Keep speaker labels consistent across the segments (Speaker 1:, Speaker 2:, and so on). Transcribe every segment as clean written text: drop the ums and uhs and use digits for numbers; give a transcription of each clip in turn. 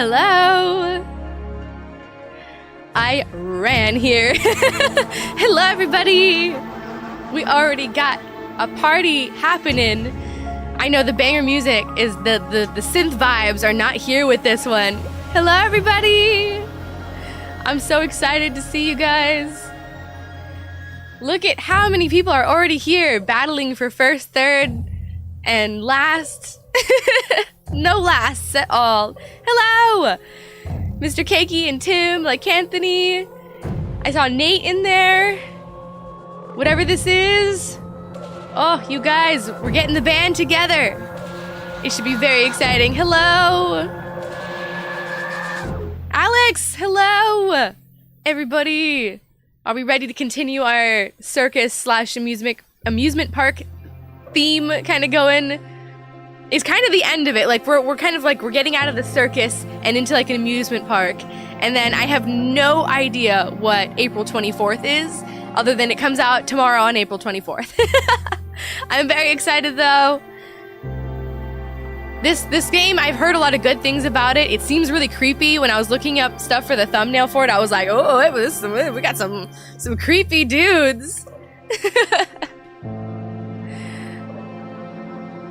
Speaker 1: Hello! I ran here. Hello, everybody! We already got a party happening. I know the banger music is the synth vibes are not here with this one. Hello, everybody! I'm so excited to see you guys. Look at how many people are already here, battling for first, third, and last. No lasts at all. Hello! Mr. Cakey and Tim, like Anthony. I saw Nate in there. Whatever this is. Oh, you guys, we're getting the band together. It should be very exciting. Hello! Alex, hello! Everybody, are we ready to continue our circus slash amusement park theme kind of going? It's kind of the end of it. Like we're kind of like we're getting out of the circus and into like an amusement park. And then I have no idea what April 24th is, other than it comes out tomorrow on April 24th. I'm very excited though. This game, I've heard a lot of good things about it. It seems really creepy. When I was looking up stuff for the thumbnail for it, I was like, oh, we got some creepy dudes.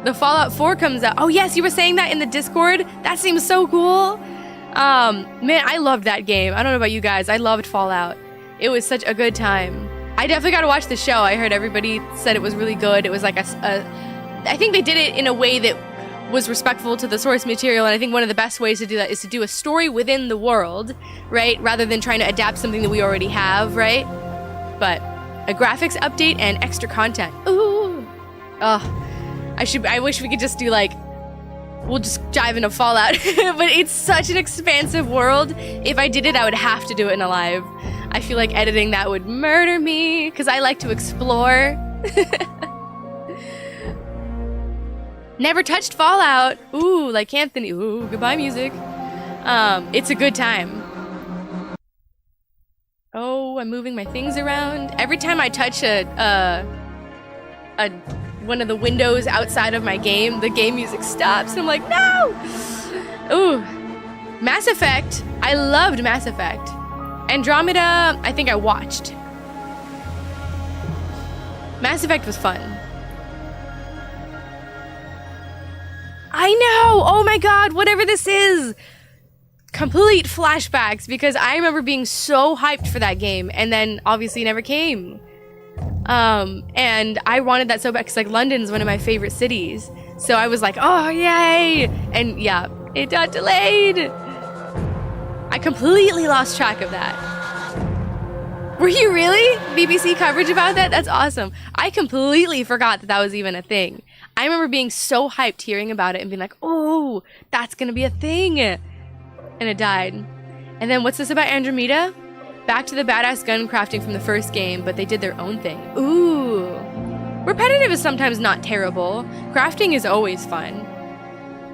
Speaker 1: The Fallout 4 comes out. Oh yes, you were saying that in the Discord? That seems so cool. Man, I loved that game. I don't know about you guys. I loved Fallout. It was such a good time. I definitely got to watch the show. I heard everybody said it was really good. It was like I think they did it in a way that was respectful to the source material, and I think one of the best ways to do that is to do a story within the world, right? Rather than trying to adapt something that we already have, right? But a graphics update and extra content. Ooh. Oh. I wish we could just do like, we'll just dive into Fallout. But it's such an expansive world. If I did it, I would have to do it in a live. I feel like editing that would murder me, because I like to explore. Never touched Fallout. Ooh, like Anthony. Ooh, goodbye music. It's a good time. Oh, I'm moving my things around. Every time I touch one of the windows outside of my game, the game music stops. I'm like, no! Ooh. Mass Effect. I loved Mass Effect. Andromeda, I think I watched. Mass Effect was fun. I know! Oh my god, whatever this is! Complete flashbacks, because I remember being so hyped for that game, and then obviously never came. And I wanted that so bad, because like London's one of my favorite cities. So I was like, oh yay! And yeah, it got delayed! I completely lost track of that. Were you really? BBC coverage about that? That's awesome. I completely forgot that that was even a thing. I remember being so hyped hearing about it and being like, oh, that's gonna be a thing! And it died. And then what's this about Andromeda? Back to the badass gun crafting from the first game, but they did their own thing. Ooh. Repetitive is sometimes not terrible. Crafting is always fun.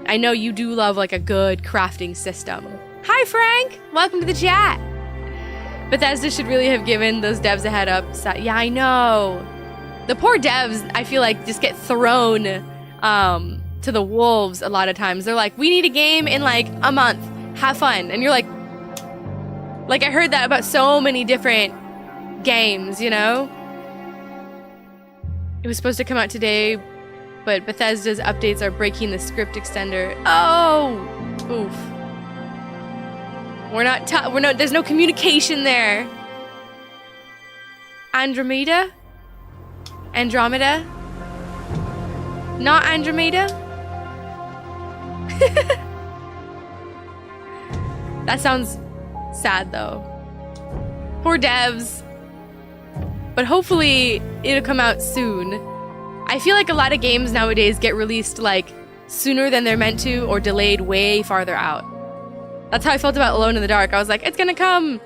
Speaker 1: I know you do love like a good crafting system. Hi Frank! Welcome to the chat! Bethesda should really have given those devs a head up. Yeah, I know. The poor devs, I feel like, just get thrown to the wolves a lot of times. They're like, we need a game in like a month. Have fun. And you're like I heard that about so many different games, you know? It was supposed to come out today, but Bethesda's updates are breaking the script extender. Oh! Oof. There's no communication there. Andromeda? Andromeda? Not Andromeda? That sounds sad though. Poor devs. But hopefully it'll come out soon. I feel like a lot of games nowadays get released like sooner than they're meant to, or delayed way farther out. That's how I felt about Alone in the Dark. I was like, it's gonna come.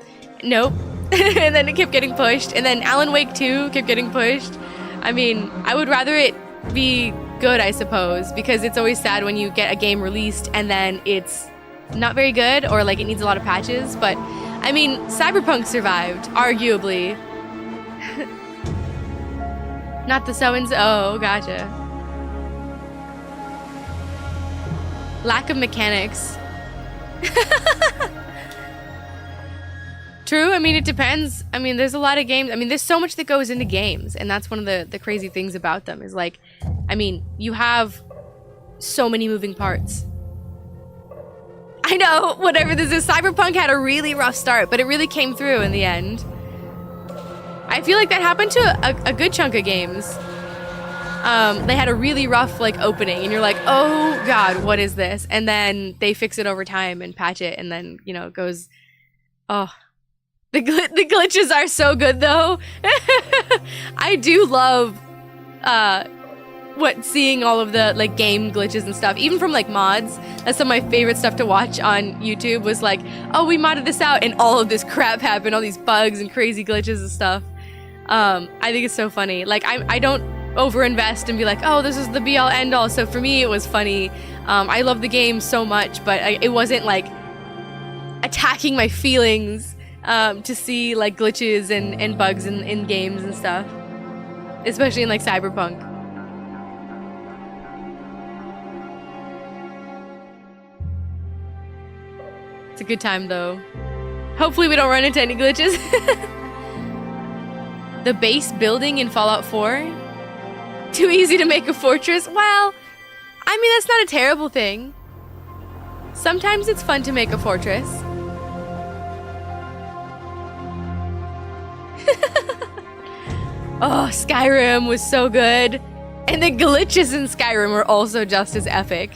Speaker 1: Nope. And then it kept getting pushed. And then Alan Wake 2 kept getting pushed. I mean, I would rather it be good, I suppose, because it's always sad when you get a game released and then it's not very good, or like it needs a lot of patches. But I mean, Cyberpunk survived, arguably. Not the so-and-so. Oh, gotcha. Lack of mechanics. True. I mean, it depends. I mean, there's a lot of games. I mean, there's so much that goes into games, and that's one of the crazy things about them is like, I mean, you have so many moving parts. I know, whatever this is, Cyberpunk had a really rough start, but it really came through in the end. I feel like that happened to a good chunk of games. They had a really rough like opening, and you're like, oh god, what is this? And then they fix it over time and patch it, and then, you know, it goes, oh. The glitches are so good, though. I do love seeing all of the like game glitches and stuff, even from like mods. That's some of my favorite stuff to watch on YouTube. Was like, oh, we modded this out, and all of this crap happened, all these bugs and crazy glitches and stuff. I think it's so funny. Like I don't overinvest and be like, oh, this is the be all end all. So for me, it was funny. I love the game so much, but it wasn't like attacking my feelings. To see like glitches and bugs in games and stuff, especially in like Cyberpunk. It's a good time though. Hopefully we don't run into any glitches. The base building in Fallout 4? Too easy to make a fortress? Well, I mean, that's not a terrible thing. Sometimes it's fun to make a fortress. Oh, Skyrim was so good. And the glitches in Skyrim were also just as epic.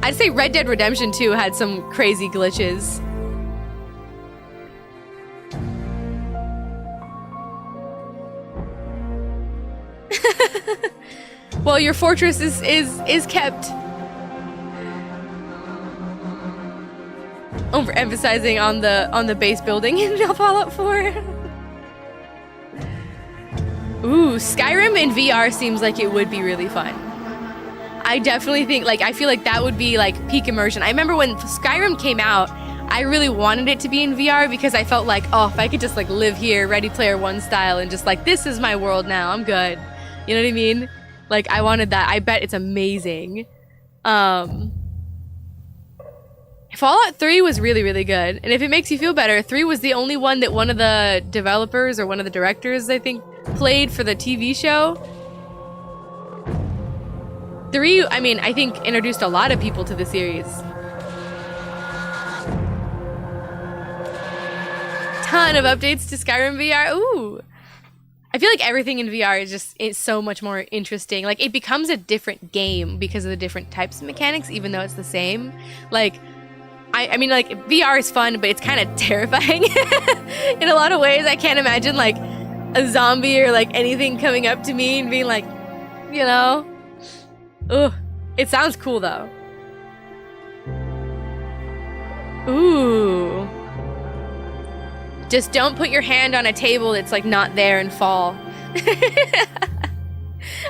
Speaker 1: I'd say Red Dead Redemption 2 had some crazy glitches. Well, your fortress is kept. Overemphasizing on the base building in Fallout 4. Ooh, Skyrim in VR seems like it would be really fun. I definitely think, like, I feel like that would be, like, peak immersion. I remember when Skyrim came out, I really wanted it to be in VR because I felt like, oh, if I could just, like, live here, Ready Player One style, and just, like, this is my world now, I'm good. You know what I mean? Like, I wanted that. I bet it's amazing. Fallout 3 was really, really good. And if it makes you feel better, 3 was the only one that one of the developers or one of the directors, I think, played for the TV show. 3, I mean, I think introduced a lot of people to the series. Ton of updates to Skyrim VR. Ooh. I feel like everything in VR is just, it's so much more interesting. Like, it becomes a different game because of the different types of mechanics, even though it's the same. Like, I mean, like, VR is fun, but it's kind of terrifying in a lot of ways. I can't imagine, like, a zombie or, like, anything coming up to me and being like, you know? Ugh. It sounds cool, though. Ooh. Just don't put your hand on a table that's, like, not there and fall.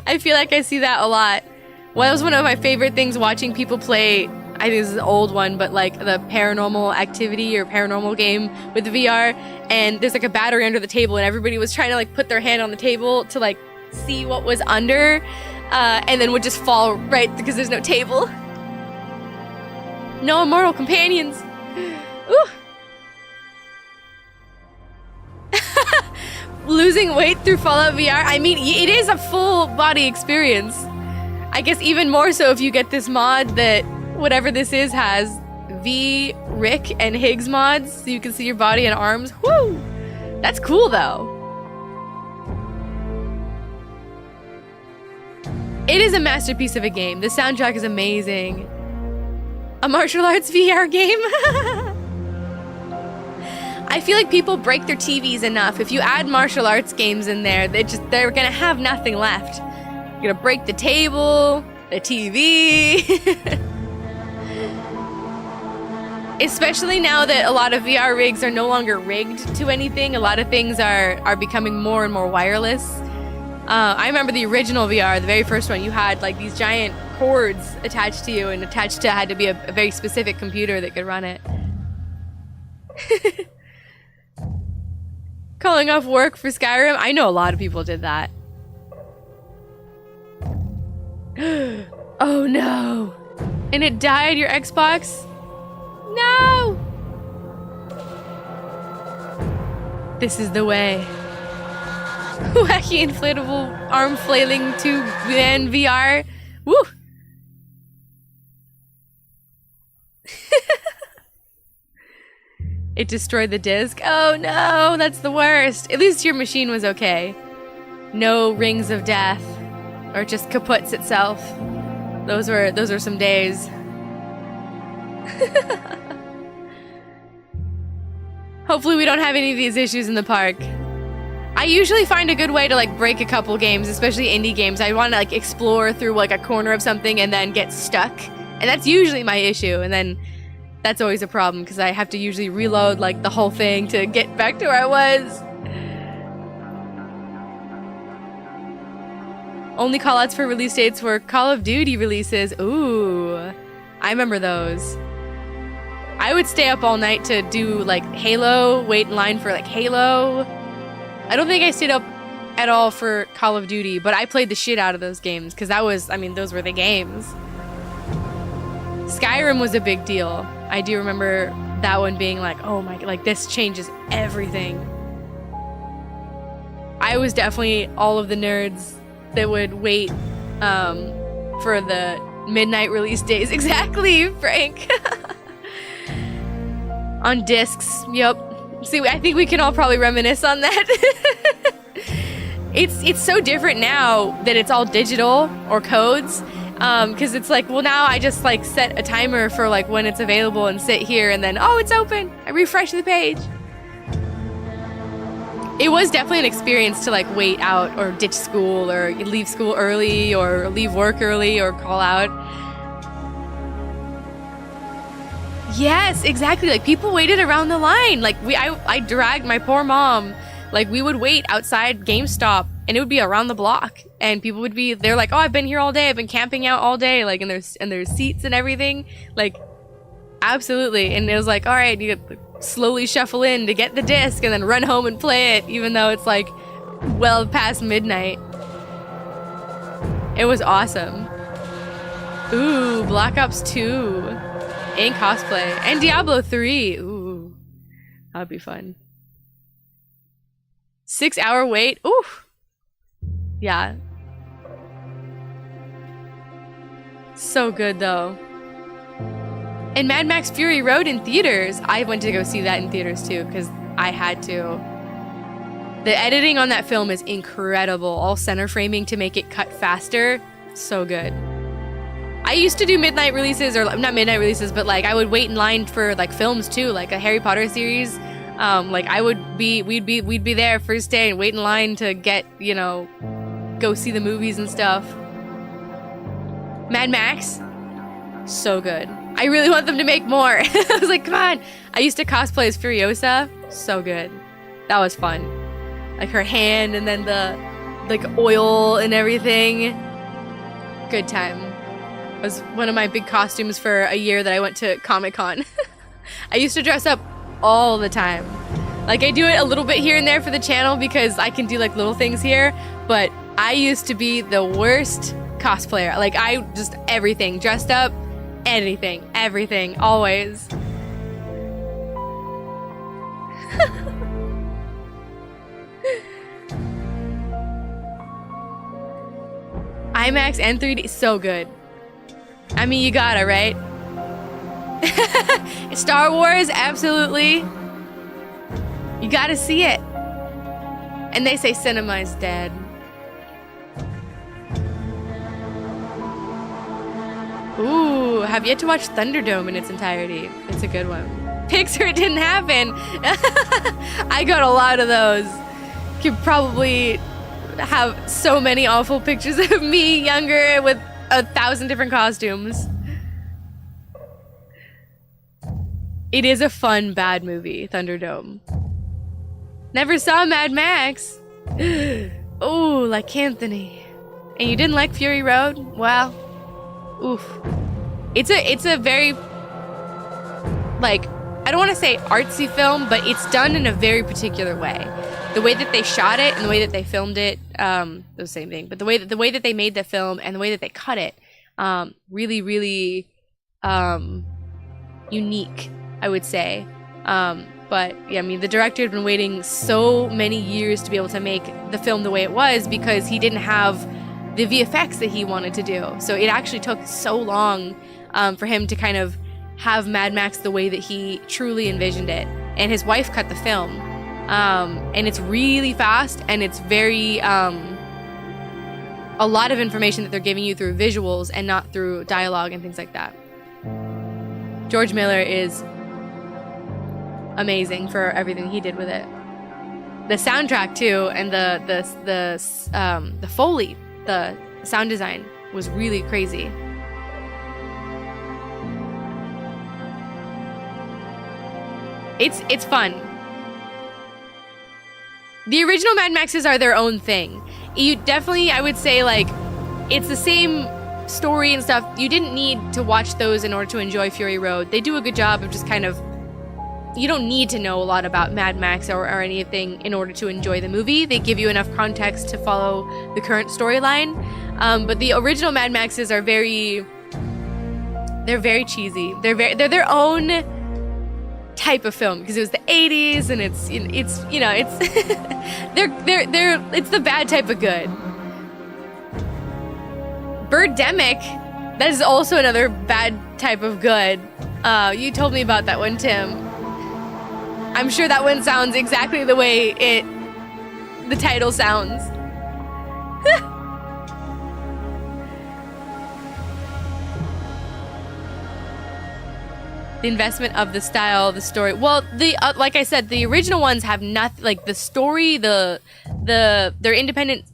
Speaker 1: I feel like I see that a lot. Well, that was one of my favorite things, watching people play, I think this is an old one, but like the Paranormal Activity or Paranormal game with the VR, and there's like a battery under the table, and everybody was trying to like put their hand on the table to like see what was under, and then would just fall right because there's no table. No immortal companions. Ooh. Losing weight through Fallout VR. I mean, it is a full body experience. I guess even more so if you get this mod that whatever this is has V, Rick, and Higgs mods, so you can see your body and arms. Woo! That's cool, though. It is a masterpiece of a game. The soundtrack is amazing. A martial arts VR game? I feel like people break their TVs enough. If you add martial arts games in there, they're gonna have nothing left. You're gonna break the table, the TV. Especially now that a lot of VR rigs are no longer rigged to anything. A lot of things are becoming more and more wireless. I remember the original VR, the very first one, you had like these giant cords attached to you, and attached to had to be a very specific computer that could run it. Calling off work for Skyrim? I know a lot of people did that. Oh no! And it died, your Xbox? No! This is the way. Wacky inflatable arm flailing tube man VR. Woo! It destroyed the disc. Oh no, that's the worst. At least your machine was okay. No rings of death. Or just kaputs itself. Those are some days. Hopefully we don't have any of these issues in the park. I usually find a good way to like break a couple games, especially indie games. I want to like explore through like a corner of something and then get stuck. And that's usually my issue. And then that's always a problem because I have to usually reload like the whole thing to get back to where I was. Only callouts for release dates were Call of Duty releases. Ooh, I remember those. I would stay up all night to do like Halo, wait in line for like Halo. I don't think I stayed up at all for Call of Duty, but I played the shit out of those games because that was, I mean, those were the games. Skyrim was a big deal. I do remember that one being like, oh my, like this changes everything. I was definitely all of the nerds that would wait for the midnight release days. Exactly, Frank. On discs, yep. See, I think we can all probably reminisce on that. It's so different now that it's all digital or codes. Because it's like, well, now I just like set a timer for like when it's available and sit here and then, oh, it's open. I refresh the page. It was definitely an experience to like wait out or ditch school or leave school early or leave work early or call out. Yes, exactly. Like people waited around the line. Like I dragged my poor mom. Like we would wait outside GameStop and it would be around the block and people would be, they're like, oh, I've been here all day. I've been camping out all day. Like, and there's seats and everything. Like, absolutely. And it was like, all right, you slowly shuffle in to get the disc and then run home and play it, even though it's like well past midnight. It was awesome. Ooh, Black Ops 2 in cosplay and Diablo 3. Ooh, that'd be fun. 6-hour wait. Ooh. Yeah. So good though. And Mad Max Fury Road in theaters. I went to go see that in theaters too because I had to. The editing on that film is incredible. All center framing to make it cut faster. So good. I used to do midnight releases, or not midnight releases, but like I would wait in line for like films too, like a Harry Potter series. Like we'd be there first day and wait in line to get, you know, go see the movies and stuff. Mad Max, so good. I really want them to make more. I was like, come on. I used to cosplay as Furiosa. So good. That was fun. Like her hand and then the like oil and everything. Good time. It was one of my big costumes for a year that I went to Comic-Con. I used to dress up all the time. Like I do it a little bit here and there for the channel because I can do like little things here, but I used to be the worst cosplayer. Like I just everything, dressed up, anything, everything, always. IMAX and 3D, so good. I mean, you gotta, right? Star Wars, absolutely. You gotta see it. And they say cinema is dead. Ooh, have yet to watch Thunderdome in its entirety. It's a good one. Pixar, it didn't happen. I got a lot of those. Could probably have so many awful pictures of me younger with 1,000 different costumes. It is a fun, bad movie, Thunderdome. Never saw Mad Max. Oh, like Anthony. And you didn't like Fury Road? Well, oof. It's a very, like, I don't want to say artsy film, but it's done in a very particular way. The way that they shot it and the way that they filmed it, the same thing. But the way that they made the film and the way that they cut it, really, really unique, I would say. But yeah, I mean, the director had been waiting so many years to be able to make the film the way it was because he didn't have the VFX that he wanted to do. So it actually took so long for him to kind of have Mad Max the way that he truly envisioned it. And his wife cut the film. And it's really fast, and it's very a lot of information that they're giving you through visuals and not through dialogue and things like that. George Miller is amazing for everything he did with it. The soundtrack too, and the Foley, the sound design was really crazy. It's fun. The original Mad Maxes are their own thing. You definitely, I would say, like, it's the same story and stuff. You didn't need to watch those in order to enjoy Fury Road. They do a good job of just kind of, you don't need to know a lot about Mad Max or anything in order to enjoy the movie. They give you enough context to follow the current storyline. But the original Mad Maxes are they're very cheesy. They're their own type of film because it was the 80s, and it's it's the bad type of good. Birdemic, that is also another bad type of good. You told me about that one, Tim. I'm sure that one sounds exactly the way the title sounds. The investment of the style, the story. Well, like I said, the original ones have nothing, like the story, they're independent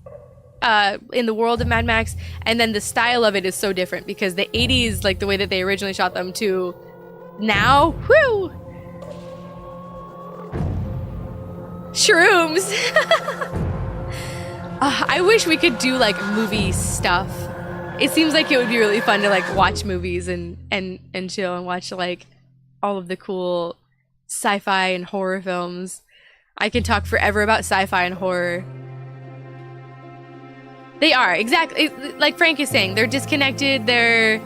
Speaker 1: in the world of Mad Max, and then the style of it is so different because the 80s, like the way that they originally shot them to now, whew! Shrooms! I wish we could do like movie stuff. It seems like it would be really fun to like watch movies and chill and watch like all of the cool sci-fi and horror films. I can talk forever about sci-fi and horror. They are, exactly, like Frank is saying, they're disconnected, they're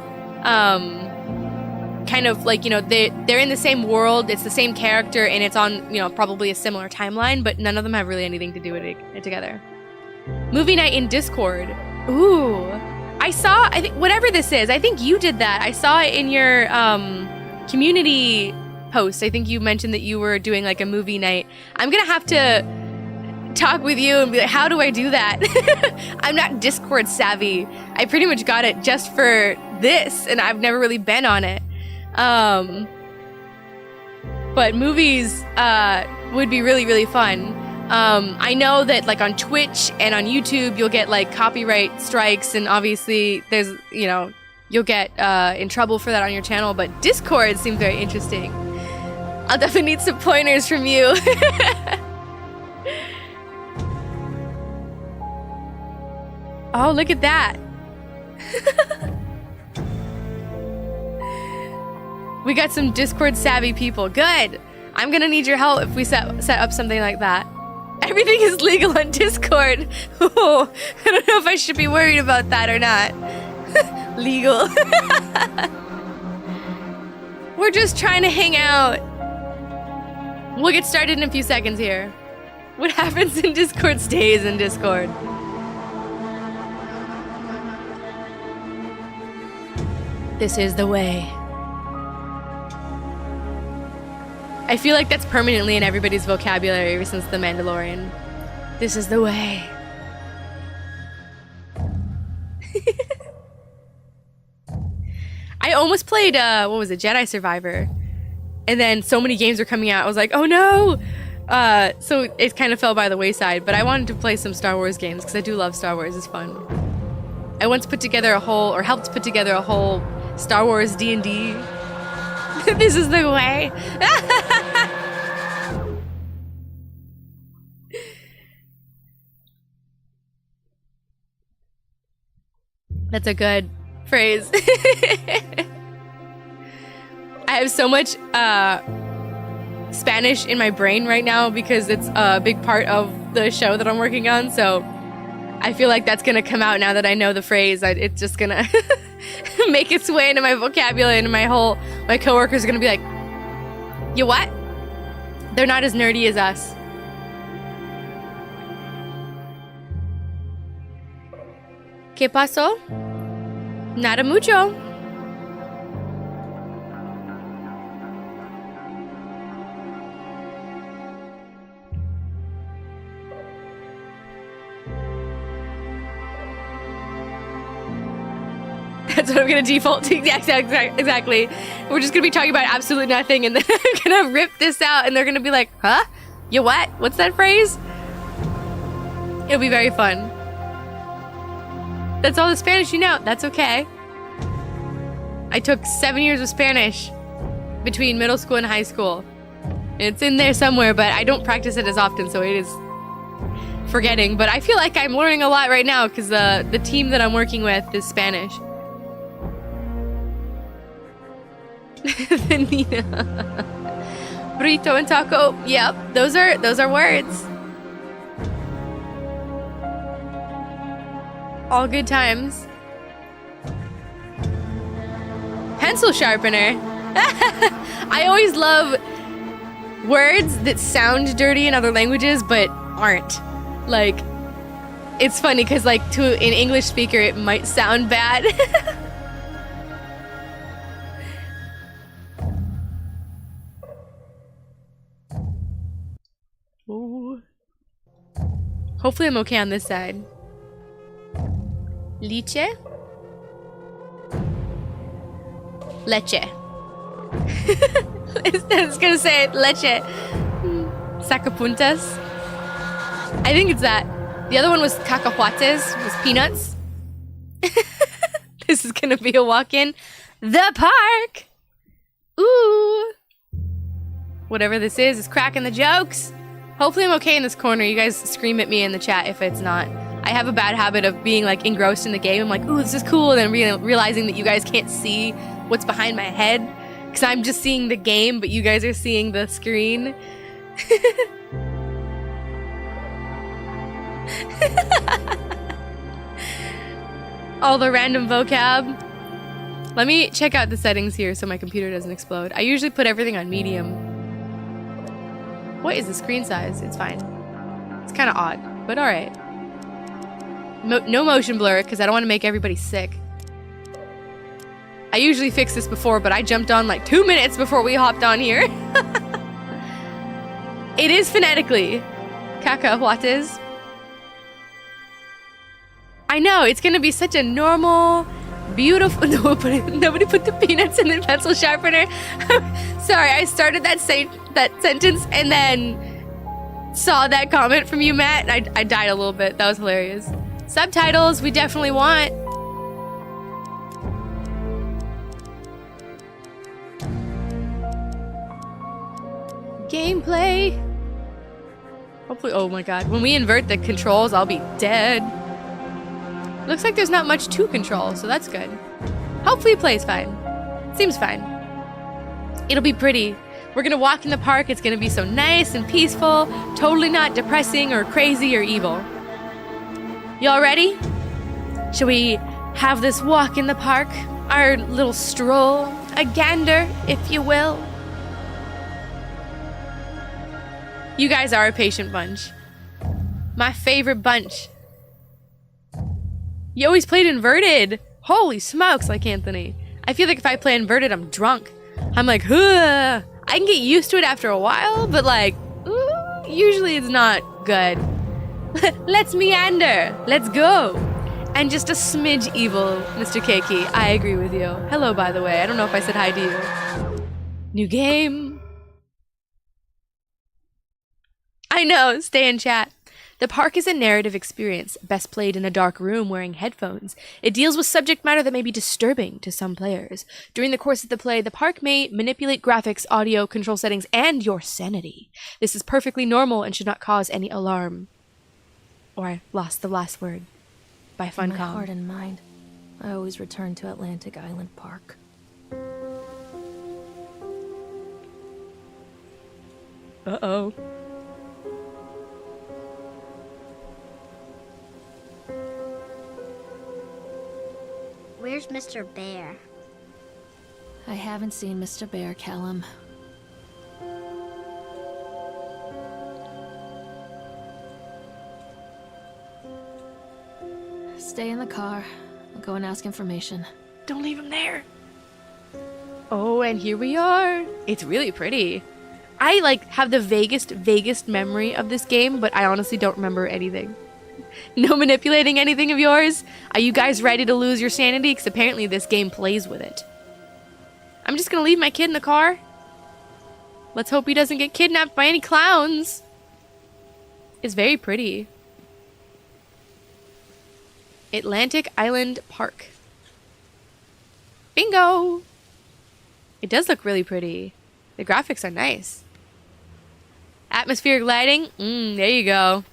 Speaker 1: kind of like, they're in the same world, it's the same character, and it's on, probably a similar timeline, but none of them have really anything to do with it together. Movie night in Discord. Ooh. I think, whatever this is, I think you did that. I saw it in your community post. I think you mentioned that you were doing like a movie night. I'm gonna have to talk with you and be like, how do I do that? I'm not Discord savvy. I pretty much got it just for this, and I've never really been on it. But movies would be really, really fun. I know that like on Twitch and on YouTube, you'll get like copyright strikes, and obviously there's, you'll get in trouble for that on your channel, but Discord seems very interesting. I'll definitely need some pointers from you. Oh, look at that. We got some Discord savvy people. Good. I'm gonna need your help if we set up something like that. Everything is legal on Discord. Oh, I don't know if I should be worried about that or not. Legal. We're just trying to hang out. We'll get started in a few seconds here. What happens in Discord stays in Discord. This is the way. I feel like that's permanently in everybody's vocabulary ever since The Mandalorian. This is the way. I almost played, what was it, Jedi Survivor. And then so many games were coming out, I was like, oh no! So it kind of fell by the wayside, but I wanted to play some Star Wars games, because I do love Star Wars, it's fun. I once helped put together a whole Star Wars D&D. This is the way. That's a good phrase. I have so much Spanish in my brain right now because it's a big part of the show that I'm working on, so I feel like that's gonna come out now that I know the phrase. It's just gonna make its way into my vocabulary, and my coworkers are gonna be like, you what? They're not as nerdy as us. ¿Qué pasó? Nada mucho. That's what I'm gonna default to. Yeah, exactly. We're just gonna be talking about absolutely nothing, and then I'm gonna rip this out, and they're gonna be like, huh? You what? What's that phrase? It'll be very fun. That's all the Spanish you know. That's okay. I took 7 years of Spanish between middle school and high school. It's in there somewhere, but I don't practice it as often, so it is forgetting. But I feel like I'm learning a lot right now because the team that I'm working with is Spanish. Vanina. Burrito and taco. Yep, those are words. All good times. Pencil sharpener. I always love words that sound dirty in other languages but aren't. Like, it's funny because like to an English speaker it might sound bad. Ooh. Hopefully I'm okay on this side. Leche? Leche. I was gonna say it. Leche. Sacapuntas. I think it's that. The other one was cacahuates, was peanuts. This is gonna be a walk-in. The park! Ooh! Whatever this is cracking the jokes. Hopefully I'm okay in this corner. You guys scream at me in the chat if it's not. I have a bad habit of being like engrossed in the game. I'm like, ooh, this is cool. And then realizing that you guys can't see what's behind my head. Because I'm just seeing the game, but you guys are seeing the screen. All the random vocab. Let me check out the settings here so my computer doesn't explode. I usually put everything on medium. What is the screen size? It's fine. It's kind of odd, but alright. No motion blur, because I don't want to make everybody sick. I usually fix this before, but I jumped on like 2 minutes before we hopped on here. It is phonetically. Cacahuates. I know, it's going to be such a normal, beautiful... Nobody put the peanuts in the pencil sharpener. Sorry, I started that sentence and then saw that comment from you, Matt. I died a little bit. That was hilarious. Subtitles, we definitely want. Gameplay. Hopefully, oh my god. When we invert the controls, I'll be dead. Looks like there's not much to control, so that's good. Hopefully it plays fine. Seems fine. It'll be pretty. We're gonna walk in the park. It's gonna be so nice and peaceful. Totally not depressing or crazy or evil. Y'all ready? Shall we have this walk in the park? Our little stroll? A gander, if you will? You guys are a patient bunch. My favorite bunch. You always played inverted. Holy smokes, like Anthony. I feel like if I play inverted, I'm drunk. I'm like, huh. I can get used to it after a while, but like, usually it's not good. Let's meander. Let's go. And just a smidge evil, Mr. Keiki. I agree with you. Hello, by the way. I don't know if I said hi to you. New game. I know. Stay in chat. The park is a narrative experience, best played in a dark room wearing headphones. It deals with subject matter that may be disturbing to some players. During the course of the play, the park may manipulate graphics, audio, control settings, and your sanity. This is perfectly normal and should not cause any alarm. Or I lost the last word. By Funcom.
Speaker 2: In my heart and mind, I always return to Atlantic Island Park.
Speaker 1: Uh-oh.
Speaker 3: Where's Mr. Bear?
Speaker 2: I haven't seen Mr. Bear, Callum. Stay in the car. I'll go and ask information.
Speaker 1: Don't leave him there. Oh, and here we are. It's really pretty. I like have the vaguest memory of this game, but I honestly don't remember anything. No manipulating anything of yours? Are you guys ready to lose your sanity? Because apparently this game plays with it. I'm just gonna leave my kid in the car. Let's hope he doesn't get kidnapped by any clowns. It's very pretty. Atlantic Island Park. Bingo! It does look really pretty. The graphics are nice. Atmospheric lighting? There you go.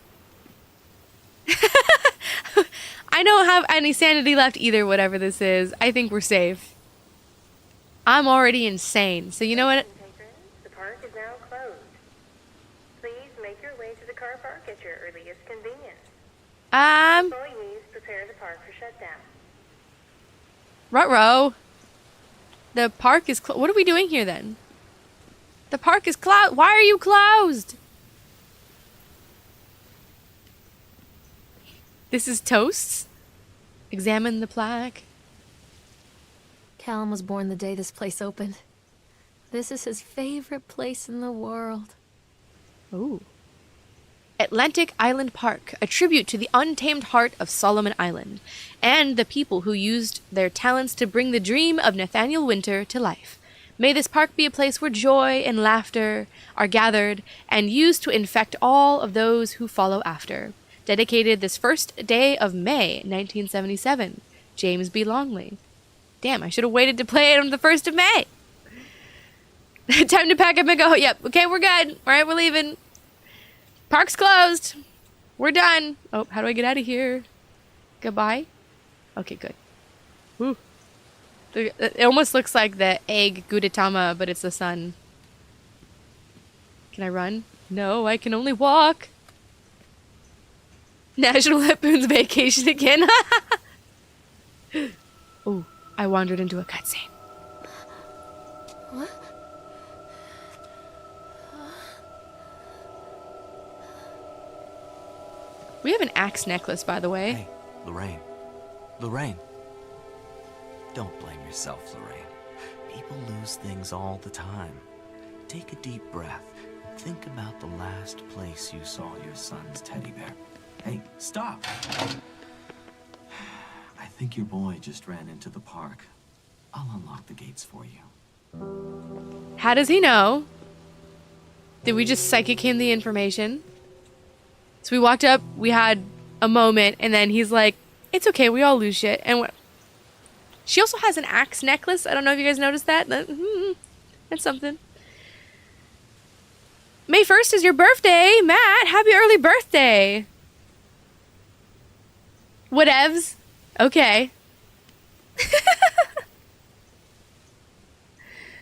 Speaker 1: I don't have any sanity left either, whatever this is. I think we're safe. I'm already insane, so you know what?
Speaker 4: The park is now closed. Please make your way to the car park at your earliest convenience. Employees prepare the park for shutdown.
Speaker 1: Ruh-roh. The park is what are we doing here then? The park is closed. Why are you closed? This is toasts. Examine the plaque.
Speaker 2: Callum was born the day this place opened. This is his favorite place in the world.
Speaker 1: Ooh. Atlantic Island Park, a tribute to the untamed heart of Solomon Island, and the people who used their talents to bring the dream of Nathaniel Winter to life. May this park be a place where joy and laughter are gathered and used to infect all of those who follow after. Dedicated this first day of May, 1977. James B. Longley. Damn, I should have waited to play it on the 1st of May. Time to pack up and go. Yep, okay, we're good. All right, we're leaving. Park's closed. We're done. Oh, how do I get out of here? Goodbye? Okay, good. Woo. It almost looks like the egg Gudetama, but it's the sun. Can I run? No, I can only walk. National Lampoon's Vacation again. Oh, I wandered into a cutscene.
Speaker 2: What?
Speaker 1: We have an axe necklace, by the way.
Speaker 5: Hey, Lorraine. Lorraine. Don't blame yourself, Lorraine. People lose things all the time. Take a deep breath and think about the last place you saw your son's teddy bear. Hey, stop! I think your boy just ran into the park. I'll unlock the gates for you.
Speaker 1: How does he know? Did we just psychic him the information? So we walked up, we had a moment, and then he's like, it's okay, we all lose shit. And she also has an axe necklace. I don't know if you guys noticed that. That's something. May 1st is your birthday, Matt. Happy early birthday. Whatevs. Okay.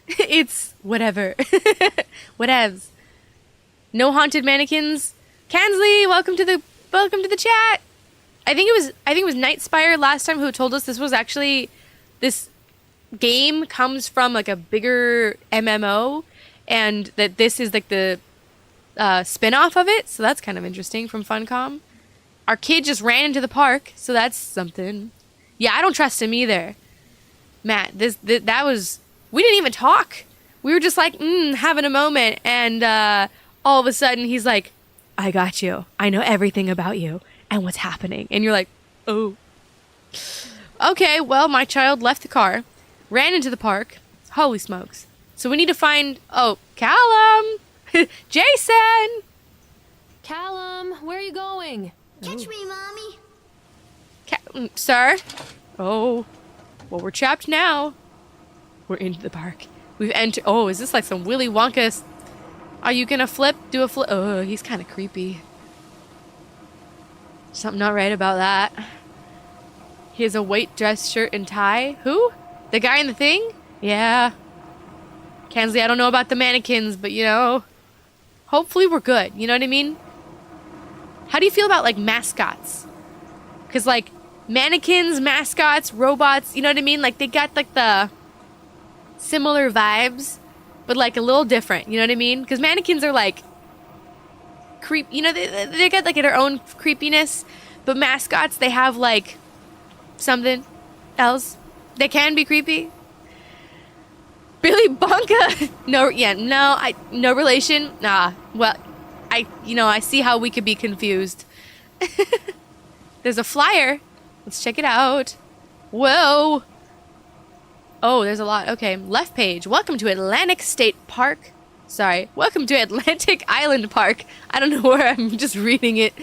Speaker 1: It's whatever. Whatevs. No haunted mannequins. Kansley, welcome to the chat. I think it was Nightspire last time who told us this was actually this game comes from like a bigger MMO, and that this is like the spin-off of it. So that's kind of interesting from Funcom. Our kid just ran into the park, so that's something. Yeah, I don't trust him either. Matt, that was... We didn't even talk. We were just like, having a moment, and all of a sudden he's like, I got you. I know everything about you and what's happening. And you're like, oh. Okay, well, my child left the car, ran into the park. Holy smokes. So we need to find... Oh, Callum! Jason!
Speaker 2: Callum, where are you going?
Speaker 3: Catch me, Mommy.
Speaker 1: Sir? Oh. Well, we're trapped now. We're into the park. We've entered... Oh, is this like some Willy Wonka... Are you gonna flip? Do a flip? Oh, he's kind of creepy. Something not right about that. He has a white dress, shirt, and tie. Who? The guy in the thing? Yeah. Kansley, I don't know about the mannequins, but you know... Hopefully we're good. You know what I mean? How do you feel about, like, mascots? Because, like, mannequins, mascots, robots, you know what I mean? Like, they got, like, the similar vibes, but, like, a little different. You know what I mean? Because mannequins are, like, you know, they got, like, their own creepiness. But mascots, they have, like, something else. They can be creepy. Billy Bonka. No relation. Nah. Well, I see how we could be confused. There's a flyer. Let's check it out. Whoa. Oh, there's a lot. Okay, left page. Welcome to Atlantic State Park. Sorry. Welcome to Atlantic Island Park. I don't know where I'm just reading it.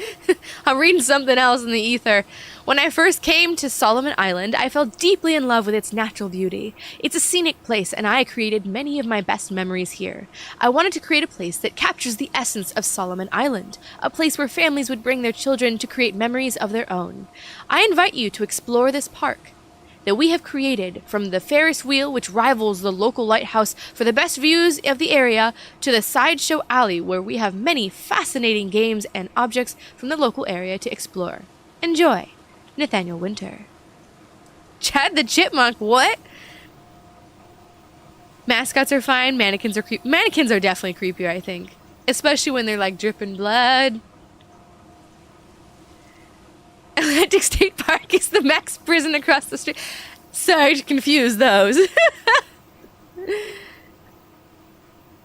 Speaker 1: I'm reading something else in the ether. When I first came to Solomon Island, I fell deeply in love with its natural beauty. It's a scenic place, and I created many of my best memories here. I wanted to create a place that captures the essence of Solomon Island, a place where families would bring their children to create memories of their own. I invite you to explore this park that we have created, from the Ferris wheel, which rivals the local lighthouse for the best views of the area, to the sideshow alley, where we have many fascinating games and objects from the local area to explore. Enjoy. Nathaniel Winter. Chad the Chipmunk, what? Mascots are fine, mannequins are creepy. Mannequins are definitely creepier, I think. Especially when they're like dripping blood. Atlantic State Park is the max prison across the street. Sorry to confuse those.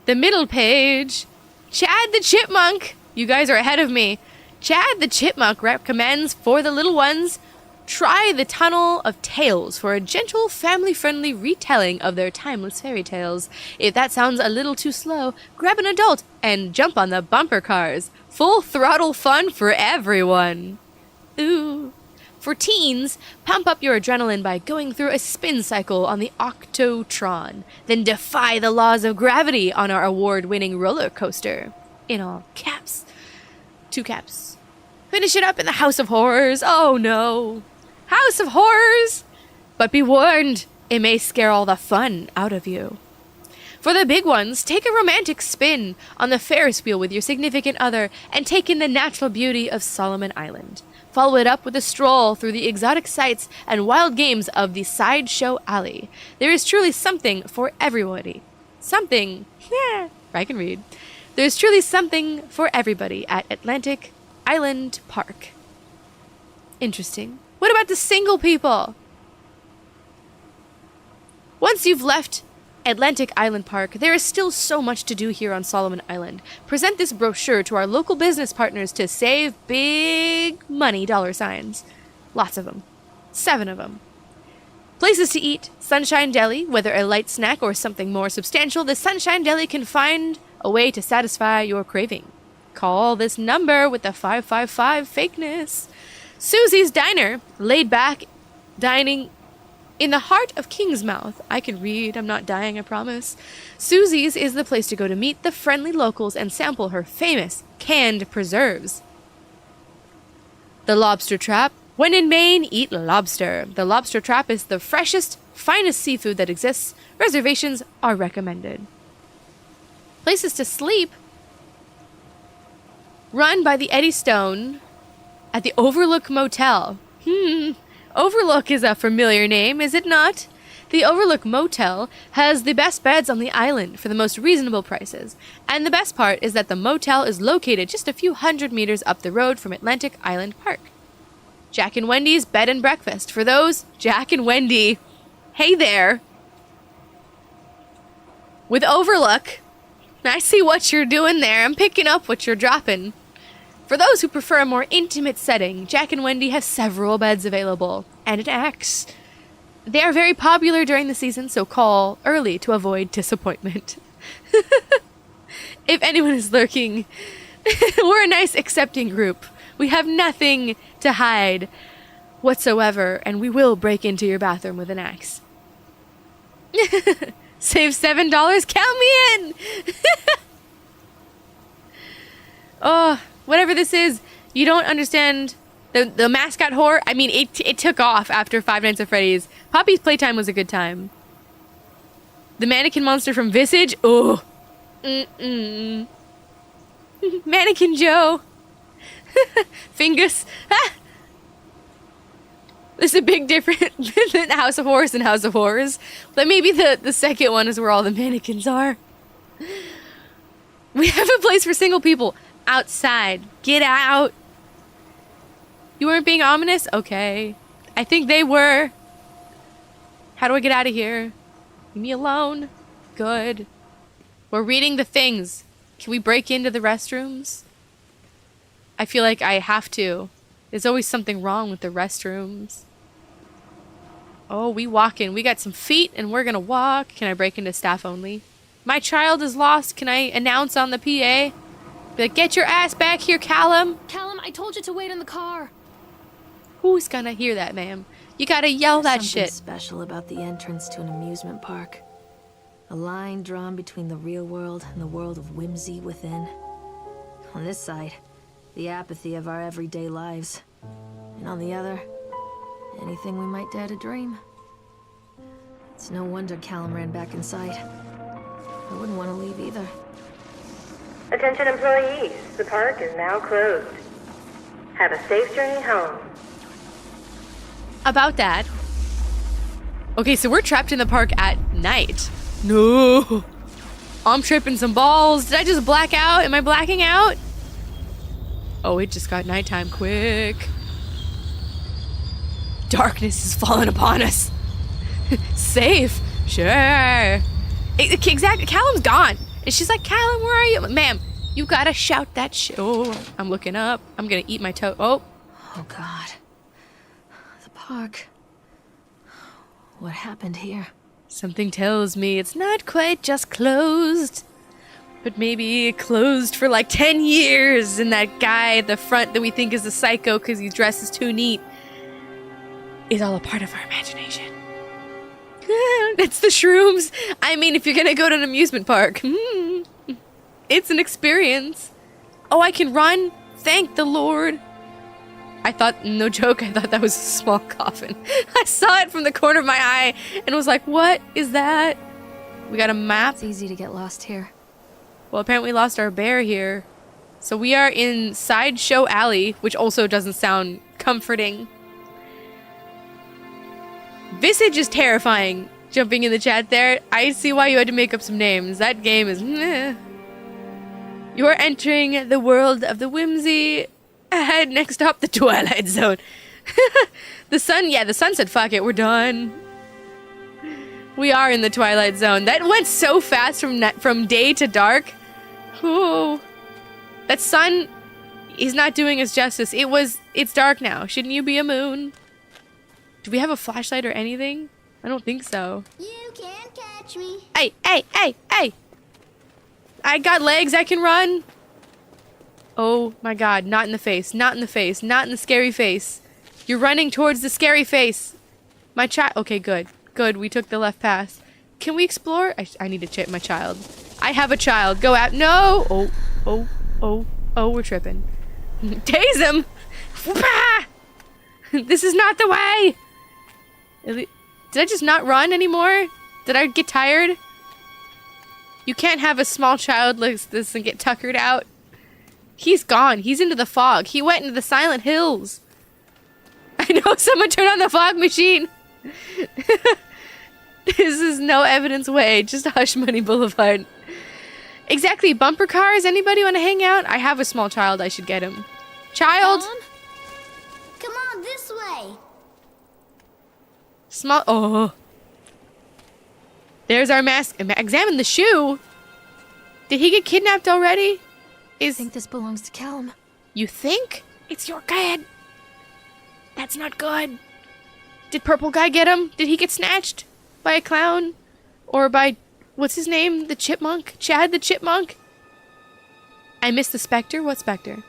Speaker 1: The middle page. Chad the Chipmunk. You guys are ahead of me. Chad the Chipmunk recommends for the little ones, try the Tunnel of Tales for a gentle, family-friendly retelling of their timeless fairy tales. If that sounds a little too slow, grab an adult and jump on the bumper cars. Full throttle fun for everyone. Ooh. For teens, pump up your adrenaline by going through a spin cycle on the Octotron, then defy the laws of gravity on our award-winning roller coaster. In all caps. 2 caps. Finish it up in the House of Horrors. Oh no. House of Horrors! But be warned, it may scare all the fun out of you. For the big ones, take a romantic spin on the Ferris wheel with your significant other and take in the natural beauty of Solomon Island. Follow it up with a stroll through the exotic sights and wild games of the Sideshow Alley. There is truly something for everybody. Something, I can read. There's truly something for everybody at Atlantic Island Park. Interesting. What about the single people? Once you've left Atlantic Island Park, there is still so much to do here on Solomon Island. Present this brochure to our local business partners to save big money $signs. Lots of them. 7 of them. Places to eat. Sunshine Deli. Whether a light snack or something more substantial, the Sunshine Deli can find a way to satisfy your craving. Call this number with the 555 fakeness. Susie's Diner. Laid back dining in the heart of Kingsmouth. I can read. I'm not dying, I promise. Susie's is the place to go to meet the friendly locals and sample her famous canned preserves. The Lobster Trap. When in Maine, eat lobster. The Lobster Trap is the freshest, finest seafood that exists. Reservations are recommended. Places to sleep. Run by the Eddystone at the Overlook Motel. Overlook is a familiar name, is it not? The Overlook Motel has the best beds on the island for the most reasonable prices. And the best part is that the motel is located just a few hundred meters up the road from Atlantic Island Park. Jack and Wendy's Bed and Breakfast. For those, Jack and Wendy, hey there. With Overlook, I see what you're doing there. I'm picking up what you're dropping. For those who prefer a more intimate setting, Jack and Wendy have several beds available, and an axe. They are very popular during the season, so call early to avoid disappointment. If anyone is lurking, we're a nice, accepting group. We have nothing to hide whatsoever, and we will break into your bathroom with an axe. Save $7, count me in! Oh, whatever this is, you don't understand the mascot horror. I mean, it took off after Five Nights at Freddy's. Poppy's Playtime was a good time. The mannequin monster from Visage, oh. Mannequin Joe. Fingus. There's a big difference than House of Horrors and House of Horrors. But maybe the second one is where all the mannequins are. We have a place for single people. Outside. Get out. You weren't being ominous? Okay. I think they were. How do I get out of here? Leave me alone. Good. We're reading the things. Can we break into the restrooms? I feel like I have to. There's always something wrong with the restrooms. Oh, we walking. We got some feet and we're gonna walk. Can I break into staff only? My child is lost. Can I announce on the PA? Be like, get your ass back here, Callum.
Speaker 2: Callum, I told you to wait in the car.
Speaker 1: Who's gonna hear that, ma'am? You gotta yell that shit.
Speaker 2: Something special about the entrance to an amusement park. A line drawn between the real world and the world of whimsy within. On this side, the apathy of our everyday lives. And on the other, anything we might dare to dream. It's no wonder Callum ran back inside. I wouldn't want to leave either.
Speaker 4: Attention employees, the park is now closed. Have a safe journey home.
Speaker 1: About that. Okay, so we're trapped in the park at night. No. I'm tripping some balls. Did I just black out? Am I blacking out? Oh, it just got nighttime quick. Darkness is falling upon us. Safe. Sure. Exactly. Callum's gone. And she's like, Callum, where are you? Ma'am, you gotta shout that shit. Oh, I'm looking up. I'm gonna eat my toe. Oh.
Speaker 2: Oh, God. The park. What happened here?
Speaker 1: Something tells me it's not quite just closed, but maybe closed for like 10 years. And that guy at the front that we think is a psycho because he dresses too neat is all a part of our imagination. It's the shrooms. I mean, if you're gonna go to an amusement park, it's an experience. Oh, I can run? Thank the Lord. I thought, no joke, I thought that was a small coffin. I saw it from the corner of my eye and was like, what is that? We got a map.
Speaker 2: It's easy to get lost here.
Speaker 1: Well, apparently we lost our bear here. So we are in Sideshow Alley, which also doesn't sound comforting. Visage is terrifying. Jumping in the chat there. I see why you had to make up some names. That game is meh. You are entering the world of the whimsy. Ahead, next stop, the Twilight Zone. The sun said, fuck it, we're done. We are in the Twilight Zone. That went so fast from day to dark. Ooh. That sun is not doing us justice. It's dark now. Shouldn't you be a moon? Do we have a flashlight or anything? I don't think so.
Speaker 3: You can't catch me.
Speaker 1: Hey, hey, hey, hey! I got legs, I can run. Oh my god, not in the face, not in the face, not in the scary face. You're running towards the scary face. My child. Okay, good. Good, we took the left path. Can we explore? I need to check my child. I have a child. Go out. No! Oh, oh, oh, oh, we're tripping. Tase him! This is not the way! Did I just not run anymore? Did I get tired? You can't have a small child like this and get tuckered out. He's gone. He's into the fog. He went into the Silent Hills. I know, someone turned on the fog machine. This is no evidence way. Just Hush Money Boulevard. Exactly. Bumper cars. Anybody want to hang out? I have a small child. I should get him. Child.
Speaker 3: Come on, this way.
Speaker 1: Small. Oh. There's our mask. Examine the shoe. Did he get kidnapped already?
Speaker 2: I think this belongs to Callum.
Speaker 1: You think? It's your kid. That's not good. Did Purple Guy get him? Did he get snatched by a clown? Or by, what's his name? The chipmunk? Chad the chipmunk? I missed the specter? What specter?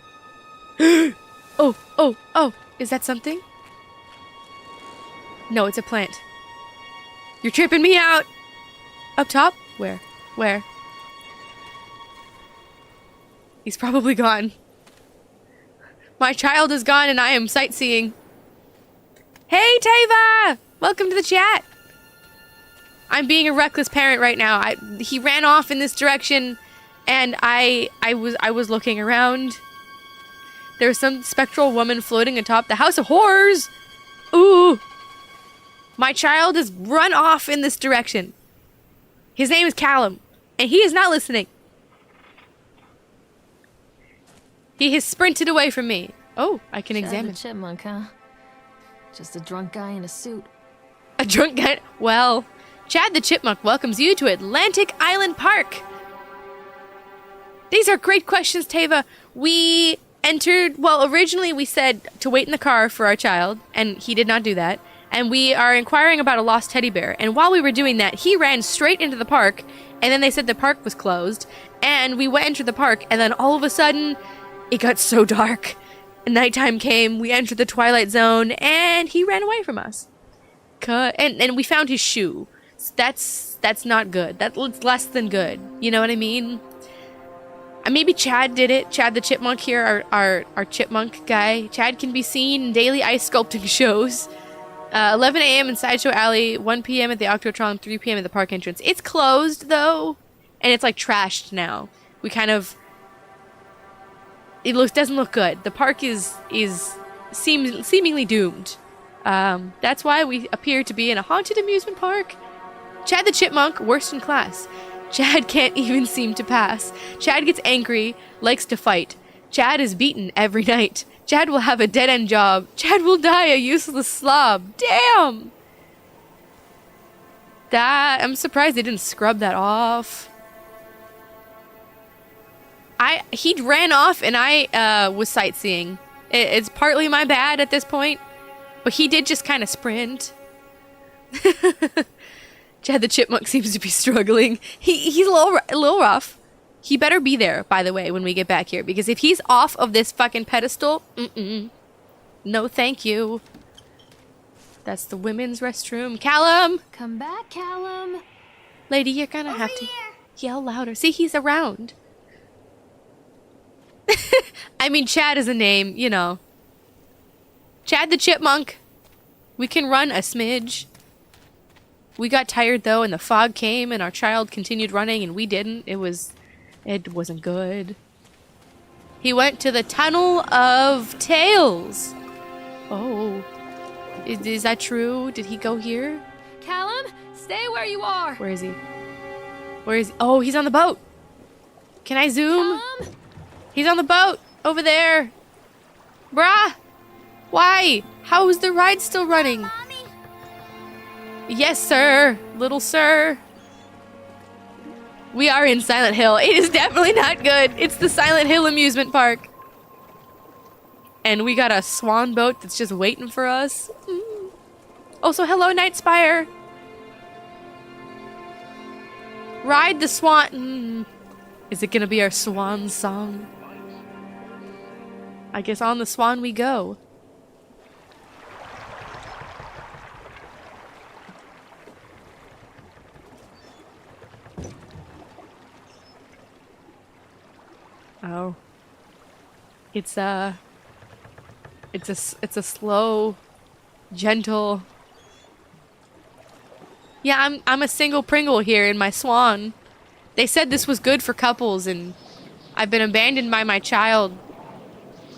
Speaker 1: Oh, oh, oh. Is that something? No, it's a plant. You're tripping me out. Up top? Where? Where? He's probably gone. My child is gone and I am sightseeing. Hey, Tava! Welcome to the chat. I'm being a reckless parent right now. He ran off in this direction and I was looking around. There was some spectral woman floating atop the House of Horrors. Ooh. My child has run off in this direction. His name is Callum, and he is not listening. He has sprinted away from me. Oh, I can examine.
Speaker 2: Chipmunk, huh? Just a drunk guy in a suit.
Speaker 1: A drunk guy? Well, Chad the Chipmunk welcomes you to Atlantic Island Park. These are great questions, Tava. We entered, well, originally we said to wait in the car for our child, and he did not do that. And we are inquiring about a lost teddy bear. And while we were doing that, he ran straight into the park, and then they said the park was closed. And we went into the park, and then all of a sudden, it got so dark. Nighttime came, we entered the Twilight Zone, and he ran away from us. And we found his shoe. That's not good. That's less than good. You know what I mean? Maybe Chad did it. Chad the Chipmunk here, our chipmunk guy. Chad can be seen in daily ice sculpting shows. 11 a.m. in Sideshow Alley, 1 p.m. at the Octotron, 3 p.m. at the park entrance. It's closed, though, and it's, like, trashed now. We kind of... It doesn't look good. The park seems seemingly doomed. That's why we appear to be in a haunted amusement park. Chad the Chipmunk, worst in class. Chad can't even seem to pass. Chad gets angry, likes to fight. Chad is beaten every night. Chad will have a dead-end job. Chad will die a useless slob. Damn! I'm surprised they didn't scrub that off. He ran off and I was sightseeing. It's partly my bad at this point, but he did just kind of sprint. Chad the Chipmunk seems to be struggling. He's a little rough. He better be there, by the way, when we get back here, because if he's off of this fucking pedestal, no thank you. That's the women's restroom. Callum!
Speaker 2: Come back, Callum.
Speaker 1: Lady, you're gonna have to yell louder. See, he's around. I mean, Chad is a name, you know. Chad the Chipmunk. We can run a smidge. We got tired, though, and the fog came, and our child continued running, and we didn't. It wasn't good. He went to the Tunnel of Tales. Oh. Is that true? Did he go here?
Speaker 2: Callum, stay where you are.
Speaker 1: Where is he? Oh, he's on the boat. Can I zoom?
Speaker 2: Callum?
Speaker 1: He's on the boat. Over there. Bruh. Why? How is the ride still running?
Speaker 3: Mommy?
Speaker 1: Yes, sir. Little sir. We are in Silent Hill. It is definitely not good. It's the Silent Hill amusement park. And we got a swan boat that's just waiting for us. Also, hello, Night Spire. Ride the swan. Is it gonna be our swan song? I guess on the swan we go. Oh. It's a slow, gentle. Yeah, I'm a single Pringle here in my swan. They said this was good for couples, and I've been abandoned by my child.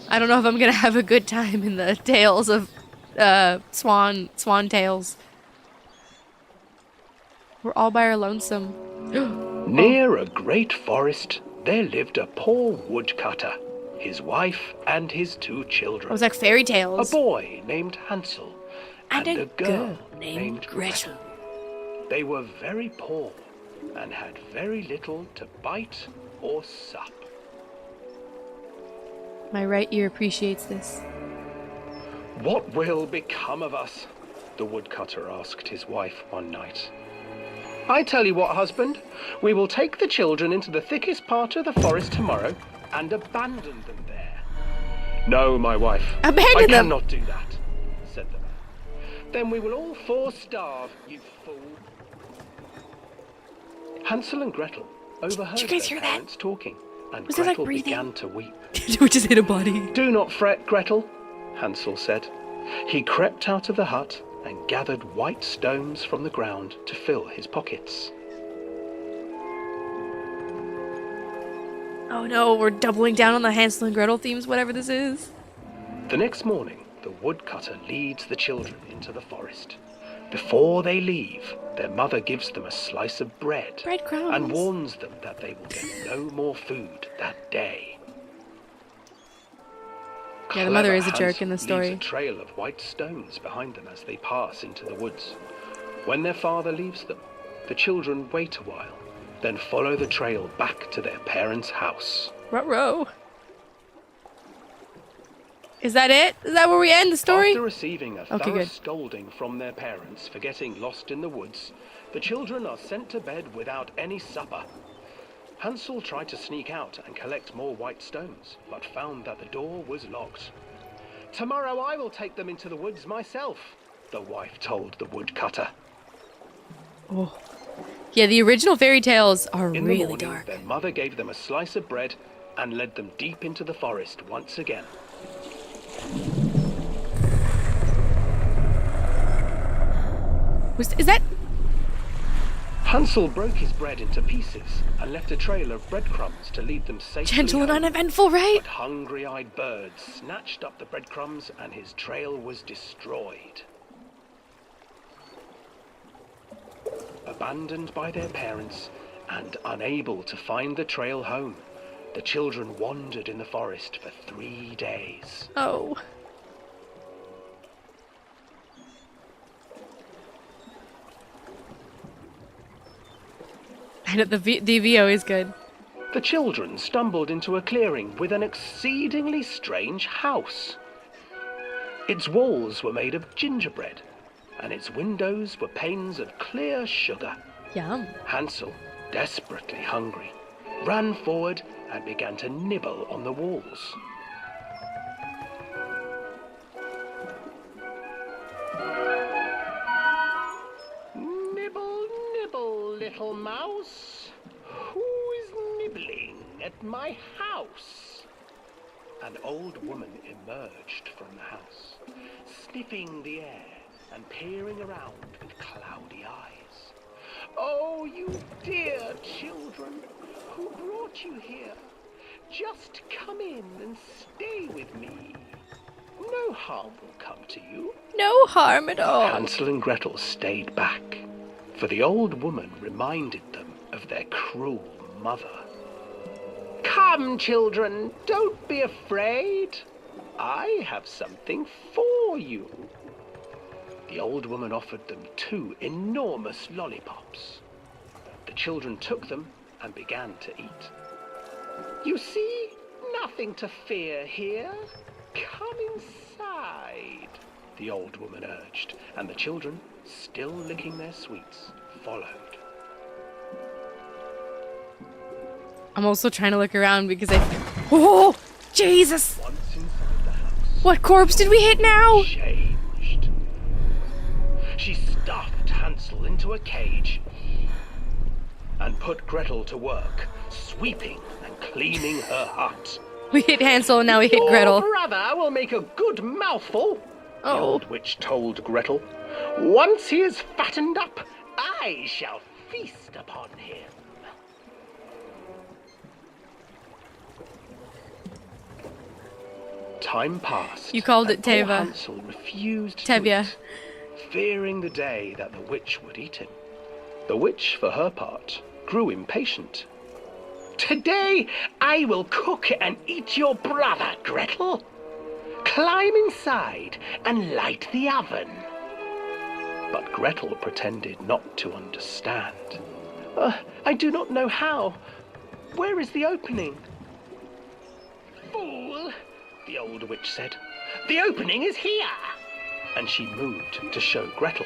Speaker 1: I don't know if I'm gonna have a good time in the tales of swan tales. We're all by our lonesome.
Speaker 6: Near a great forest, there lived a poor woodcutter, his wife and his 2 children.
Speaker 1: It was like fairy tales.
Speaker 6: A boy named Hansel and a girl named
Speaker 1: Gretel.
Speaker 6: They were very poor and had very little to bite or sup.
Speaker 1: My right ear appreciates this.
Speaker 6: What will become of us? The woodcutter asked his wife one night. I tell you what, husband, we will take the children into the thickest part of the forest tomorrow and abandon them there. No, my wife.
Speaker 1: Abandon them!
Speaker 6: I cannot do that, said the man. Then we will all 4 starve, you fool. Hansel and Gretel overheard
Speaker 1: Did you guys
Speaker 6: their
Speaker 1: hear that?
Speaker 6: parents talking, and
Speaker 1: Was there, like,
Speaker 6: Gretel
Speaker 1: breathing?
Speaker 6: began to weep.
Speaker 1: We just hit a body.
Speaker 6: Do not fret, Gretel, Hansel said. He crept out of the hut and gathered white stones from the ground to fill his pockets.
Speaker 1: Oh no, we're doubling down on the Hansel and Gretel themes, whatever this is.
Speaker 6: The next morning, the woodcutter leads the children into the forest. Before they leave, their mother gives them a slice of bread
Speaker 1: Breadcrumbs.
Speaker 6: and warns them that they will get no more food that day.
Speaker 1: Yeah, the mother is a
Speaker 6: Clever
Speaker 1: jerk in the
Speaker 6: Hansel leaves
Speaker 1: story.
Speaker 6: a trail of white stones behind them as they pass into the woods. When their father leaves them, the children wait a while, then follow the trail back to their parents' house.
Speaker 1: Ruh-roh. Is that it? Is that where we end the story?
Speaker 6: After receiving a
Speaker 1: Okay,
Speaker 6: thorough
Speaker 1: good.
Speaker 6: scolding from their parents for getting lost in the woods, the children are sent to bed without any supper. Hansel tried to sneak out and collect more white stones, but found that the door was locked. "Tomorrow I will take them into the woods myself," the wife told the woodcutter.
Speaker 1: Oh. Yeah, the original fairy tales are
Speaker 6: In the
Speaker 1: really
Speaker 6: morning,
Speaker 1: dark.
Speaker 6: their mother gave them a slice of bread and led them deep into the forest once again.
Speaker 1: Is that...
Speaker 6: Hansel broke his bread into pieces and left a trail of breadcrumbs to lead them safely
Speaker 1: gentle and
Speaker 6: home.
Speaker 1: uneventful, right?
Speaker 6: But hungry-eyed birds snatched up the breadcrumbs and his trail was destroyed. Abandoned by their parents and unable to find the trail home, the children wandered in the forest for 3 days.
Speaker 1: Oh. I know the VO is good.
Speaker 6: The children stumbled into a clearing with an exceedingly strange house. Its walls were made of gingerbread, and its windows were panes of clear sugar.
Speaker 1: Yum.
Speaker 6: Hansel, desperately hungry, ran forward and began to nibble on the walls. Nibble, nibble, little mouse. Who is nibbling at my house? An old woman emerged from the house, sniffing the air and peering around with cloudy eyes. "Oh, you dear children, who brought you here? Just come in and stay with me. No harm will come to you."
Speaker 1: No harm at all.
Speaker 6: Hansel and Gretel stayed back, for the old woman reminded them of their cruel mother. "Come, children, don't be afraid. I have something for you." The old woman offered them 2 enormous lollipops. The children took them and began to eat. "You see, nothing to fear here. Come inside," the old woman urged, and the children, still licking their sweets, followed.
Speaker 1: I'm also trying to look around because I... Oh, Jesus!
Speaker 6: Once inside the house,
Speaker 1: What corpse did we hit now?
Speaker 6: changed. She stuffed Hansel into a cage and put Gretel to work, sweeping and cleaning her hut.
Speaker 1: We hit Hansel and now we hit
Speaker 6: "Your
Speaker 1: Gretel.
Speaker 6: brother will make a good mouthful," the
Speaker 1: Oh.
Speaker 6: old witch told Gretel. "Once he is fattened up, I shall feast upon him." Time passed.
Speaker 1: You called it
Speaker 6: and poor
Speaker 1: Teva.
Speaker 6: Hansel refused
Speaker 1: Tevye.
Speaker 6: to eat, fearing the day that the witch would eat him. The witch, for her part, grew impatient. "Today I will cook and eat your brother, Gretel. Climb inside and light the oven." But Gretel pretended not to understand. "I do not know how. Where is the opening?" "Fool," the old witch said. "The opening is here." And she moved to show Gretel.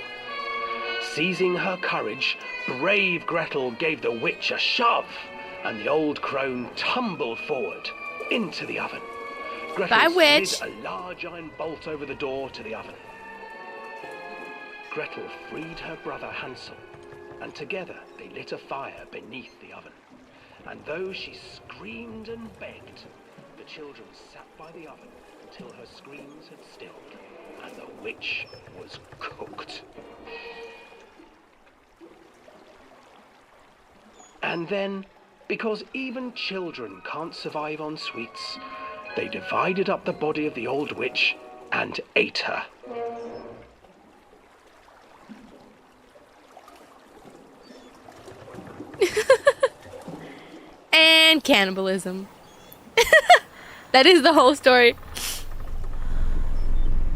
Speaker 6: Seizing her courage, brave Gretel gave the witch a shove, and the old crone tumbled forward into the oven. Gretel
Speaker 1: Bye, witch.
Speaker 6: slid a large iron bolt over the door to the oven. Gretel freed her brother Hansel, and together they lit a fire beneath the oven. And though she screamed and begged, the children sat by the oven until her screams had stilled, and the witch was cooked. And then, because even children can't survive on sweets, they divided up the body of the old witch and ate her.
Speaker 1: And cannibalism. That is the whole story.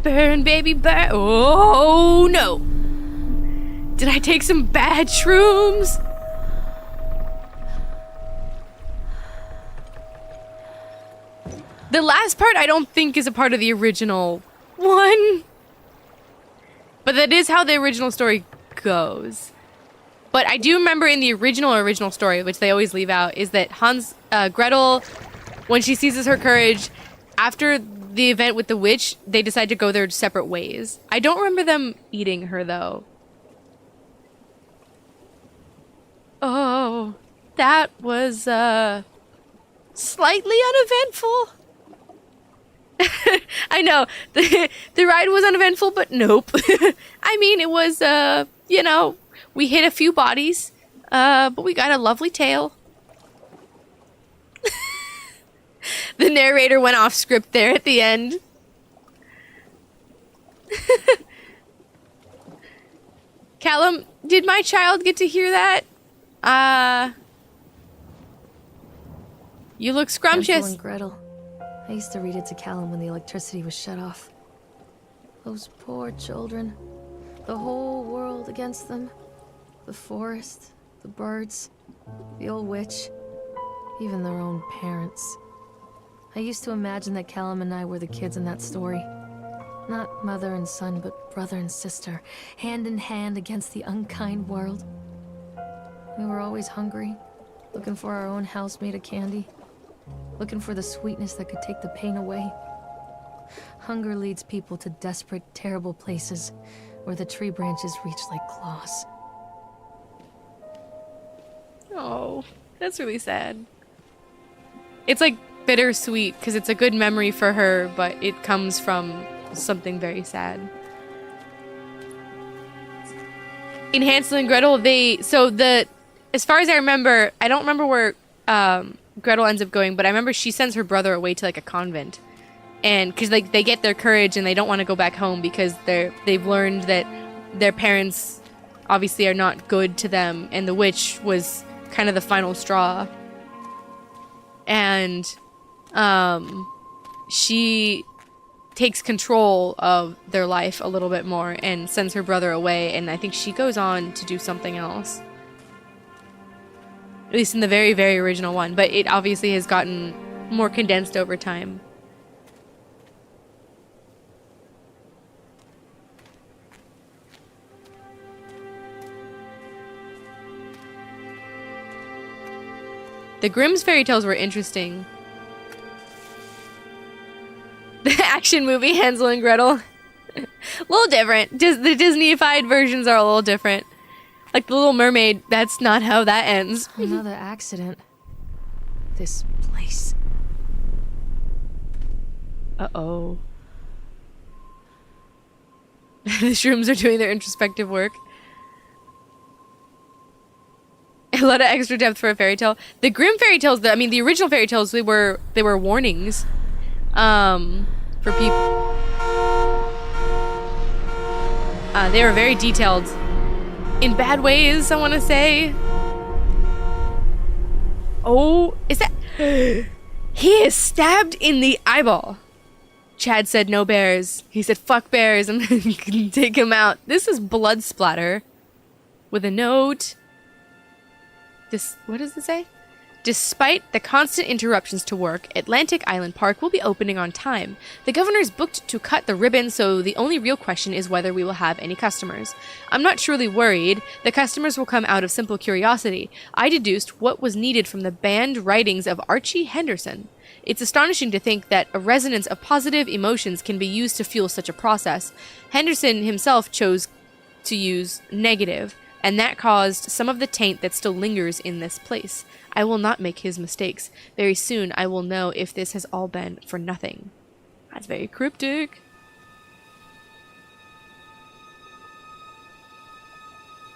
Speaker 1: Burn, baby, burn. Oh, no. Did I take some bad shrooms? The last part I don't think is a part of the original one. But that is how the original story goes. But I do remember in the original story, which they always leave out, is that Gretel, when she seizes her courage, after the event with the witch, they decide to go their separate ways. I don't remember them eating her, though. Oh, that was, slightly uneventful. I know, the ride was uneventful, but nope. I mean, it was, you know, we hit a few bodies, but we got a lovely tale. The narrator went off script there at the end. Callum, did my child get to hear that? You look scrumptious.
Speaker 2: Hansel and Gretel. I used to read it to Callum when the electricity was shut off. Those poor children. The whole world against them. The forest, the birds, the old witch, even their own parents. I used to imagine that Callum and I were the kids in that story. Not mother and son, but brother and sister, hand in hand against the unkind world. We were always hungry, looking for our own house made of candy, looking for the sweetness that could take the pain away. Hunger leads people to desperate, terrible places where the tree branches reach like claws.
Speaker 1: Oh, that's really sad. It's like bittersweet because it's a good memory for her, but it comes from something very sad. In Hansel and Gretel, as far as I remember, I don't remember where Gretel ends up going, but I remember she sends her brother away to like a convent, and because like they get their courage and they don't want to go back home because they've learned that their parents obviously are not good to them, and the witch was kind of the final straw. And she takes control of their life a little bit more and sends her brother away, and I think she goes on to do something else. At least in the very, very original one, but it obviously has gotten more condensed over time. The Grimm's fairy tales were interesting. The action movie Hansel and Gretel. A little different. The Disney-ified versions are a little different. Like The Little Mermaid, that's not how that ends.
Speaker 2: Another accident. This place.
Speaker 1: Uh-oh. The shrooms are doing their introspective work. A lot of extra depth for a fairy tale. The Grimm fairy tales, the original fairy tales, they were warnings for people. They were very detailed. In bad ways, I want to say. Oh, is that... He is stabbed in the eyeball. Chad said no bears. He said fuck bears and you can take him out. This is blood splatter. With a note... What does it say? Despite the constant interruptions to work, Atlantic Island Park will be opening on time. The governor's booked to cut the ribbon, so the only real question is whether we will have any customers. I'm not truly worried. The customers will come out of simple curiosity. I deduced what was needed from the banned writings of Archie Henderson. It's astonishing to think that a resonance of positive emotions can be used to fuel such a process. Henderson himself chose to use negative, and that caused some of the taint that still lingers in this place. I will not make his mistakes. Very soon I will know if this has all been for nothing. That's very cryptic.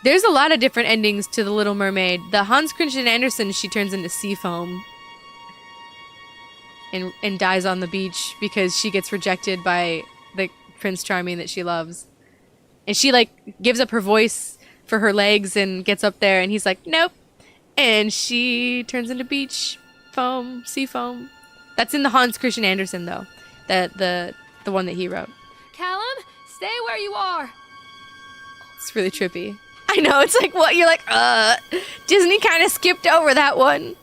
Speaker 1: There's a lot of different endings to The Little Mermaid. The Hans Christian Andersen, she turns into sea foam. And dies on the beach because she gets rejected by the Prince Charming that she loves. And she like gives up her voice for her legs and gets up there and he's like, nope. And she turns into beach foam, sea foam. That's in the Hans Christian Andersen though. The one that he wrote.
Speaker 2: Callum, stay where you are.
Speaker 1: It's really trippy. I know, it's like, what? You're like, Disney kind of skipped over that one.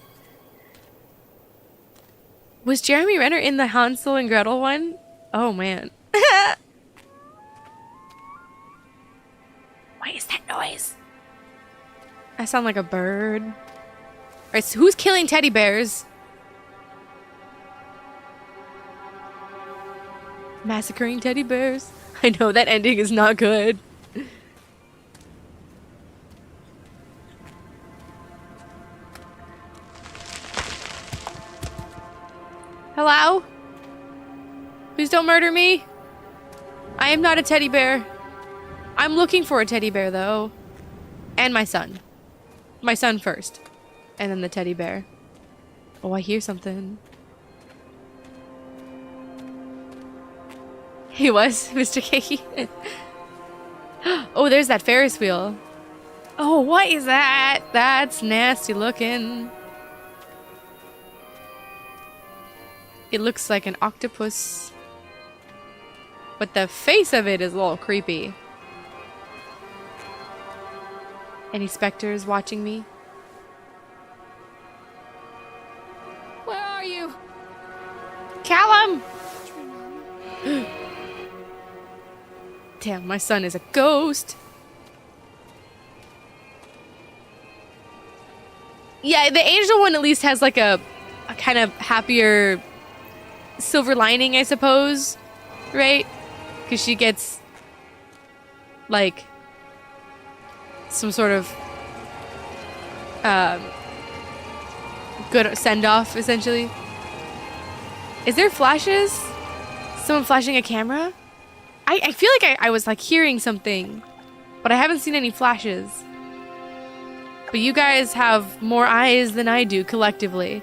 Speaker 1: Was Jeremy Renner in the Hansel and Gretel one? Oh, man. What is that noise? I sound like a bird. Alright, so who's killing teddy bears? Massacring teddy bears. I know that ending is not good. Hello? Please don't murder me. I am not a teddy bear. I'm looking for a teddy bear, though. And my son. My son first. And then the teddy bear. Oh, I hear something. He was, Mr. Cakey. Oh, there's that Ferris wheel. Oh, what is that? That's nasty looking. It looks like an octopus. But the face of it is a little creepy. Any specters watching me?
Speaker 2: Where are you?
Speaker 1: Callum! Damn, my son is a ghost. Yeah, the angel one at least has like a kind of happier silver lining, I suppose. Right? Because she gets like some sort of good send-off, essentially. Is there flashes? Someone flashing a camera? I feel like I was like hearing something, but I haven't seen any flashes. But you guys have more eyes than I do collectively.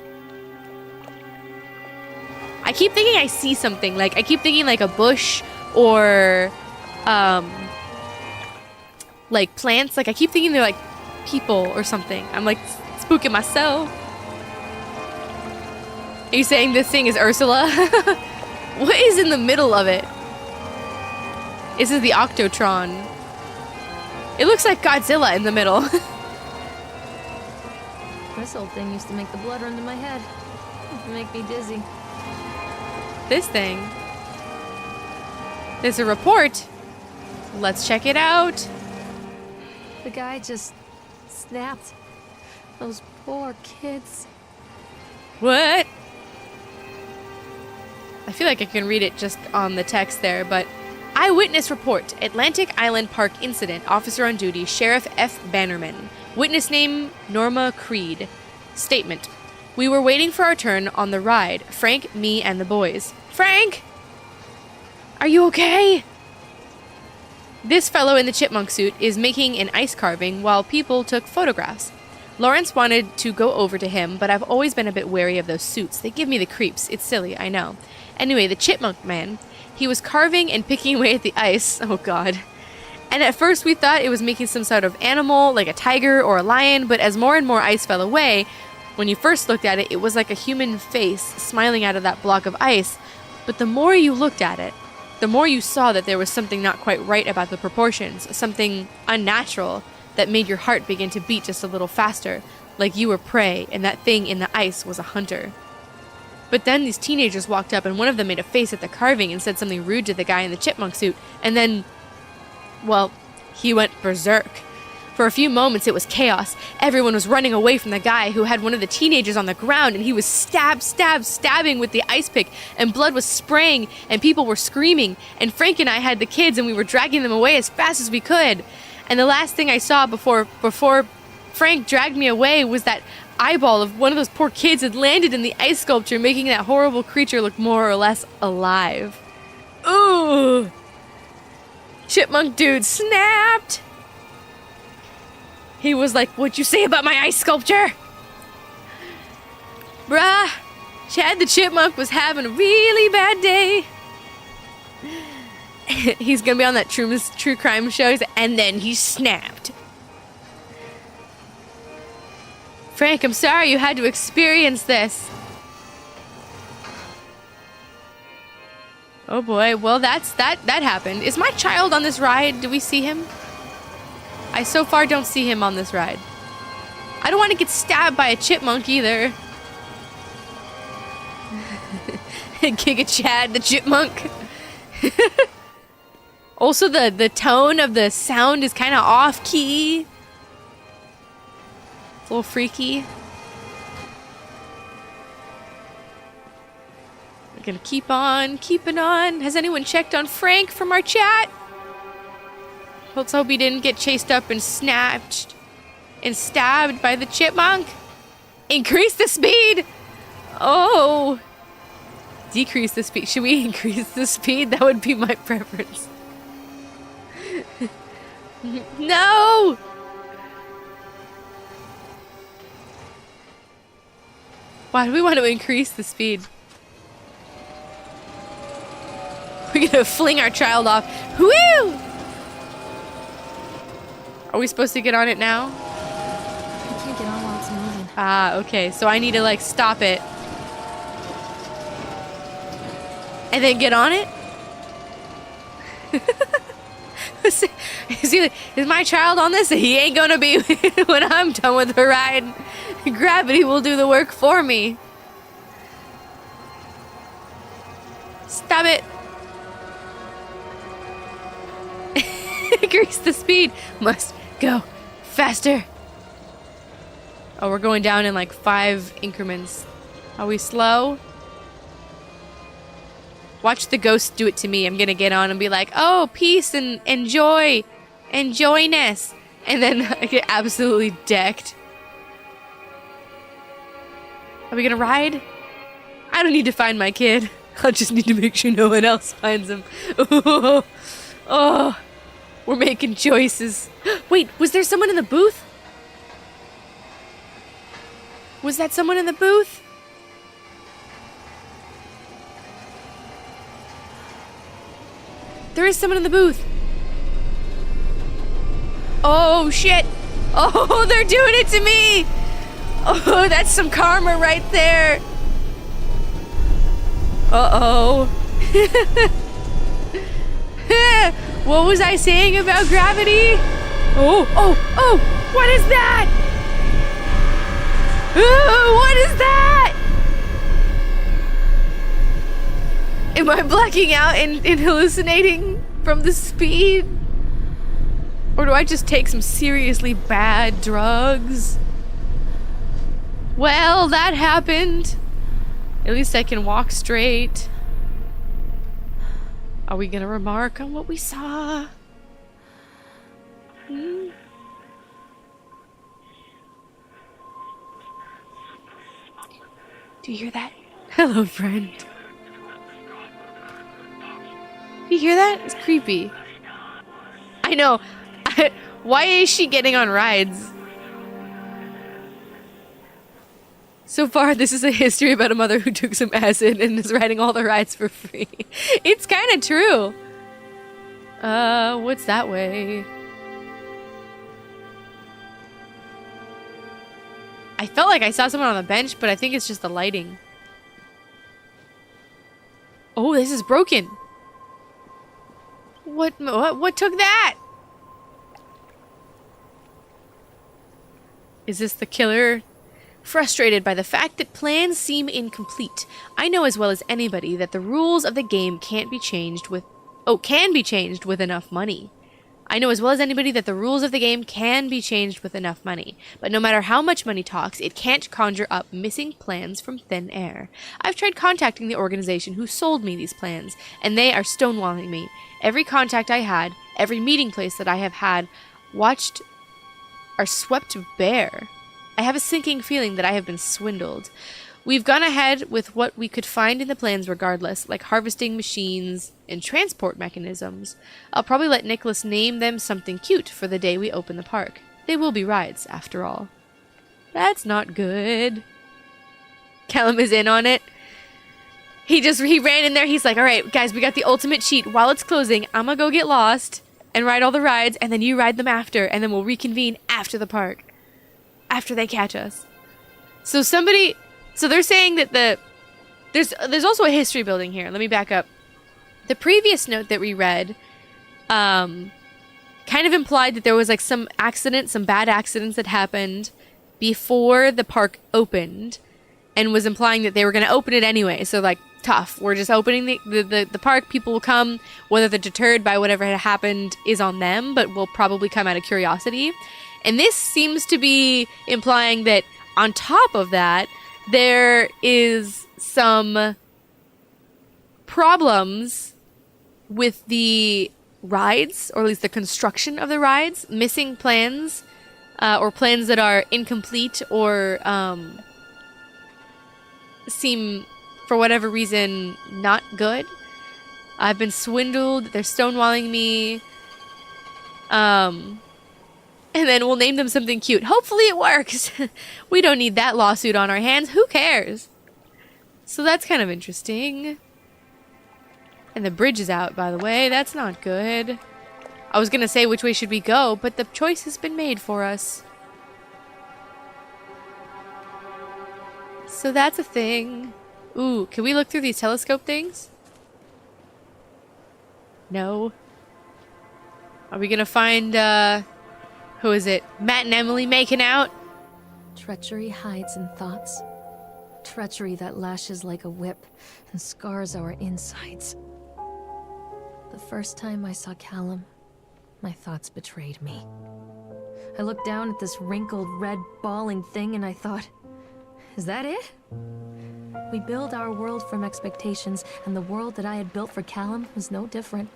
Speaker 1: I keep thinking I see something. Like, I keep thinking like a bush or like plants. Like, I keep thinking they're like people or something. I'm like spooking myself. Are you saying this thing is Ursula? What is in the middle of it? This is the Octotron. It looks like Godzilla in the middle.
Speaker 2: This old thing used to make the blood run to my head. It'd make me dizzy.
Speaker 1: This thing. There's a report. Let's check it out.
Speaker 2: The guy just snapped. Those poor kids.
Speaker 1: What? I feel like I can read it just on the text there, but eyewitness report. Atlantic Island Park incident. Officer on duty, Sheriff F. Bannerman. Witness name, Norma Creed. Statement. We were waiting for our turn on the ride. Frank, me, and the boys. Frank! Are you okay? This fellow in the chipmunk suit is making an ice carving while people took photographs. Lawrence wanted to go over to him, but I've always been a bit wary of those suits. They give me the creeps. It's silly, I know. Anyway, the chipmunk man, he was carving and picking away at the ice. Oh god. And at first we thought it was making some sort of animal, like a tiger or a lion, but as more and more ice fell away, when you first looked at it, it was like a human face smiling out of that block of ice. But the more you looked at it, the more you saw that there was something not quite right about the proportions, something unnatural that made your heart begin to beat just a little faster, like you were prey and that thing in the ice was a hunter. But then these teenagers walked up and one of them made a face at the carving and said something rude to the guy in the chipmunk suit, and then, well, he went berserk. For a few moments it was chaos. Everyone was running away from the guy who had one of the teenagers on the ground, and he was stabbing with the ice pick, and blood was spraying, and people were screaming, and Frank and I had the kids and we were dragging them away as fast as we could. And the last thing I saw before Frank dragged me away was that eyeball of one of those poor kids had landed in the ice sculpture, making that horrible creature look more or less alive. Ooh! Chipmunk dude snapped! He was like, "What'd you say about my ice sculpture?" Bruh, Chad the Chipmunk was having a really bad day. He's gonna be on that true crime show, and then he snapped. Frank, I'm sorry you had to experience this. Oh boy, well that happened. Is my child on this ride? Do we see him? I so far don't see him on this ride. I don't want to get stabbed by a chipmunk either. Giga Chad the chipmunk. Also the tone of the sound is kind of off key. It's a little freaky. We're gonna keep on keeping on. Has anyone checked on Frank from our chat? Let's hope he didn't get chased up and snatched and stabbed by the chipmunk. Increase the speed. Oh. Decrease the speed. Should we increase the speed? That would be my preference. No. Why do we want to increase the speed? We're gonna fling our child off. Woo! Are we supposed to get on it now?
Speaker 2: I can't get on while it's moving.
Speaker 1: Ah, okay. So I need to like stop it. And then get on it? Is my child on this? He ain't gonna be when I'm done with the ride. Gravity will do the work for me. Stop it. Increase the speed. Must go faster. Oh, we're going down in like 5 increments. Are we slow? Watch the ghost do it to me. I'm gonna get on and be like, oh, peace and enjoy. Enjoyness. And then I get absolutely decked. Are we gonna ride? I don't need to find my kid. I just need to make sure no one else finds him. Oh, oh, we're making choices. Wait, was there someone in the booth? Was that someone in the booth? There is someone in the booth. Oh, shit. Oh, they're doing it to me. Oh, that's some karma right there. Uh-oh. What was I saying about gravity? Oh, oh, oh, what is that? Oh, what is that? Am I blacking out and hallucinating from the speed? Or do I just take some seriously bad drugs? Well, that happened. At least I can walk straight. Are we gonna remark on what we saw? Hmm? Do you hear that? Hello, friend. You hear that? It's creepy. I know. Why is she getting on rides? So far, this is a history about a mother who took some acid and is riding all the rides for free. It's kind of true. What's that way? I felt like I saw someone on the bench, but I think it's just the lighting. Oh, this is broken. What took that? Is this the killer? Frustrated by the fact that plans seem incomplete, I know as well as anybody that the rules of the game can be changed with enough money. I know as well as anybody that the rules of the game can be changed with enough money, but no matter how much money talks, it can't conjure up missing plans from thin air. I've tried contacting the organization who sold me these plans, and they are stonewalling me. Every contact I had, every meeting place that I have had, watched are swept bare. I have a sinking feeling that I have been swindled. We've gone ahead with what we could find in the plans regardless, like harvesting machines and transport mechanisms. I'll probably let Nicholas name them something cute for the day we open the park. They will be rides, after all. That's not good. Callum is in on it. He ran in there. He's like, all right, guys, we got the ultimate cheat. While it's closing, I'm gonna go get lost and ride all the rides, and then you ride them after, and then we'll reconvene after the park. After they catch us. So they're saying that there's also a history building here. Let me back up. The previous note that we read kind of implied that there was like some bad accidents that happened before the park opened, and was implying that they were going to open it anyway. So like, tough. We're just opening the park. People will come. Whether they're deterred by whatever had happened is on them, but will probably come out of curiosity. And this seems to be implying that on top of that, there is some problems with the rides, or at least the construction of the rides, missing plans, or plans that are incomplete or seem, for whatever reason, not good. I've been swindled. They're stonewalling me. And then we'll name them something cute. Hopefully it works. We don't need that lawsuit on our hands. Who cares? So that's kind of interesting. And the bridge is out, by the way. That's not good. I was going to say which way should we go, but the choice has been made for us. So that's a thing. Ooh, can we look through these telescope things? No. Are we going to find, who is it? Matt and Emily making out?
Speaker 2: Treachery hides in thoughts. Treachery that lashes like a whip and scars our insides. The first time I saw Callum, my thoughts betrayed me. I looked down at this wrinkled, red, bawling thing and I thought, is that it? We build our world from expectations, and the world that I had built for Callum was no different.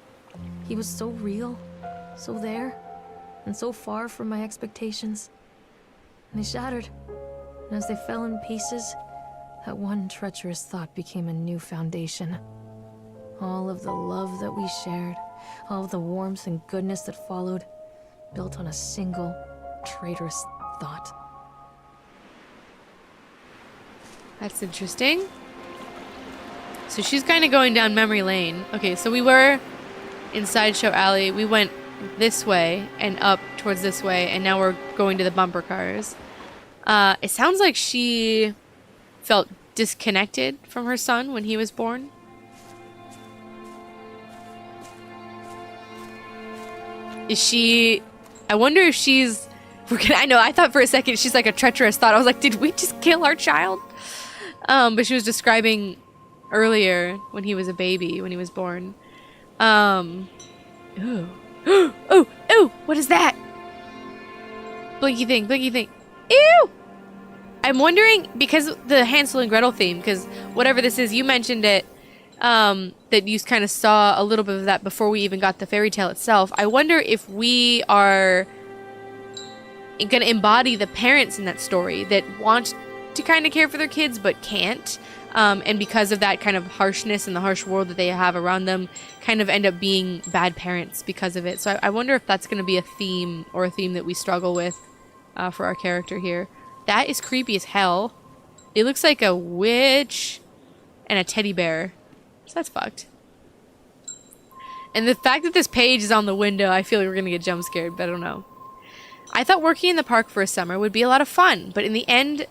Speaker 2: He was so real, so there, and so far from my expectations. And they shattered, and as they fell in pieces, that one treacherous thought became a new foundation. All of the love that we shared, all of the warmth and goodness that followed, built on a single, traitorous thought.
Speaker 1: That's interesting. So she's kind of going down memory lane. Okay, so we were in Sideshow Alley. We went this way and up towards this way, and now we're going to the bumper cars. It sounds like she felt disconnected from her son when he was born. Is she... I wonder if she's... I know, I thought for a second she's like a treacherous thought. I was like, did we just kill our child? But she was describing earlier when he was a baby, when he was born. Ooh. Ooh, what is that? Blinky thing, blinky thing. Ew! I'm wondering, because the Hansel and Gretel theme, because whatever this is, you mentioned it, that you kind of saw a little bit of that before we even got the fairy tale itself. I wonder if we are going to embody the parents in that story that want to kind of care for their kids but can't, and because of that kind of harshness and the harsh world that they have around them, kind of end up being bad parents because of it. So I wonder if that's going to be a theme, or a theme that we struggle with for our character here. That is creepy as hell. It looks like a witch and a teddy bear, so that's fucked. And the fact that this page is on the window, I feel like we're going to get jump scared, but I don't know. I thought working in the park for a summer would be a lot of fun, but the end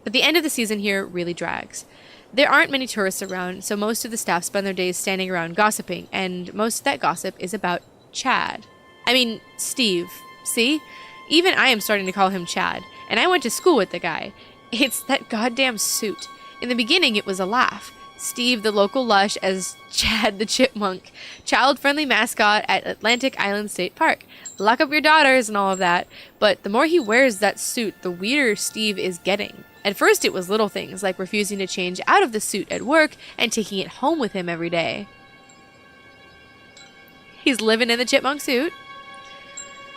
Speaker 1: of the season here really drags. There aren't many tourists around, so most of the staff spend their days standing around gossiping, and most of that gossip is about Chad. I mean, Steve. See? Even I am starting to call him Chad, and I went to school with the guy. It's that goddamn suit. In the beginning, it was a laugh. Steve, the local lush, as Chad the chipmunk, child-friendly mascot at Atlantic Island State Park. Lock up your daughters and all of that, but the more he wears that suit, the weirder Steve is getting. At first, it was little things, like refusing to change out of the suit at work and taking it home with him every day. He's living in the chipmunk suit.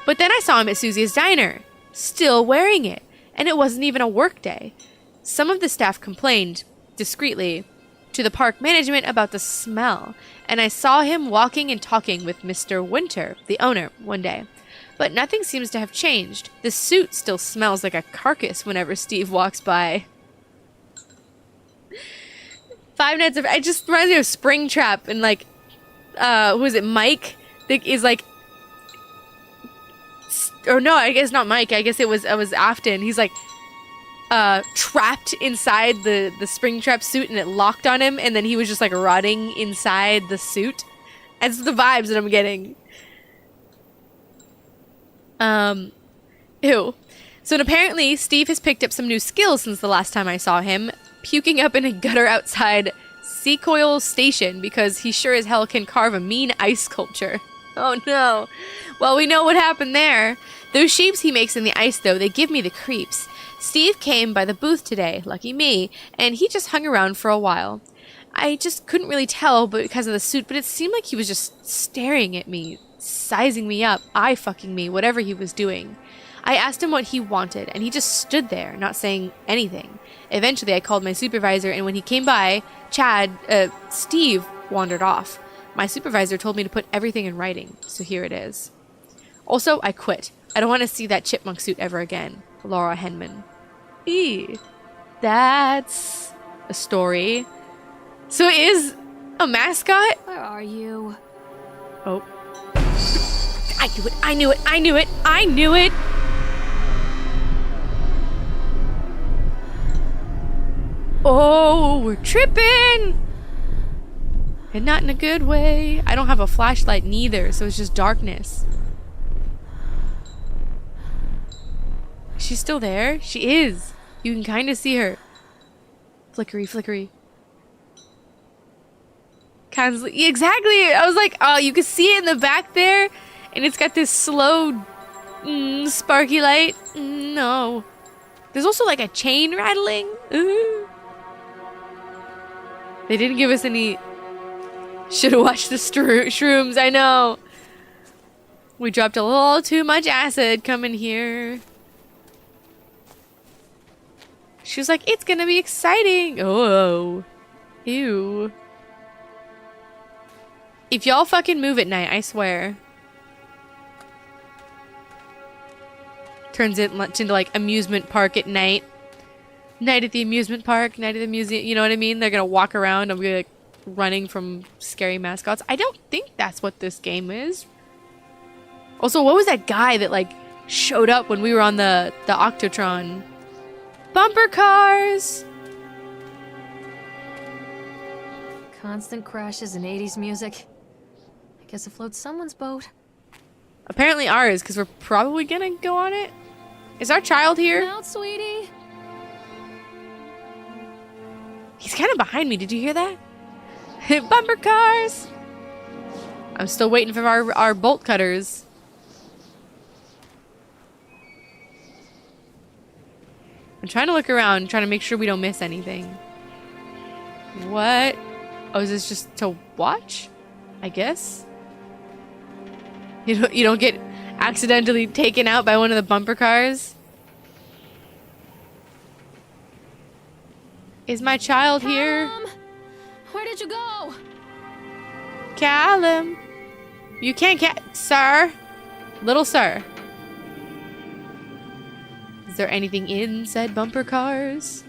Speaker 1: But then I saw him at Susie's diner, still wearing it, and it wasn't even a work day. Some of the staff complained, discreetly, to the park management about the smell, and I saw him walking and talking with Mr. Winter, the owner, one day. But nothing seems to have changed. The suit still smells like a carcass whenever Steve walks by. Five Nights at... It just reminds me of Springtrap and, like, who is it, Mike? Is like... Or no, I guess not Mike. I guess it was Afton. He's like, trapped inside the Springtrap suit and it locked on him, and then he was just like rotting inside the suit. That's the vibes that I'm getting. Ew. So apparently Steve has picked up some new skills since the last time I saw him, puking up in a gutter outside Seacoil Station because he sure as hell can carve a mean ice sculpture. Oh no. Well, we know what happened there. Those shapes he makes in the ice, though, they give me the creeps. Steve came by the booth today, lucky me, and he just hung around for a while. I just couldn't really tell because of the suit, but it seemed like he was just staring at me, sizing me up, eye-fucking me, whatever he was doing. I asked him what he wanted, and he just stood there, not saying anything. Eventually, I called my supervisor, and when he came by, Steve wandered off. My supervisor told me to put everything in writing, so here it is. Also, I quit. I don't want to see that chipmunk suit ever again. Laura Henman. Eee. That's a story. So it is a mascot?
Speaker 2: Where are you?
Speaker 1: Oh. I knew it, I knew it, I knew it, I knew it! Oh, we're tripping! And not in a good way. I don't have a flashlight neither, so it's just darkness. She's still there? She is. You can kind of see her. Flickery, flickery. Exactly! I was like, oh, you can see it in the back there, and it's got this slow, sparky light. No. There's also like a chain rattling. Ooh. They didn't give us any... Should've watched the shrooms, I know. We dropped a little too much acid coming here. She was like, it's gonna be exciting. Oh. Ew. If y'all fucking move at night, I swear. Turns it into like amusement park at night. Night at the amusement park, night at the museum, you know what I mean? They're gonna walk around and be like running from scary mascots. I don't think that's what this game is. Also, what was that guy that like showed up when we were on the Octotron? Bumper cars!
Speaker 2: Constant crashes and 80s music. I guess it floats someone's boat.
Speaker 1: Apparently ours, because we're probably gonna go on it. Is our child here?
Speaker 2: Out, sweetie.
Speaker 1: He's kind of behind me. Did you hear that? Bumper cars! I'm still waiting for our bolt cutters. I'm trying to look around, trying to make sure we don't miss anything. What? Oh, is this just to watch? I guess? You don't get accidentally taken out by one of the bumper cars? Is my child here?
Speaker 2: Callum! Where did you go?
Speaker 1: Callum! You can't sir! Little sir. Is there anything in said bumper cars?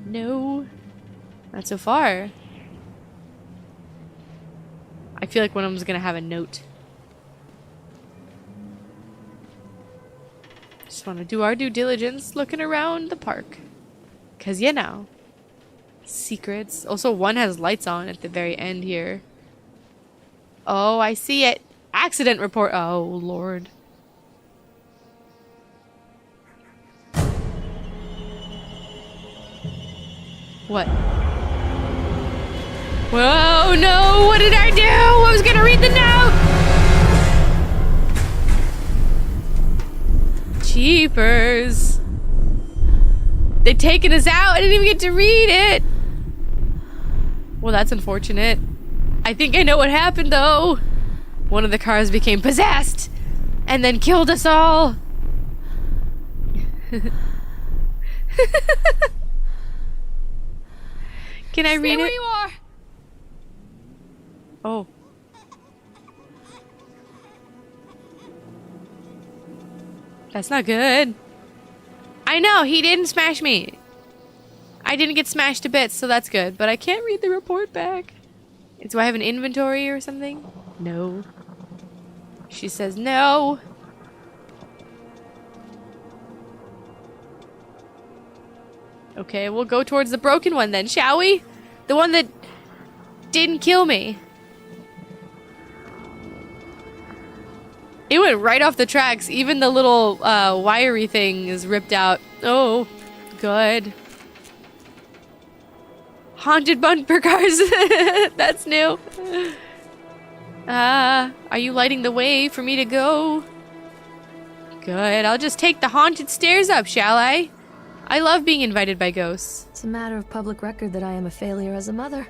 Speaker 1: No. Not so far. I feel like one of them's gonna have a note. Just want to do our due diligence looking around the park. Because, you know, secrets. Also, one has lights on at the very end here. Oh, I see it. Accident report. Oh, Lord. What? Whoa, no. What did I do? I was going to read the note. Jeepers. They've taken us out. I didn't even get to read it. Well, that's unfortunate. I think I know what happened, though. One of the cars became possessed and then killed us all. Can I read it?
Speaker 2: Stay where you are.
Speaker 1: Oh. That's not good. I know, he didn't smash me. I didn't get smashed to bits, so that's good. But I can't read the report back. Do I have an inventory or something? No. She says no. Okay, we'll go towards the broken one then, shall we? The one that didn't kill me. It went right off the tracks. Even the little wiry thing is ripped out. Oh, good. Haunted bumper cars. That's new. Are you lighting the way for me to go? Good. I'll just take the haunted stairs up, shall I? I love being invited by ghosts.
Speaker 2: It's a matter of public record that I am a failure as a mother.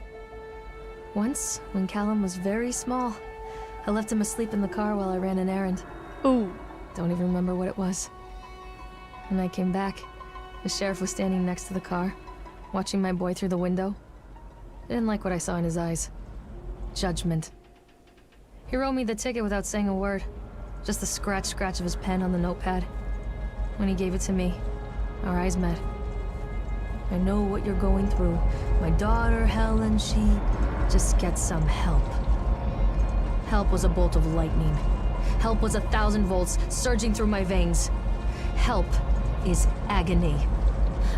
Speaker 2: Once, when Callum was very small, I left him asleep in the car while I ran an errand.
Speaker 1: Ooh.
Speaker 2: Don't even remember what it was. When I came back, the sheriff was standing next to the car, watching my boy through the window. I didn't like what I saw in his eyes. Judgment. He wrote me the ticket without saying a word. Just the scratch of his pen on the notepad. When he gave it to me, our eyes met. I know what you're going through. My daughter, Helen, she just gets some help. Help was a bolt of lightning. Help was 1,000 volts surging through my veins. Help is agony.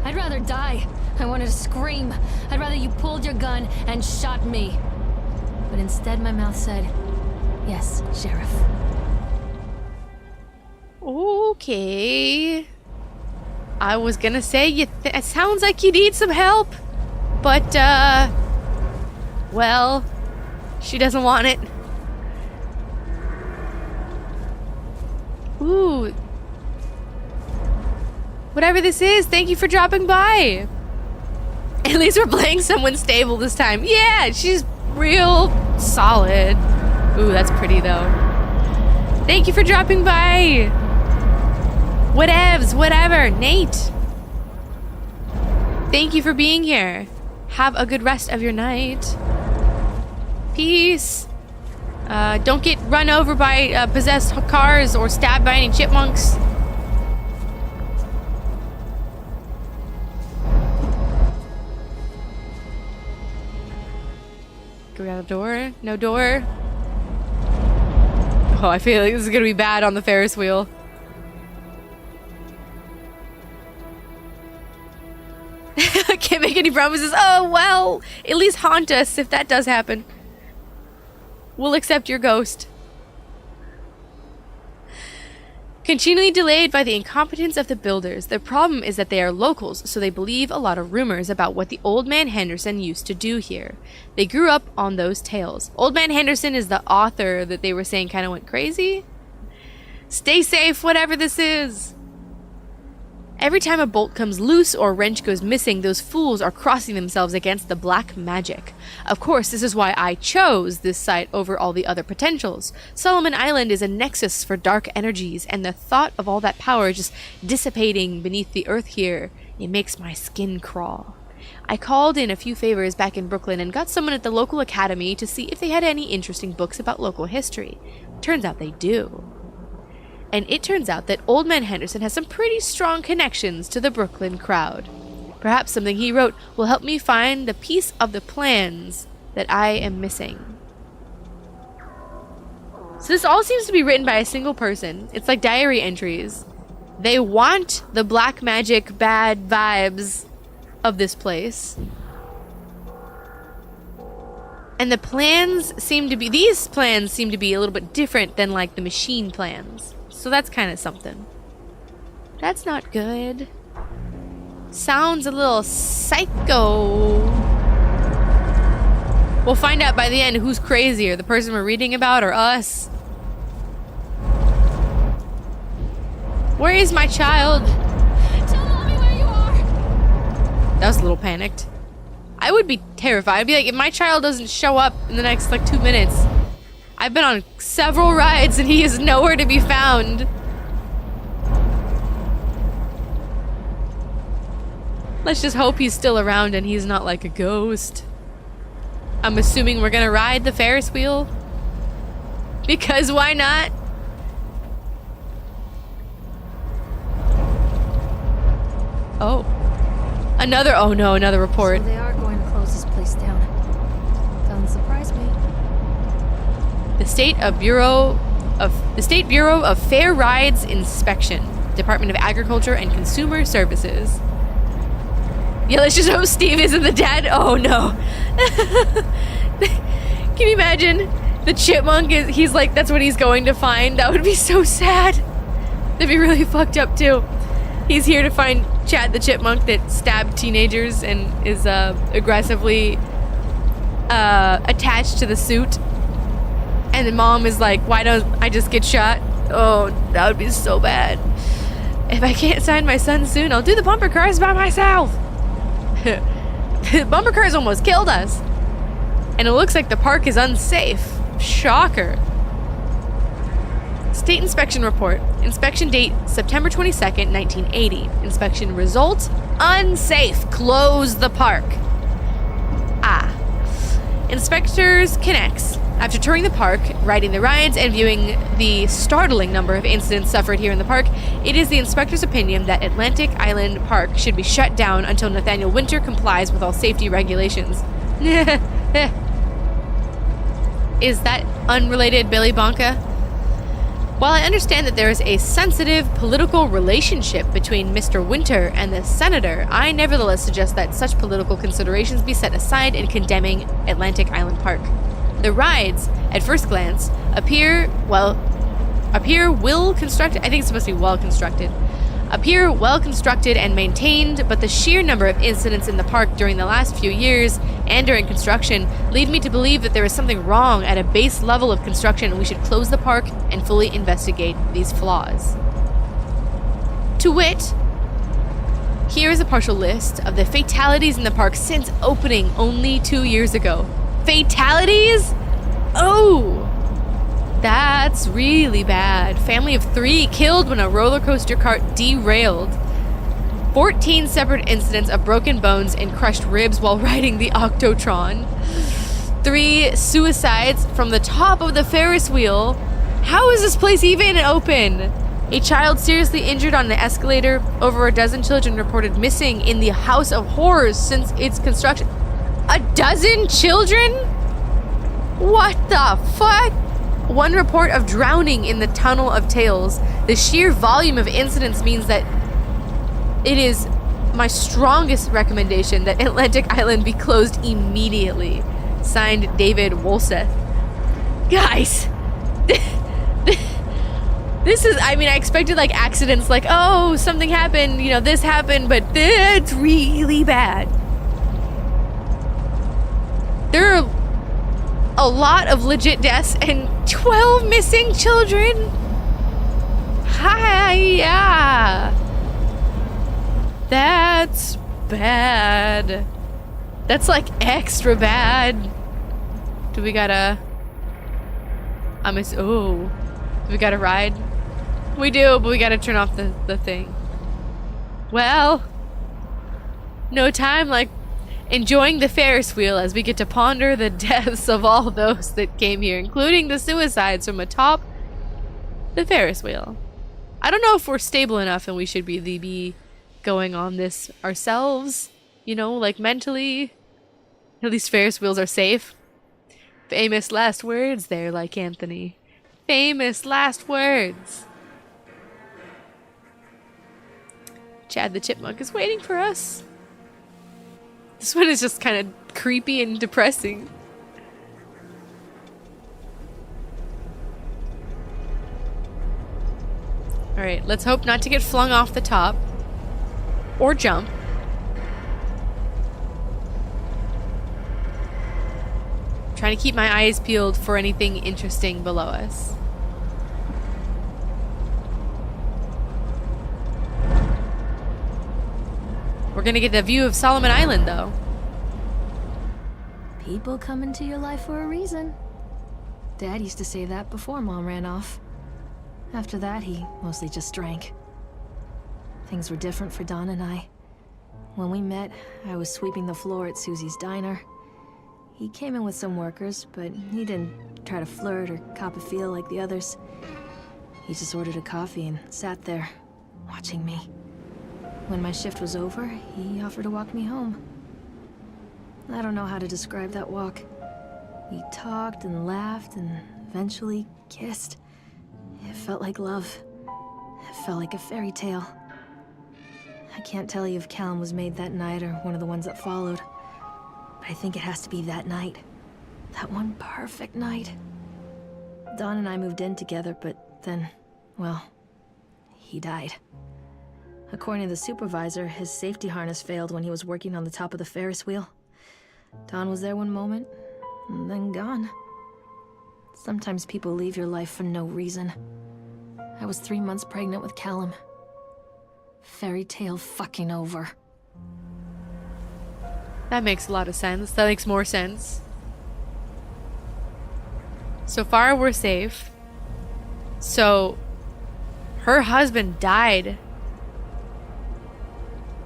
Speaker 2: I'd rather die. I wanted to scream. I'd rather you pulled your gun and shot me. But instead my mouth said, yes, Sheriff.
Speaker 1: Okay. I was gonna say, it sounds like you need some help. But, well, she doesn't want it. Ooh. Whatever this is, thank you for dropping by. At least we're playing someone stable this time. Yeah, she's real solid. Ooh, that's pretty though. Thank you for dropping by. Whatevs, whatever. Nate. Thank you for being here. Have a good rest of your night. Peace. Don't get run over by possessed cars or stabbed by any chipmunks. Go out the door. No door. Oh, I feel like this is gonna be bad on the Ferris wheel. Can't make any promises. Oh, well, at least haunt us if that does happen. We'll accept your ghost. Continually delayed by the incompetence of the builders. The problem is that they are locals, so they believe a lot of rumors about what the Old Man Henderson used to do here. They grew up on those tales. Old Man Henderson is the author that they were saying kind of went crazy. Stay safe, whatever this is. Every time a bolt comes loose or a wrench goes missing, those fools are crossing themselves against the black magic. Of course, this is why I chose this site over all the other potentials. Solomon Island is a nexus for dark energies, and the thought of all that power just dissipating beneath the earth here, it makes my skin crawl. I called in a few favors back in Brooklyn and got someone at the local academy to see if they had any interesting books about local history. Turns out they do. And it turns out that Old Man Henderson has some pretty strong connections to the Brooklyn crowd. Perhaps something he wrote will help me find the piece of the plans that I am missing. So this all seems to be written by a single person. It's like diary entries. They want the black magic bad vibes of this place. And the plans seem to be, these plans seem to be a little bit different than like the machine plans. So that's kind of something. That's not good. Sounds a little psycho. We'll find out by the end who's crazier, the person we're reading about or us. Where is my child?
Speaker 2: Tell mommy where you are.
Speaker 1: That was a little panicked. I would be terrified. I'd be like, if my child doesn't show up in the next like 2 minutes. I've been on several rides and he is nowhere to be found. Let's just hope he's still around and he's not like a ghost. I'm assuming we're gonna ride the Ferris wheel. Because why not? Oh. Another report.
Speaker 2: So they are going to close this place down. Doesn't surprise me.
Speaker 1: The State Bureau of Fair Rides Inspection, Department of Agriculture and Consumer Services. Yep, Yeah, let's just hope Steve isn't the dad. Oh no. Can you imagine? The chipmunk he's like, that's what he's going to find. That would be so sad. That'd be really fucked up too. He's here to find Chad the chipmunk that stabbed teenagers and is aggressively attached to the suit. And the mom is like, why don't I just get shot? Oh, that would be so bad. If I can't sign my son soon, I'll do the bumper cars by myself. The bumper cars almost killed us. And it looks like the park is unsafe. Shocker. State inspection report. Inspection date September 22nd, 1980. Inspection result: unsafe. Close the park. Inspectors Connects. After touring the park, riding the rides, and viewing the startling number of incidents suffered here in the park, it is the inspector's opinion that Atlantic Island Park should be shut down until Nathaniel Winter complies with all safety regulations. Is that unrelated, Billy Bonka? While I understand that there is a sensitive political relationship between Mr. Winter and the senator, I nevertheless suggest that such political considerations be set aside in condemning Atlantic Island Park. The rides, at first glance, appear well constructed. I think it's supposed to be well constructed. Appear well constructed and maintained, but the sheer number of incidents in the park during the last few years and during construction lead me to believe that there is something wrong at a base level of construction, and we should close the park and fully investigate these flaws. To wit, here is a partial list of the fatalities in the park since opening only 2 years ago. Fatalities? Oh! That's really bad. Family of 3 killed when a roller coaster cart derailed. 14 separate incidents of broken bones and crushed ribs while riding the Octotron. 3 suicides from the top of the Ferris wheel. How is this place even open? A child seriously injured on the escalator. Over a dozen children reported missing in the House of Horrors since its construction. A dozen children? What the fuck? 1 report of drowning in the Tunnel of Tales. The sheer volume of incidents means that it is my strongest recommendation that Atlantic Island be closed immediately. Signed, David Wolseth. Guys, this is, I mean, I expected like accidents, like, oh, something happened, you know, this happened, but it's really bad. There are a lot of legit deaths and 12 missing children. Hiya. That's bad. That's like extra bad. Do we gotta... do we gotta ride? We do, but we gotta turn off the thing. Well, no time like enjoying the Ferris wheel as we get to ponder the deaths of all those that came here, including the suicides from atop the Ferris wheel. I don't know if we're stable enough and we should really be going on this ourselves, you know, like mentally. At least Ferris wheels are safe. Famous last words there, like Anthony. Famous last words. Chad the Chipmunk is waiting for us. This one is just kind of creepy and depressing. Alright, let's hope not to get flung off the top. Or jump. Trying to keep my eyes peeled for anything interesting below us. We're gonna get a view of Solomon Island, though.
Speaker 2: People come into your life for a reason. Dad used to say that before Mom ran off. After that, he mostly just drank. Things were different for Don and I. When we met, I was sweeping the floor at Susie's diner. He came in with some workers, but he didn't try to flirt or cop a feel like the others. He just ordered a coffee and sat there, watching me. When my shift was over, he offered to walk me home. I don't know how to describe that walk. We talked and laughed and eventually kissed. It felt like love. It felt like a fairy tale. I can't tell you if Callum was made that night or one of the ones that followed. But I think it has to be that night. That one perfect night. Dawn and I moved in together, but then, well, he died. According to the supervisor, his safety harness failed when he was working on the top of the Ferris wheel. Dawn was there one moment, and then gone. Sometimes people leave your life for no reason. I was 3 months pregnant with Callum. Fairy tale fucking over.
Speaker 1: That makes a lot of sense. That makes more sense. So far, we're safe. So, her husband died.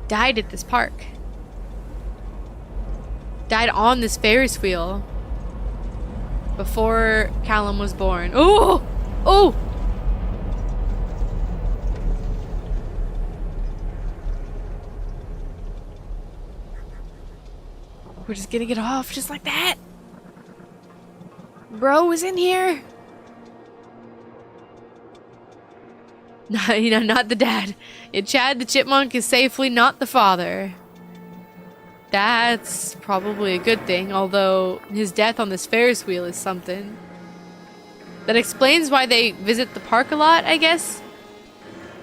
Speaker 1: Died at this park. Died on this Ferris wheel. Before Callum was born. Oh! Oh! We're just gonna get off just like that. Bro is in here. No, you know, not the dad. Chad the Chipmunk is safely not the father. That's probably a good thing, although his death on this Ferris wheel is something. That explains why they visit the park a lot, I guess.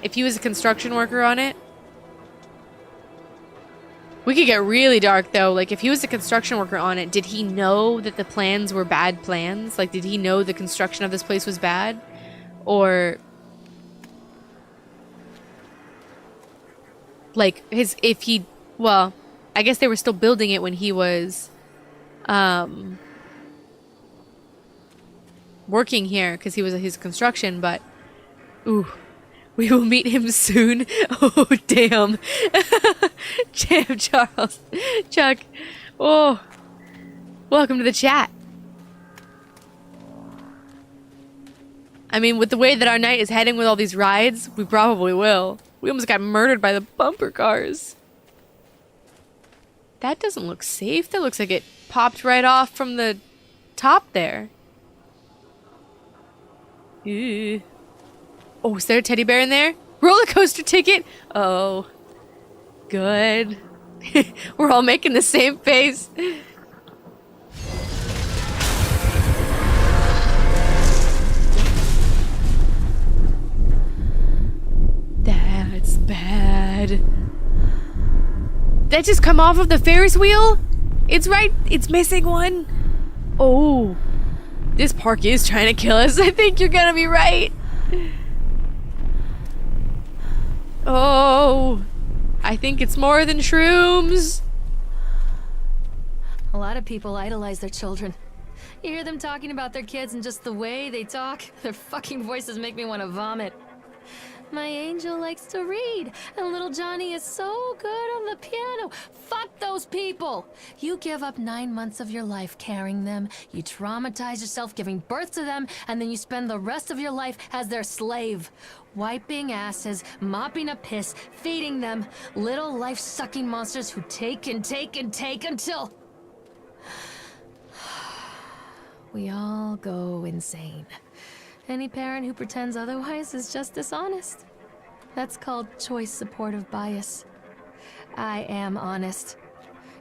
Speaker 1: If he was a construction worker on it. We could get really dark, though. Like, if he was a construction worker on it, did he know that the plans were bad plans? Like, did he know the construction of this place was bad? Or... like, well, I guess they were still building it when he was, working here, because he was his construction, but, ooh, we will meet him soon. Oh, damn. Damn, Charles. Chuck. Oh, welcome to the chat. I mean, with the way that our night is heading with all these rides, we probably will. We almost got murdered by the bumper cars. That doesn't look safe. That looks like it popped right off from the top there. Ew. Oh, is there a teddy bear in there? Roller coaster ticket? Oh. Good. We're all making the same face. That's bad. That just come off of the Ferris wheel? It's right. It's missing one. Oh. This park is trying to kill us. I think you're gonna be right. Oh. I think it's more than shrooms.
Speaker 2: A lot of people idolize their children. You hear them talking about their kids and just the way they talk, their fucking voices make me want to vomit. My angel likes to read, and little Johnny is so good on the piano. Fuck those people! You give up 9 months of your life carrying them, you traumatize yourself giving birth to them, and then you spend the rest of your life as their slave. Wiping asses, mopping up piss, feeding them. Little life-sucking monsters who take and take and take until... we all go insane. Any parent who pretends otherwise is just dishonest. That's called choice supportive bias. I am honest.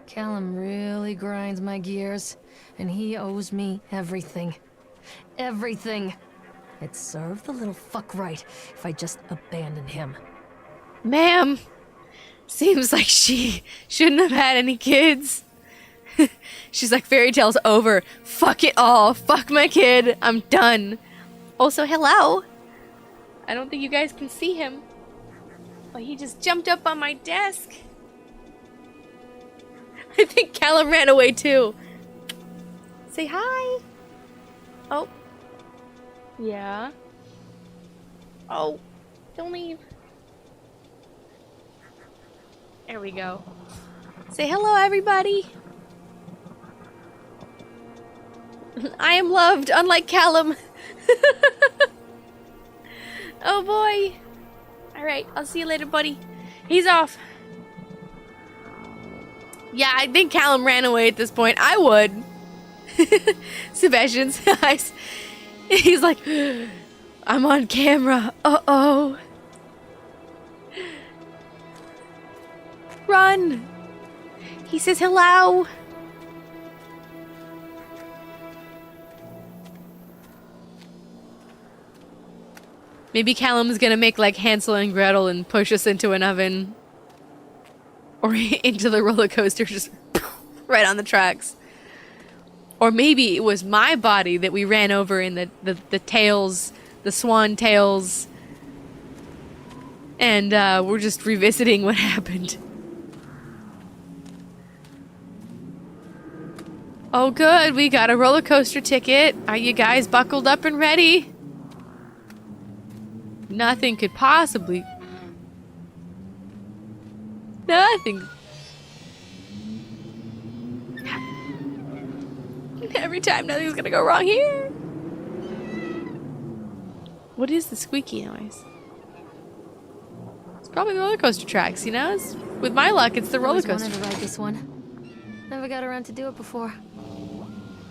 Speaker 2: Callum really grinds my gears, and he owes me everything. Everything. It'd serve the little fuck right if I just abandoned him.
Speaker 1: Ma'am, seems like she shouldn't have had any kids. She's like, fairy tale's over. Fuck it all. Fuck my kid. I'm done. Also, hello. I don't think you guys can see him. But he just jumped up on my desk. I think Callum ran away too. Say hi. Oh. Yeah. Oh. Don't leave. There we go. Say hello, everybody. I am loved, unlike Callum. Oh boy. Alright, I'll see you later, buddy. He's off. Yeah, I think Callum ran away at this point. I would. Sebastian's eyes. He's like, I'm on camera. Uh-oh. Run! He says hello! Maybe Callum's gonna make like Hansel and Gretel and push us into an oven. Or into the roller coaster, just right on the tracks. Or maybe it was my body that we ran over in the tails, the swan tails. And we're just revisiting what happened. Oh good, we got a roller coaster ticket. Are you guys buckled up and ready? Nothing could possibly... Nothing. Every time nothing's gonna go wrong here. What is the squeaky noise? It's probably the roller coaster tracks, you know? With my luck, it's the roller coaster.
Speaker 2: I wanted to ride this one. Never got around to do it before.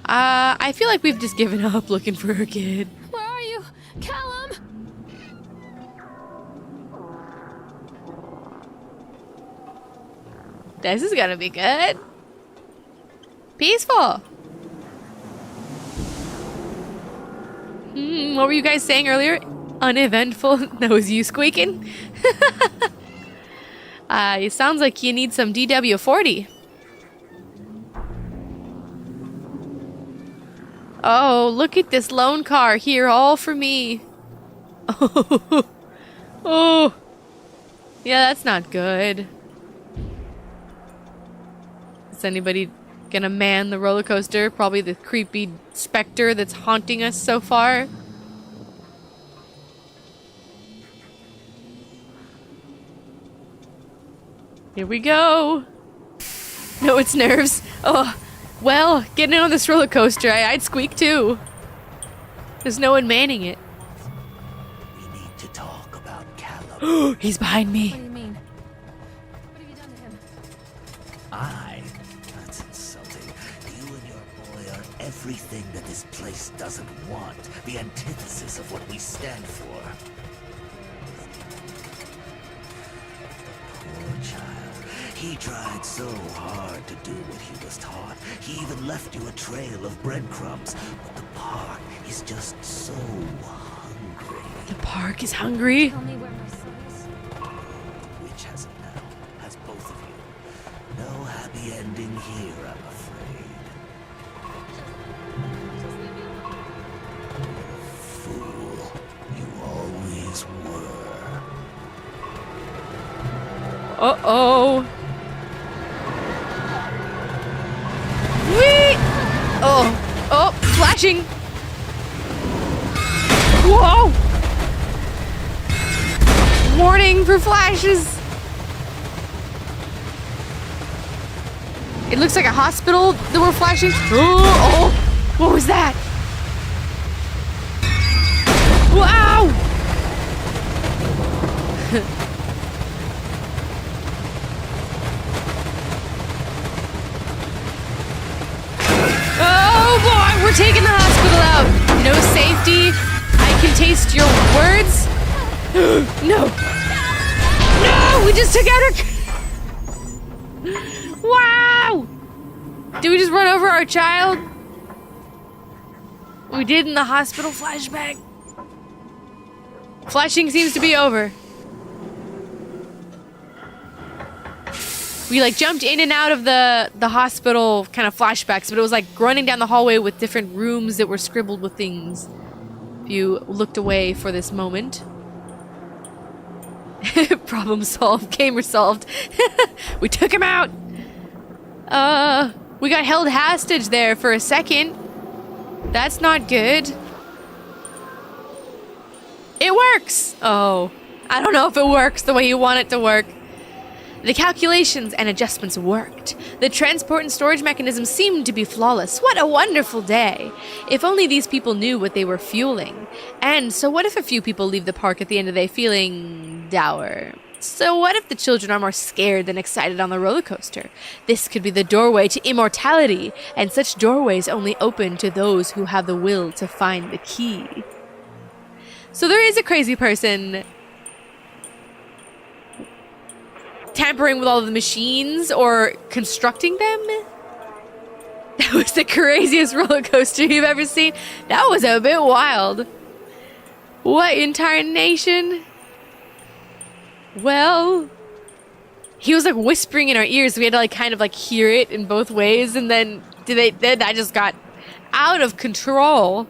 Speaker 1: I feel like we've just given up looking for her kid.
Speaker 2: Where are you? Callum!
Speaker 1: This is gonna be good. Peaceful. What were you guys saying earlier? Uneventful. That was you squeaking. It sounds like you need some DW40. Oh, look at this lone car here, all for me. Oh, oh. Yeah, that's not good. Is anybody gonna man the roller coaster? Probably the creepy specter that's haunting us so far. Here we go. No, it's nerves. Oh, well, getting on this roller coaster, I'd squeak too. There's no one manning it.
Speaker 5: We need to talk about Callum.
Speaker 1: He's behind
Speaker 2: What
Speaker 1: me.
Speaker 2: do you mean? What have you done to him?
Speaker 5: That's insulting. You and your boy are everything that this place doesn't want. The antithesis of what we stand for. Poor child. He tried so hard to do what he was taught. He even left you a trail of breadcrumbs. But the park is just so hungry.
Speaker 1: The park is hungry.
Speaker 2: Tell me where my son is.
Speaker 5: Which has it now? Has both of you. No happy ending here, I'm afraid. Fool. You always were.
Speaker 1: Uh-oh. Whee! Oh. Oh, flashing. Whoa! Warning for flashes. It looks like a hospital that we're flashing. Oh, oh, what was that? Wow! Oh boy, we're taking the hospital out. No safety. I can taste your words. No. No, we just took out our... Wow! Did we just run over our child? We did in the hospital flashback. Flashing seems to be over. We like jumped in and out of the hospital kind of flashbacks, but it was like running down the hallway with different rooms that were scribbled with things. If you looked away for this moment. Problem solved. Game resolved. We took him out. We got held hostage there for a second. That's not good. It works. Oh, I don't know if it works the way you want it to work. The calculations and adjustments worked. The transport and storage mechanism seemed to be flawless. What a wonderful day. If only these people knew what they were fueling. And so what if a few people leave the park at the end of the day feeling dour? So what if the children are more scared than excited on the roller coaster? This could be the doorway to immortality, and such doorways only open to those who have the will to find the key. So there is a crazy person tampering with all of the machines or constructing them. That was the craziest roller coaster you've ever seen. That was a bit wild. What in tarnation? Well, he was like whispering in our ears. We had to like kind of like hear it in both ways, and then I just got out of control.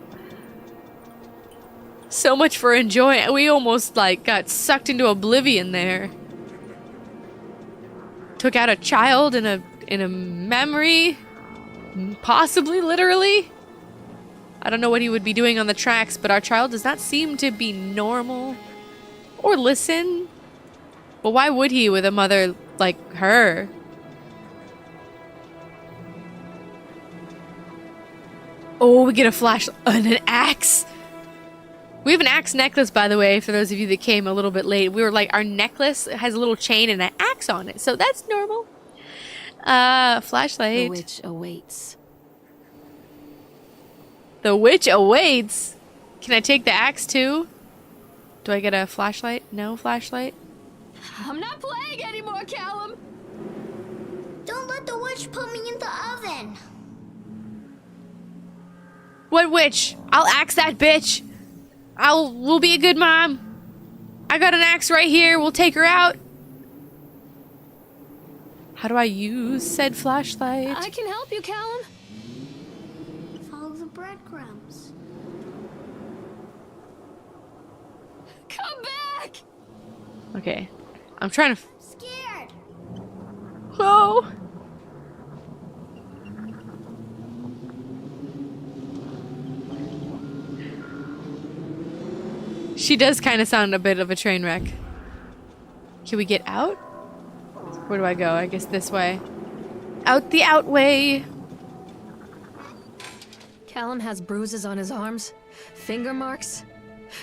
Speaker 1: So much for enjoying. We almost like got sucked into oblivion there. Took out a child in a memory, possibly literally. I don't know what he would be doing on the tracks, but our child does not seem to be normal or listen. But why would he with a mother like her? Oh, we get a flash and an axe. We have an axe necklace, by the way, for those of you that came a little bit late. We were like, our necklace has a little chain and an axe on it, so that's normal. Flashlight.
Speaker 2: The witch awaits.
Speaker 1: The witch awaits? Can I take the axe too? Do I get a flashlight? No flashlight?
Speaker 2: I'm not playing anymore, Callum!
Speaker 3: Don't let the witch put me in the oven.
Speaker 1: What witch? I'll axe that bitch. We'll be a good mom. I got an axe right here. We'll take her out. How do I use said flashlight?
Speaker 2: I can help you, Callum.
Speaker 3: Follow the breadcrumbs.
Speaker 2: Come back!
Speaker 1: Okay. I'm trying to...
Speaker 3: Scared.
Speaker 1: Oh! She does kind of sound a bit of a train wreck. Can we get out? Where do I go? I guess this way. Out the outway!
Speaker 2: Callum has bruises on his arms, finger marks.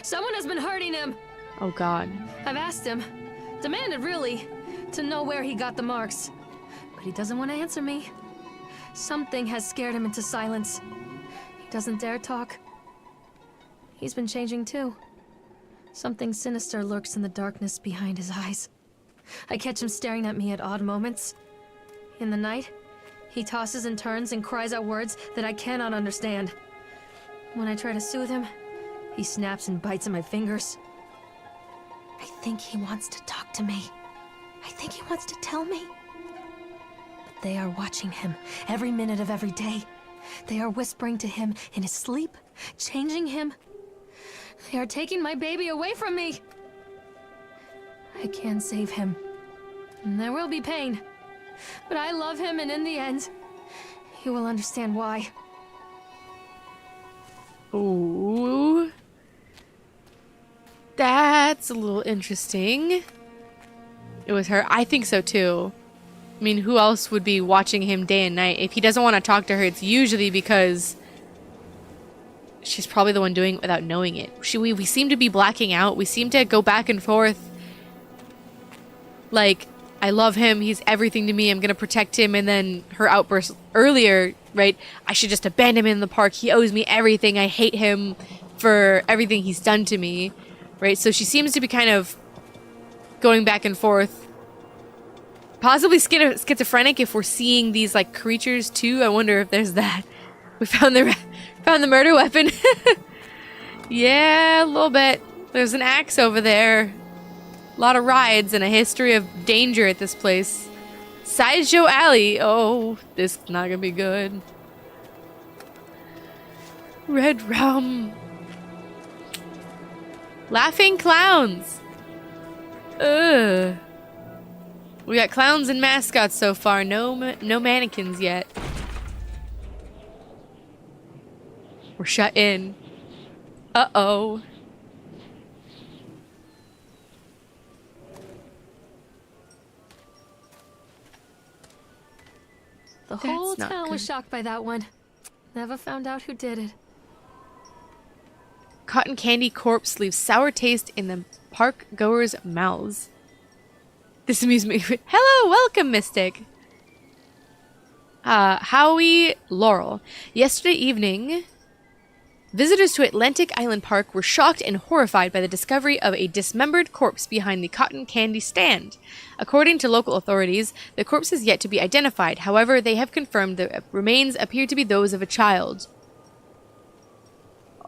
Speaker 2: Someone has been hurting him.
Speaker 1: Oh god.
Speaker 2: I've asked him, demanded really, to know where he got the marks. But he doesn't want to answer me. Something has scared him into silence. He doesn't dare talk. He's been changing too. Something sinister lurks in the darkness behind his eyes. I catch him staring at me at odd moments. In the night, he tosses and turns and cries out words that I cannot understand. When I try to soothe him, he snaps and bites at my fingers. I think he wants to talk to me. I think he wants to tell me. But they are watching him every minute of every day. They are whispering to him in his sleep, changing him. They are taking my baby away from me. I can save him. And there will be pain. But I love him, and in the end, he will understand why.
Speaker 1: Ooh. That's a little interesting. It was her. I think so too. I mean, who else would be watching him day and night? If he doesn't want to talk to her, it's usually because she's probably the one doing it without knowing it. We seem to be blacking out. We seem to go back and forth. Like, I love him. He's everything to me. I'm going to protect him. And then her outburst earlier, right? I should just abandon him in the park. He owes me everything. I hate him for everything he's done to me. Right? So she seems to be kind of going back and forth. Possibly schizophrenic if we're seeing these, like, creatures too. I wonder if there's that. We found the murder weapon. Yeah, a little bit. There's an axe over there. A lot of rides and a history of danger at this place. Sideshow Alley. Oh, this is not gonna be good. Red rum. Laughing clowns. Ugh. We got clowns and mascots so far. No mannequins yet. We're shut in. Uh-oh.
Speaker 2: The whole town was shocked by that one. Never found out who did it.
Speaker 1: Cotton candy corpse leaves sour taste in the park goers' mouths. This amusement. Hello, welcome, Mystic. Howie Laurel. Yesterday evening, Visitors to Atlantic Island Park were shocked and horrified by the discovery of a dismembered corpse behind the cotton candy stand. According to local authorities, the corpse is yet to be identified. However, they have confirmed the remains appear to be those of a child.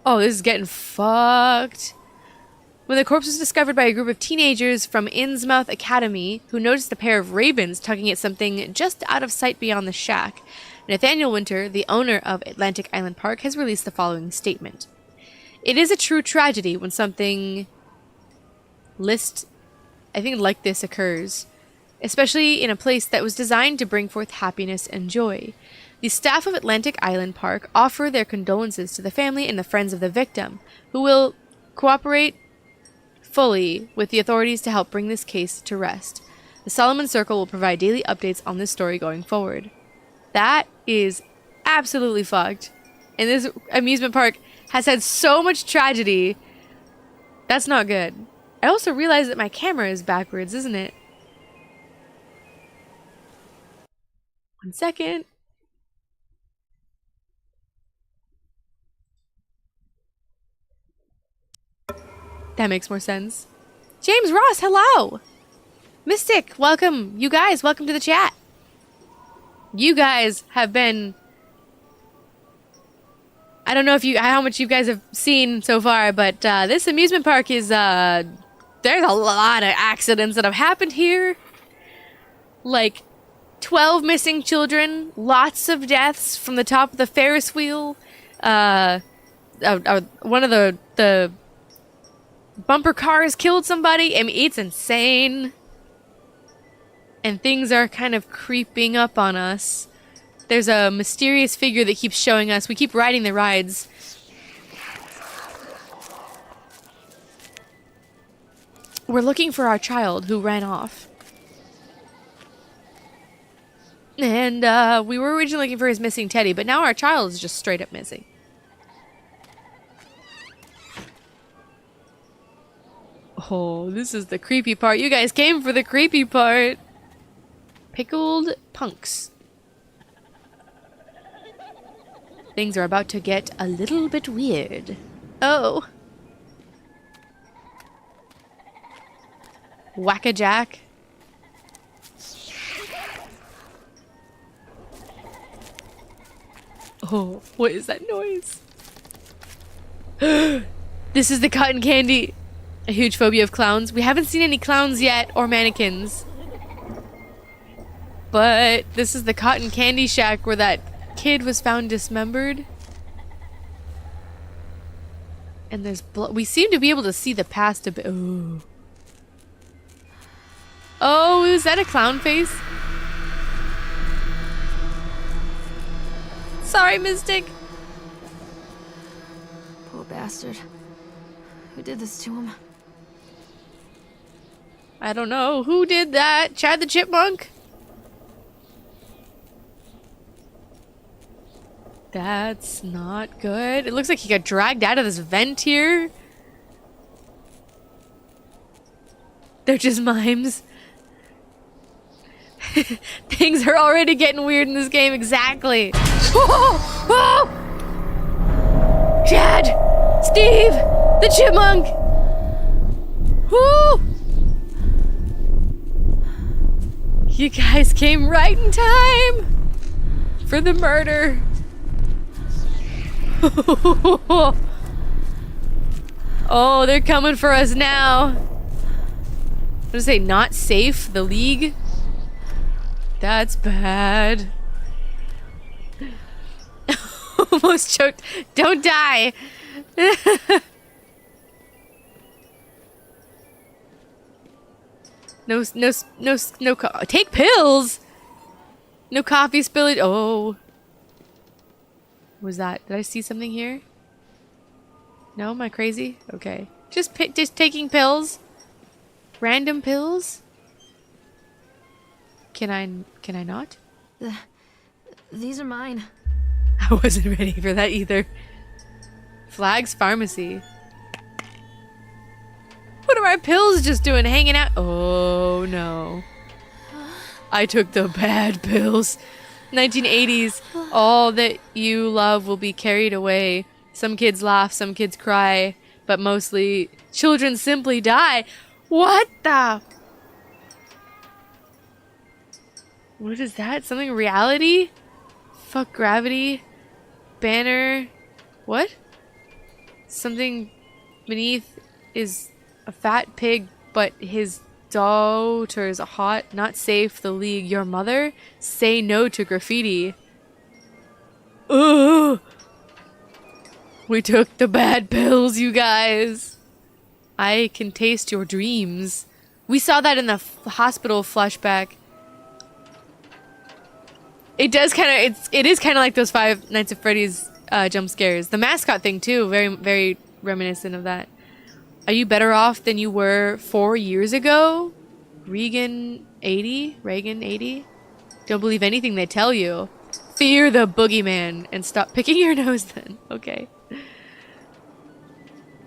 Speaker 1: Oh, this is getting fucked. When the corpse was discovered by a group of teenagers from Innsmouth Academy, who noticed a pair of ravens tugging at something just out of sight beyond the shack, Nathaniel Winter, the owner of Atlantic Island Park, has released the following statement. It is a true tragedy when something like this occurs, especially in a place that was designed to bring forth happiness and joy. The staff of Atlantic Island Park offer their condolences to the family and the friends of the victim, who will cooperate fully with the authorities to help bring this case to rest. The Solomon Circle will provide daily updates on this story going forward. That is absolutely fucked. And this amusement park has had so much tragedy. That's not good. I also realized that my camera is backwards, isn't it? 1 second. That makes more sense. James Ross, hello! Mystic, welcome. You guys, welcome to the chat. You guys have been... I don't know if how much you guys have seen so far, but this amusement park is, there's a lot of accidents that have happened here. Like, 12 missing children, lots of deaths from the top of the Ferris wheel. One of the bumper cars killed somebody. I mean, it's insane. And things are kind of creeping up on us. There's a mysterious figure that keeps showing us. We keep riding the rides. We're looking for our child who ran off. And we were originally looking for his missing teddy, but now our child is just straight up missing. Oh, this is the creepy part. You guys came for the creepy part. Pickled punks. Things are about to get a little bit weird. Oh. Whack-a-jack. Oh, what is that noise? This is the cotton candy. A huge phobia of clowns. We haven't seen any clowns yet, or mannequins. But this is the cotton candy shack where that kid was found dismembered. And there's blood. We seem to be able to see the past a bit. Ooh. Oh, is that a clown face? Sorry, Mystic.
Speaker 2: Poor bastard. Who did this to him?
Speaker 1: I don't know. Who did that? Chad the Chipmunk? That's not good. It looks like he got dragged out of this vent here. They're just mimes. Things are already getting weird in this game. Exactly. Oh! Oh! Chad! Steve! The Chipmunk! Woo! You guys came right in time for the murder. Oh, they're coming for us now. I'm gonna say not safe, the League. That's bad. Almost choked. Don't die. No, take pills. No coffee spillage. Oh. What was that? Did I see something here? No, am I crazy? Okay. Just taking pills. Random pills. Can I not?
Speaker 2: These are mine.
Speaker 1: I wasn't ready for that either. Flag's Pharmacy. What are my pills just doing? Hanging out? Oh no. I took the bad pills. 1980s. All that you love will be carried away. Some kids laugh, some kids cry, but mostly children simply die. What the? What is that? Something reality? Fuck gravity. Banner. What? Something beneath is a fat pig, but his daughter's hot. Not safe. The league. Your mother? Say no to graffiti. Ugh. We took the bad pills, you guys. I can taste your dreams. We saw that in the hospital flashback. It does kind of, it is kind of like those Five Nights at Freddy's jump scares. The mascot thing too, very, very reminiscent of that. Are you better off than you were 4 years ago? Regan 80? Don't believe anything they tell you. Fear the boogeyman and stop picking your nose then. Okay.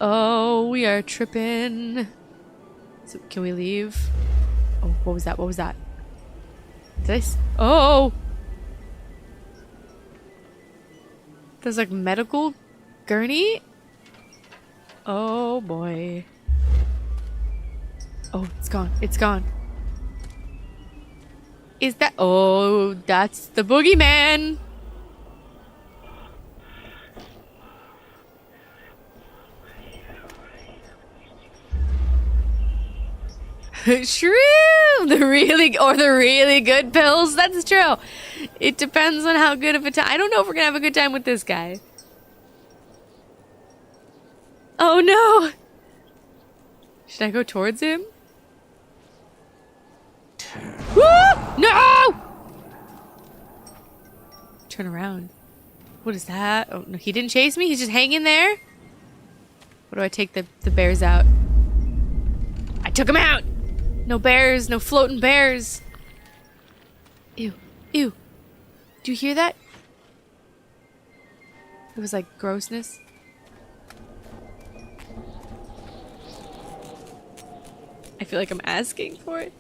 Speaker 1: Oh, we are tripping. So, can we leave? Oh, what was that? What was that? This? Oh! There's like medical gurney? Oh boy. Oh, it's gone. It's gone. Is that? Oh, that's the boogeyman. Shroom! The really good pills. That's true. It depends on how good of a time. I don't know if we're gonna have a good time with this guy. Oh no! Should I go towards him? Woo! No! Turn around. What is that? Oh no, he didn't chase me. He's just hanging there. What do I take the bears out? I took him out. No bears, no floating bears. Ew, ew. Do you hear that? It was like grossness. I feel like I'm asking for it.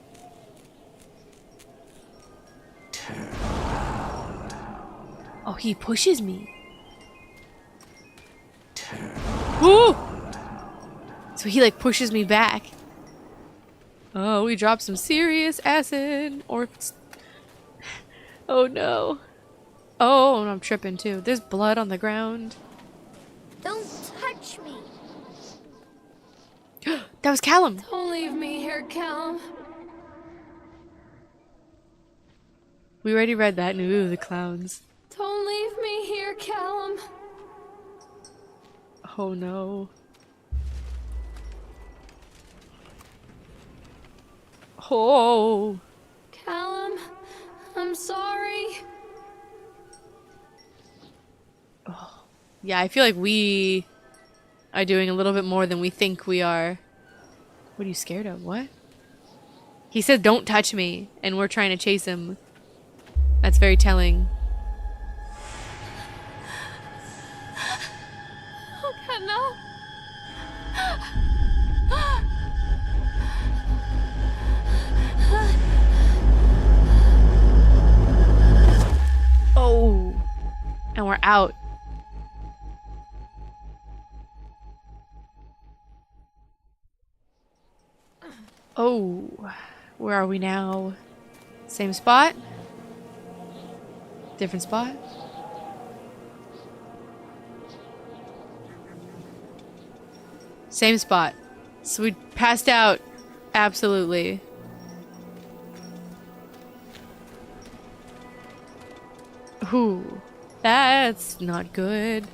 Speaker 1: Oh, he pushes me. Woo! So he like pushes me back. Oh, we dropped some serious acid. Or... Oh no. Oh, and I'm tripping too. There's blood on the ground.
Speaker 3: Don't touch me.
Speaker 1: That was Callum.
Speaker 2: Don't leave me here, Callum.
Speaker 1: We already read that. Ooh, the clowns.
Speaker 2: Don't leave me here, Callum.
Speaker 1: Oh no. Oh.
Speaker 2: Callum, I'm sorry.
Speaker 1: Oh. Yeah, I feel like we are doing a little bit more than we think we are. What are you scared of? What? He said don't touch me, and we're trying to chase him. That's very telling.
Speaker 2: Oh God, no.
Speaker 1: Oh. And we're out. Oh. Where are we now? Same spot? Different spot? Same spot. So we passed out. Absolutely. Ooh. That's not good.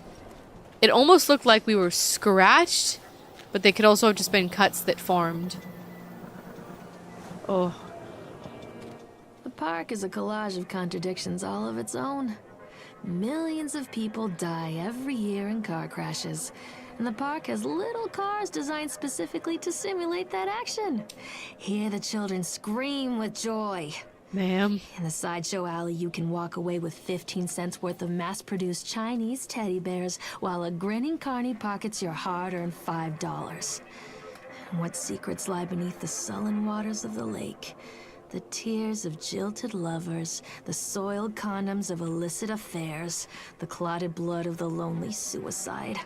Speaker 1: It almost looked like we were scratched, but they could also have just been cuts that formed. Oh.
Speaker 2: The park is a collage of contradictions all of its own. Millions of people die every year in car crashes, and the park has little cars designed specifically to simulate that action. Hear the children scream with joy.
Speaker 1: Ma'am.
Speaker 2: In the sideshow alley, you can walk away with 15 cents worth of mass-produced Chinese teddy bears, while a grinning carny pockets your hard-earned $5. And what secrets lie beneath the sullen waters of the lake? The tears of jilted lovers, the soiled condoms of illicit affairs, the clotted blood of the lonely suicide.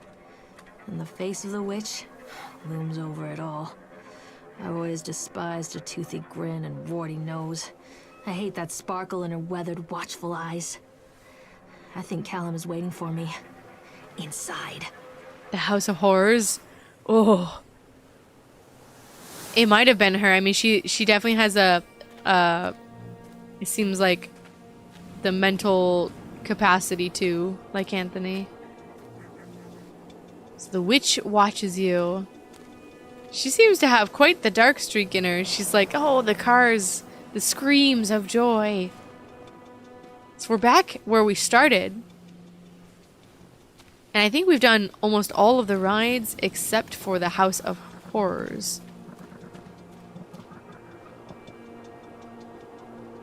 Speaker 2: And the face of the witch looms over it all. I've always despised her toothy grin and warty nose. I hate that sparkle in her weathered, watchful eyes. I think Callum is waiting for me. Inside.
Speaker 1: The House of Horrors? Oh. It might have been her. I mean, she definitely has it seems like the mental capacity to, like Anthony. So the witch watches you. She seems to have quite the dark streak in her. She's like, oh, the cars, the screams of joy. So we're back where we started. And I think we've done almost all of the rides except for the House of Horrors.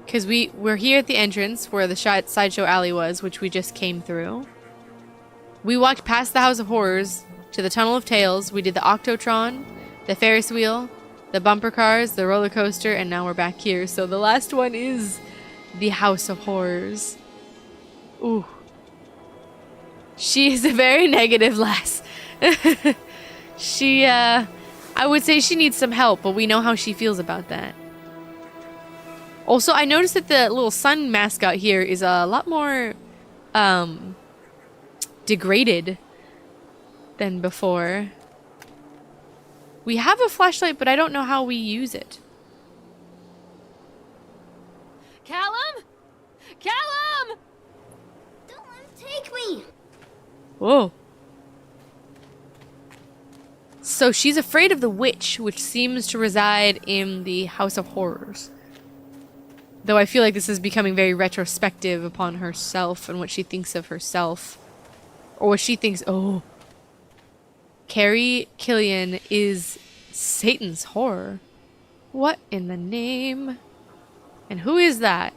Speaker 1: Because we're here at the entrance where the sideshow alley was, which we just came through. We walked past the House of Horrors to the Tunnel of Tales. We did the Octotron, the Ferris wheel, the bumper cars, the roller coaster, and now we're back here. So the last one is the House of Horrors. Ooh. She is a very negative lass. I would say she needs some help, but we know how she feels about that. Also, I noticed that the little sun mascot here is a lot more degraded than before. We have a flashlight, but I don't know how we use it.
Speaker 2: Callum? Callum!
Speaker 3: Don't let him take me.
Speaker 1: Whoa. So she's afraid of the witch, which seems to reside in the House of Horrors. Though I feel like this is becoming very retrospective upon herself and what she thinks of herself. Or what she thinks, oh. Carrie Killian is Satan's horror. What in the name? And who is that?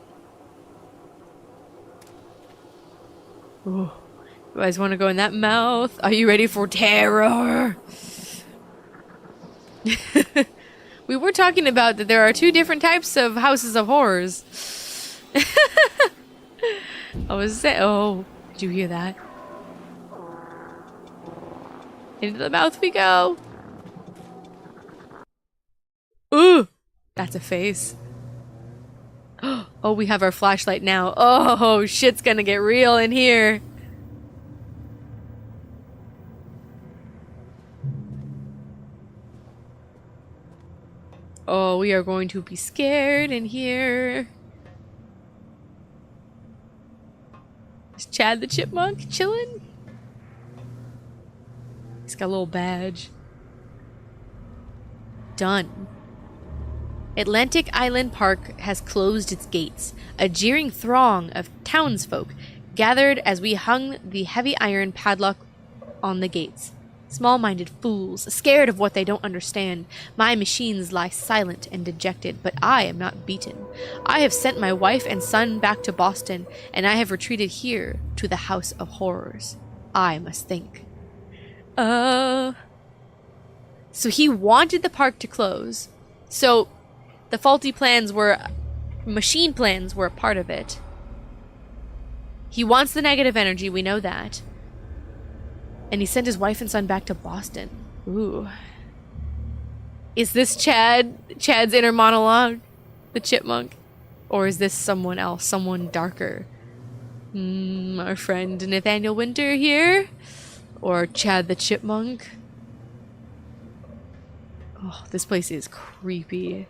Speaker 1: Ooh. You guys want to go in that mouth? Are you ready for terror? We were talking about that there are two different types of houses of horrors. I was saying, oh, did you hear that? Into the mouth we go. Ooh, that's a face. Oh, we have our flashlight now. Oh, shit's gonna get real in here. Oh, we are going to be scared in here. Is Chad the Chipmunk chilling? He's got a little badge. Done. Atlantic Island Park has closed its gates. A jeering throng of townsfolk gathered as we hung the heavy iron padlock on the gates. Small-minded fools, scared of what they don't understand. My machines lie silent and dejected, but I am not beaten. I have sent my wife and son back to Boston, and I have retreated here to the House of Horrors. I must think. So he wanted the park to close. So the faulty plans were... machine plans were a part of it. He wants the negative energy, we know that. And he sent his wife and son back to Boston. Ooh. Is this Chad's inner monologue? The chipmunk? Or is this someone else? Someone darker? Our friend Nathaniel Winter here? Or Chad the chipmunk? Oh, this place is creepy.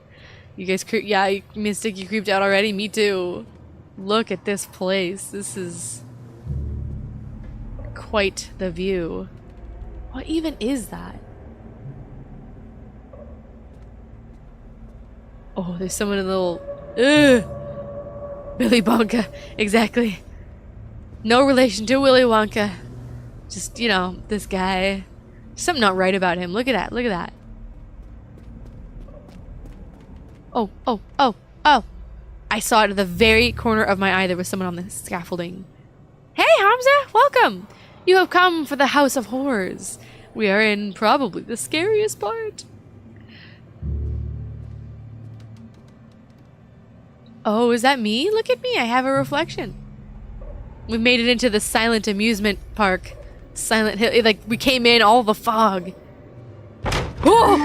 Speaker 1: You guys yeah, Mystic, you creeped out already? Me too. Look at this place. This is... quite the view. What even is that? Oh, there's someone in the little... Ugh! Billy Wonka. Exactly. No relation to Willy Wonka. Just, you know, this guy. Something not right about him. Look at that. Look at that. Oh, oh, oh, oh. I saw it at the very corner of my eye. There was someone on the scaffolding. Hey, Hamza! Welcome! You have come for the House of Horrors. We are in probably the scariest part. Oh, is that me? Look at me. I have a reflection. We made it into the silent amusement park. Silent Hill. Like, we came in, all the fog. Oh!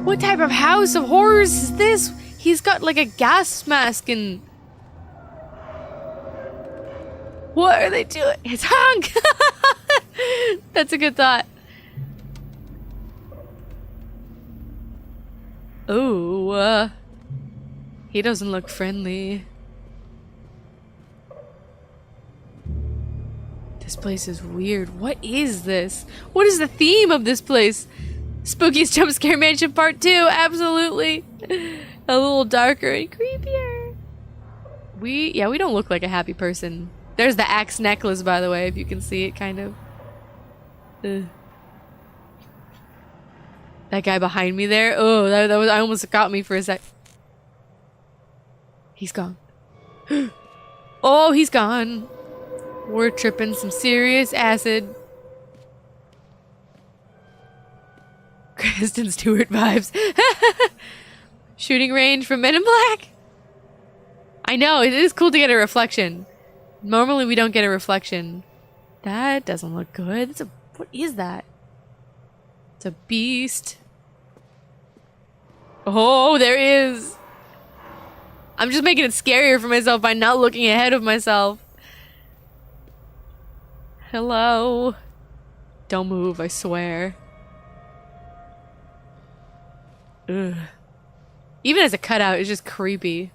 Speaker 1: What type of house of horrors is this? He's got like a gas mask and... What are they doing? It's hung! That's a good thought. Oh, he doesn't look friendly. This place is weird. What is this? What is the theme of this place? Spookiest Jump Scare Mansion Part 2, absolutely. A little darker and creepier. We don't look like a happy person. There's the axe necklace, by the way, if you can see it, kind of. Ugh. That guy behind me there. Oh, that was, I almost got me for a sec. He's gone. Oh, he's gone. We're tripping some serious acid. Kristen Stewart vibes. Shooting range from Men in Black. I know, it is cool to get a reflection. Normally we don't get a reflection. That doesn't look good. What is that? It's a beast. Oh, there is. I'm just making it scarier for myself by not looking ahead of myself. Hello. Don't move, I swear. Ugh. Even as a cutout, it's just creepy.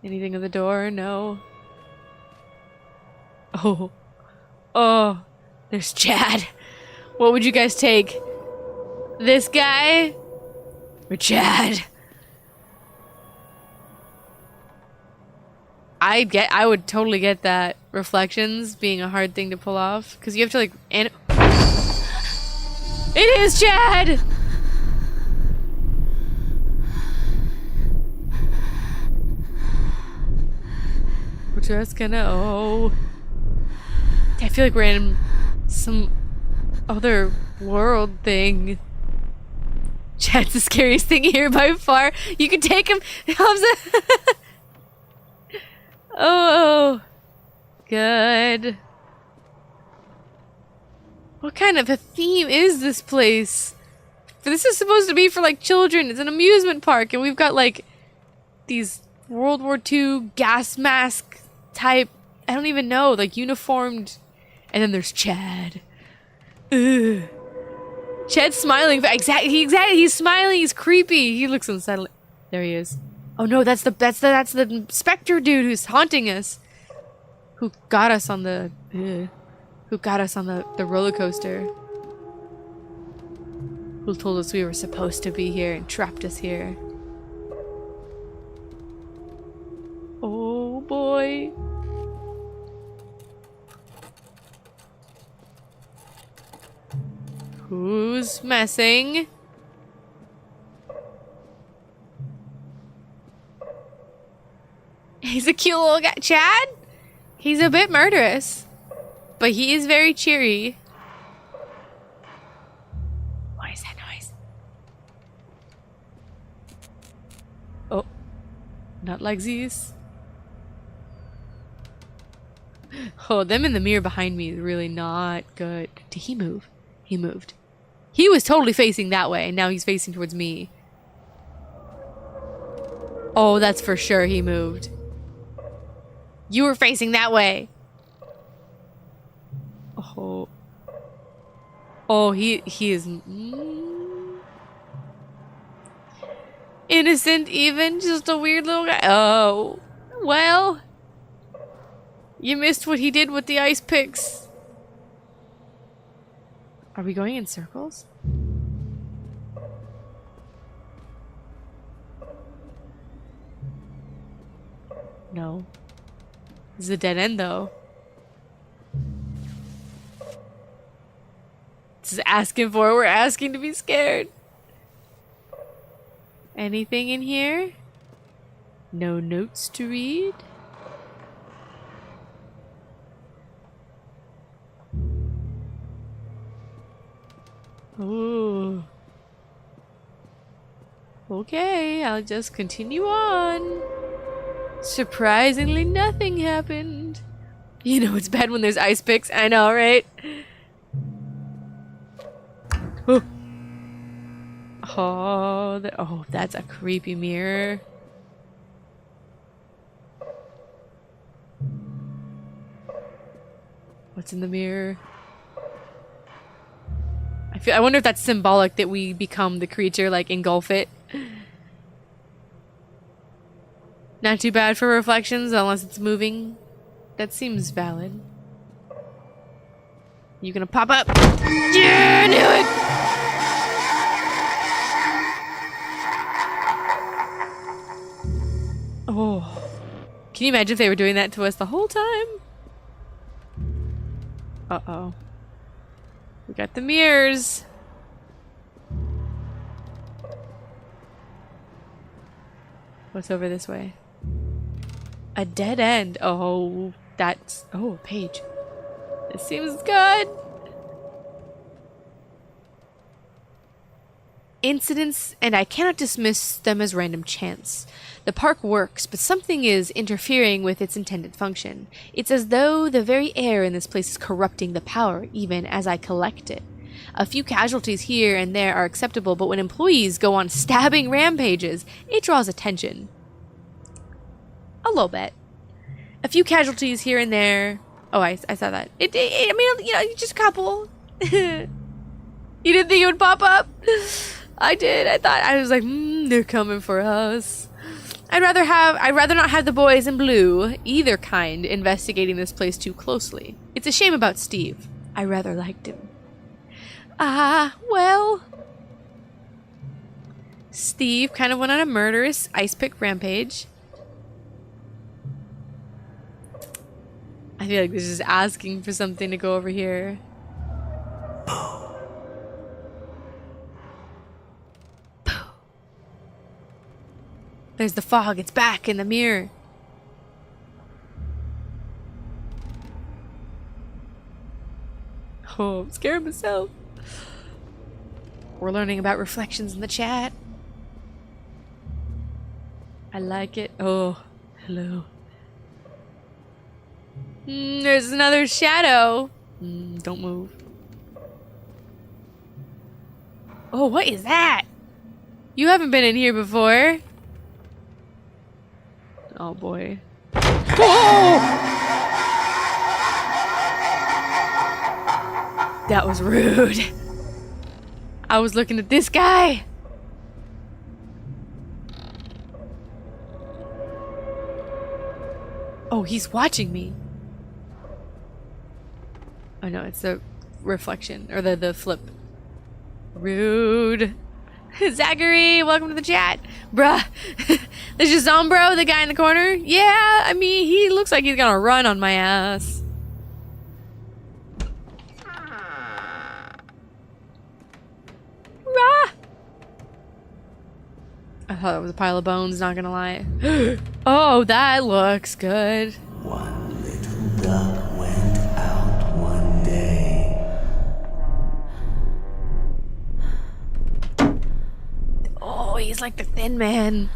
Speaker 1: Anything at the door? No. Oh. Oh. There's Chad. What would you guys take? This guy? Or Chad? I would totally get that. Reflections being a hard thing to pull off. Because you have to like... It is Chad! We're just gonna... Oh... I feel like we're in some other world thing. Chad's the scariest thing here by far. You can take him. Oh, good. What kind of a theme is this place? This is supposed to be for like children. It's an amusement park, and we've got like these World War II gas mask type. I don't even know, like uniformed. And then there's Chad. Ugh. Chad's smiling. Exactly. He's smiling. He's creepy. He looks unsettling. There he is. Oh no, that's the specter dude who's haunting us. Who got us on the roller coaster. Who told us we were supposed to be here and trapped us here. Oh boy. Who's messing? He's a cute little guy. Chad? He's a bit murderous. But he is very cheery. What is that noise? Oh. Not like this. Oh, them in the mirror behind me is really not good. Did he move? He moved. He was totally facing that way, and now he's facing towards me. Oh, that's for sure he moved. You were facing that way. Oh. Oh, he is... innocent even? Just a weird little guy? Oh. Well. You missed what he did with the ice picks. Are we going in circles? No. This is a dead end, though. This is asking for it. We're asking to be scared. Anything in here? No notes to read? Ooh. Okay, I'll just continue on. Surprisingly, nothing happened. You know it's bad when there's ice picks. I know, right? Oh, oh, that's a creepy mirror. What's in the mirror? I wonder if that's symbolic that we become the creature, like engulf it. Not too bad for reflections unless it's moving. That seems valid. You gonna pop up? Yeah, I knew it! Oh. Can you imagine if they were doing that to us the whole time? Uh-oh. We got the mirrors. What's over this way? A dead end. Oh, that's... Oh, a page. This seems good. Incidents, and I cannot dismiss them as random chance. The park works, but something is interfering with its intended function. It's as though the very air in this place is corrupting the power, even as I collect it. A few casualties here and there are acceptable, but when employees go on stabbing rampages, it draws attention. A little bit. A few casualties here and there. Oh, I saw that. I mean, you know, just a couple. You didn't think it would pop up? I did. I was like, they're coming for us. I'd rather not have the boys in blue, either kind, investigating this place too closely. It's a shame about Steve. I rather liked him. Well... Steve kind of went on a murderous ice pick rampage. I feel like this is asking for something to go over here. There's the fog. It's back in the mirror. Oh, I'm scared myself. We're learning about reflections in the chat. I like it. Oh, hello. There's another shadow. Don't move. Oh, what is that? You haven't been in here before. Oh boy. Whoa! That was rude. I was looking at this guy. Oh, he's watching me. Oh no, it's the reflection, or the flip. Rude. Zachary, welcome to the chat. Bruh. This is Zombro, the guy in the corner? Yeah, I mean, he looks like he's gonna run on my ass. Rah! I thought it was a pile of bones, not gonna lie. Oh, that looks good.
Speaker 5: One little duck went out one day.
Speaker 1: Oh, he's like the Thin Man.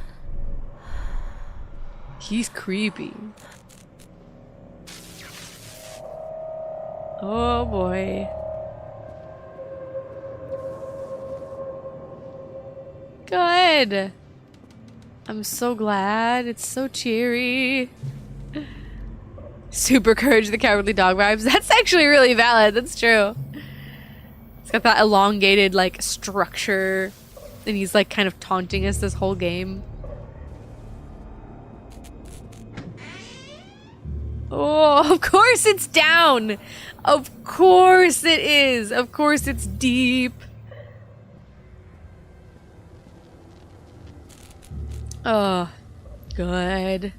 Speaker 1: He's creepy. Oh boy. Good. I'm so glad. It's so cheery. Super Courage the Cowardly Dog vibes. That's actually really valid. That's true. It's got that elongated, like, structure. And he's, like, kind of taunting us this whole game. Oh, of course it's down. Of course it is. Of course it's deep. Oh, good.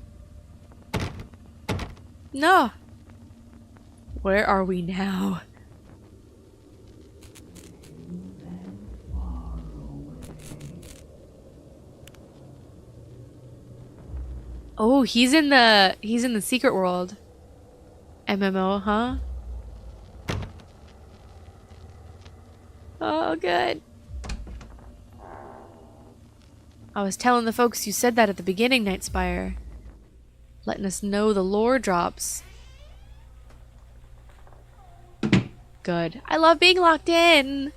Speaker 1: No. Where are we now? Oh, he's in the secret world. MMO, huh? Oh, good. I was telling the folks you said that at the beginning, Nightspire. Letting us know the lore drops. Good. I love being locked in.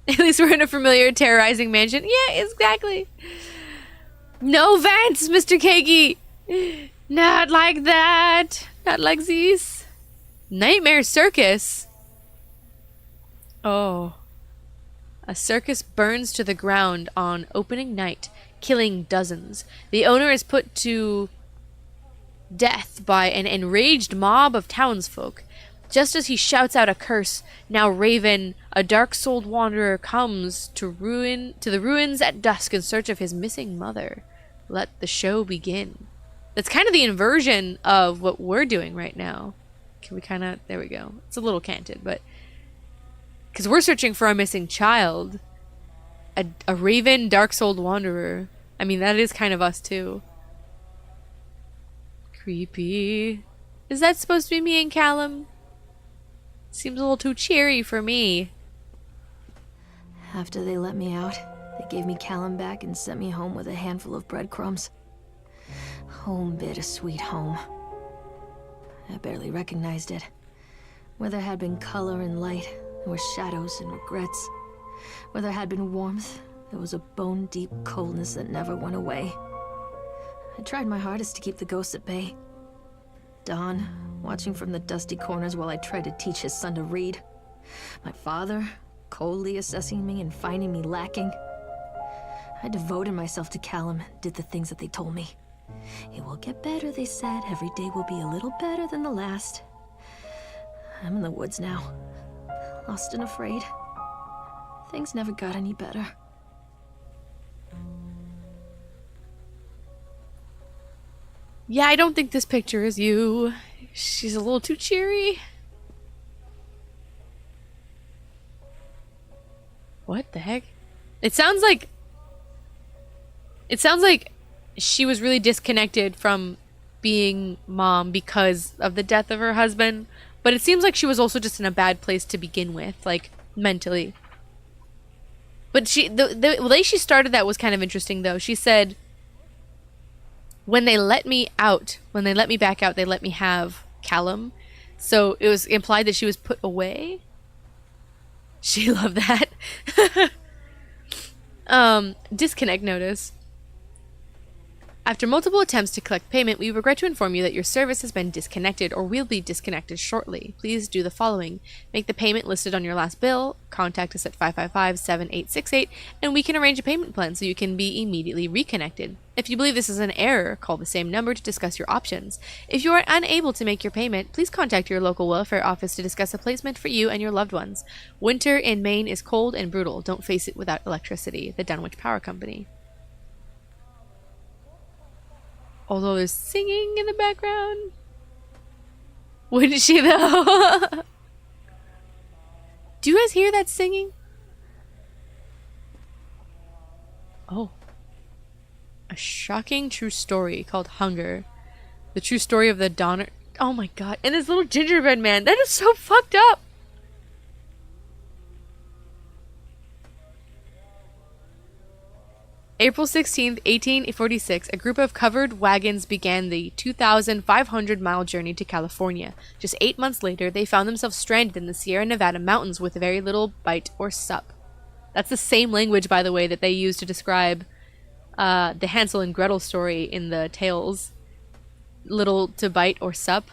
Speaker 1: At least we're in a familiar, terrorizing mansion. Yeah, exactly. No vents, Mr. Kagi. Not like that. Not like this. Nightmare Circus. Oh. A circus burns to the ground on opening night, killing dozens. The owner is put to death by an enraged mob of townsfolk. Just as he shouts out a curse, now Raven, a dark-souled wanderer, comes to the ruins at dusk in search of his missing mother. Let the show begin. That's kind of the inversion of what we're doing right now. Can we kind of... There we go. It's a little canted, but... Because we're searching for a missing child. A Raven, dark-souled wanderer. I mean, that is kind of us, too. Creepy. Is that supposed to be me and Callum? Seems a little too cheery for me.
Speaker 2: After they let me out, they gave me Callum back and sent me home with a handful of breadcrumbs. Home, bittersweet home. I barely recognized it. Where there had been color and light, there were shadows and regrets. Where there had been warmth, there was a bone-deep coldness that never went away. I tried my hardest to keep the ghosts at bay. Don, watching from the dusty corners while I tried to teach his son to read. My father, coldly assessing me and finding me lacking. I devoted myself to Callum and did the things that they told me. It will get better, they said. Every day will be a little better than the last. I'm in the woods now, lost and afraid. Things never got any better.
Speaker 1: Yeah, I don't think this picture is you. She's a little too cheery. What the heck? It sounds like she was really disconnected from being mom because of the death of her husband, but it seems like she was also just in a bad place to begin with, like mentally. But the way she started that was kind of interesting though. She said, when they let me back out, they let me have Callum. So it was implied that she was put away. She loved that. Disconnect notice. After multiple attempts to collect payment, we regret to inform you that your service has been disconnected or will be disconnected shortly. Please do the following. Make the payment listed on your last bill, contact us at 555-7868, and we can arrange a payment plan so you can be immediately reconnected. If you believe this is an error, call the same number to discuss your options. If you are unable to make your payment, please contact your local welfare office to discuss a placement for you and your loved ones. Winter in Maine is cold and brutal. Don't face it without electricity. The Dunwich Power Company. Although there's singing in the background. Wouldn't she though? Do you guys hear that singing? Oh. A shocking true story called Hunger. The true story of the Donner... Oh my god. And this little gingerbread man. That is so fucked up. April 16th, 1846, a group of covered wagons began the 2,500-mile journey to California. Just 8 months later, they found themselves stranded in the Sierra Nevada mountains with very little bite or sup. That's the same language, by the way, that they use to describe the Hansel and Gretel story in the tales. Little to bite or sup.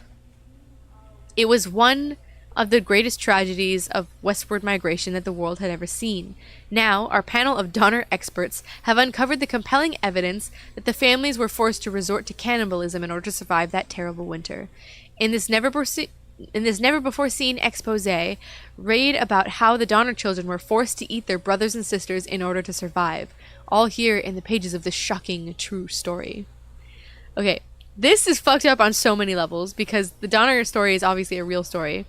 Speaker 1: It was one of the greatest tragedies of westward migration that the world had ever seen. Now, our panel of Donner experts have uncovered the compelling evidence that the families were forced to resort to cannibalism in order to survive that terrible winter. In this never-before-seen expose, read about how the Donner children were forced to eat their brothers and sisters in order to survive. All here in the pages of this shocking true story. Okay, this is fucked up on so many levels because the Donner story is obviously a real story.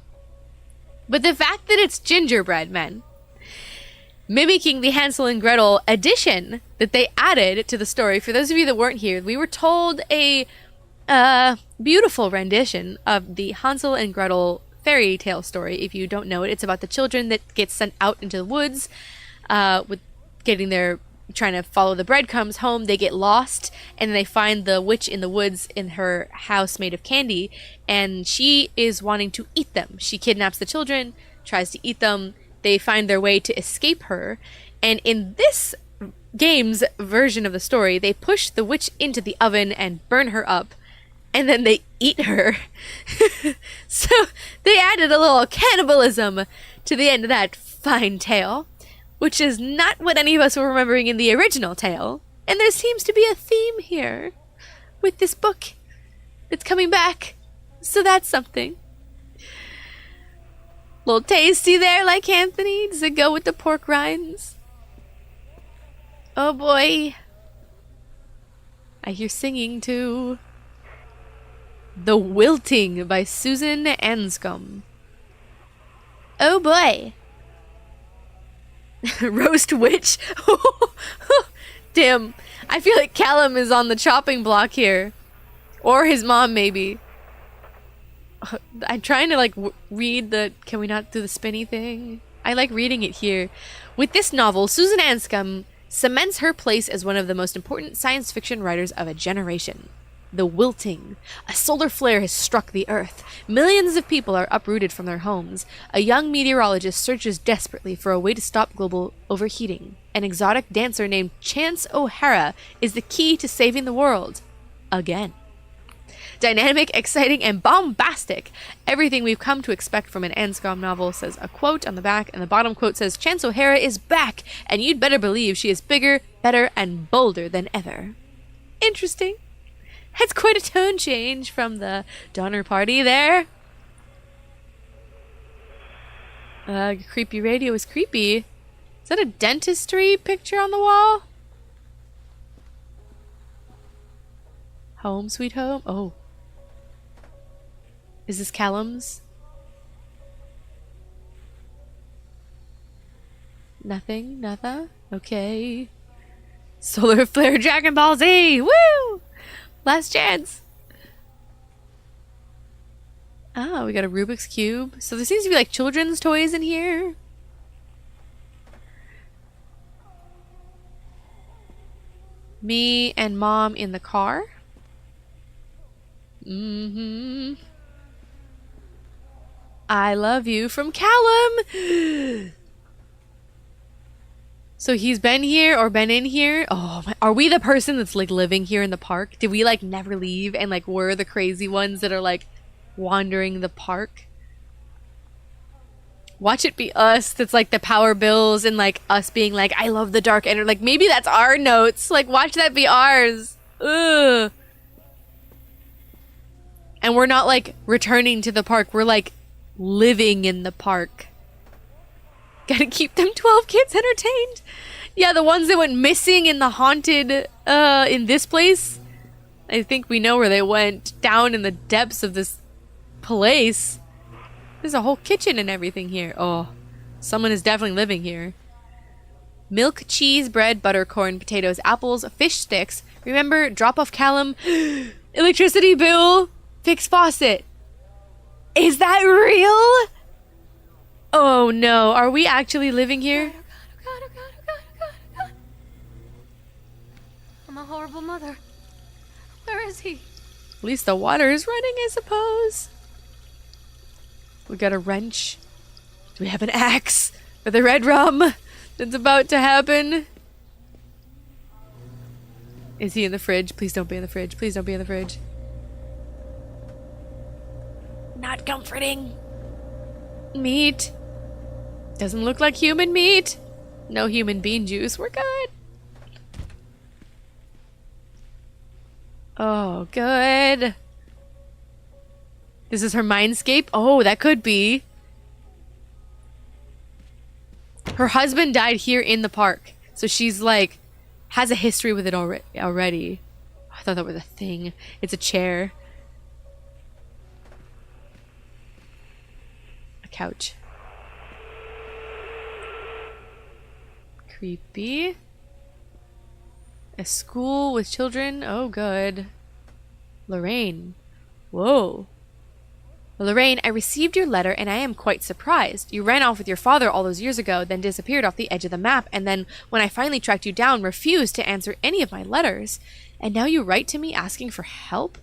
Speaker 1: But the fact that it's gingerbread men, mimicking the Hansel and Gretel addition that they added to the story. For those of you that weren't here, we were told a beautiful rendition of the Hansel and Gretel fairy tale story. If you don't know it, it's about the children that get sent out into the woods with getting their trying to follow the breadcrumbs home. They get lost, and they find the witch in the woods in her house made of candy, and she is wanting to eat them. She kidnaps the children, tries to eat them. They find their way to escape her, and in this game's version of the story, they push the witch into the oven and burn her up, and then they eat her. So they added a little cannibalism to the end of that fine tale, which is not what any of us were remembering in the original tale. And there seems to be a theme here with this book that's coming back. So that's something. Little tasty there, like Anthony. Does it go with the pork rinds? Oh boy. I hear singing too. The Wilting by Susan Anscombe. Oh boy. Roast witch? Damn. I feel like Callum is on the chopping block here. Or his mom, maybe. I'm trying to, like, read the... Can we not do the spinny thing? I like reading it here. With this novel, Susan Anscombe cements her place as one of the most important science fiction writers of a generation. The Wilting. A solar flare has struck the Earth. Millions of people are uprooted from their homes. A young meteorologist searches desperately for a way to stop global overheating. An exotic dancer named Chance O'Hara is the key to saving the world. Again. Dynamic, exciting, and bombastic. Everything we've come to expect from an Anscombe novel, says a quote on the back, and the bottom quote says, Chance O'Hara is back, and you'd better believe she is bigger, better, and bolder than ever. Interesting. That's quite a tone change from the Donner Party there. Creepy radio is creepy. Is that a dentistry picture on the wall? Home sweet home? Oh. Is this Callum's? Nothing? Nothing? Okay. Solar Flare Dragon Ball Z! Woo! Last chance. Oh, we got a Rubik's Cube. So there seems to be like children's toys in here. Me and Mom in the car. Mm-hmm. I love you from Callum. So he's been here or been in here. Oh, are we the person that's like living here in the park? Did we like never leave and like we're the crazy ones that are like wandering the park? Watch it be us that's like the power bills and like us being like, I love the dark energy. Like maybe that's our notes. Like watch that be ours. Ugh. And we're not like returning to the park. We're like living in the park. Gotta keep them 12 kids entertained. Yeah, the ones that went missing in the haunted, in this place. I think we know where they went. Down in the depths of this place. There's a whole kitchen and everything here. Oh, someone is definitely living here. Milk, cheese, bread, butter, corn, potatoes, apples, fish sticks. Remember, drop off Callum. Electricity bill. Fix faucet. Is that real? Oh no, are we actually living here?
Speaker 2: Oh God. I'm a horrible mother. Where is he?
Speaker 1: At least the water is running, I suppose. We got a wrench. Do we have an axe? For the red rum that's about to happen? Is he in the fridge? Please don't be in the fridge. Please don't be in the fridge. Not comforting. Meat. Doesn't look like human meat. No human bean juice. We're good. Oh, good. This is her mindscape? Oh, that could be. Her husband died here in the park. So she's like, has a history with it already. I thought that was a thing. It's a chair. A couch. Creepy. A school with children. Oh, good. Lorraine. Whoa. Lorraine, I received your letter and I am quite surprised. You ran off with your father all those years ago, then disappeared off the edge of the map, and then, when I finally tracked you down, refused to answer any of my letters. And now you write to me asking for help?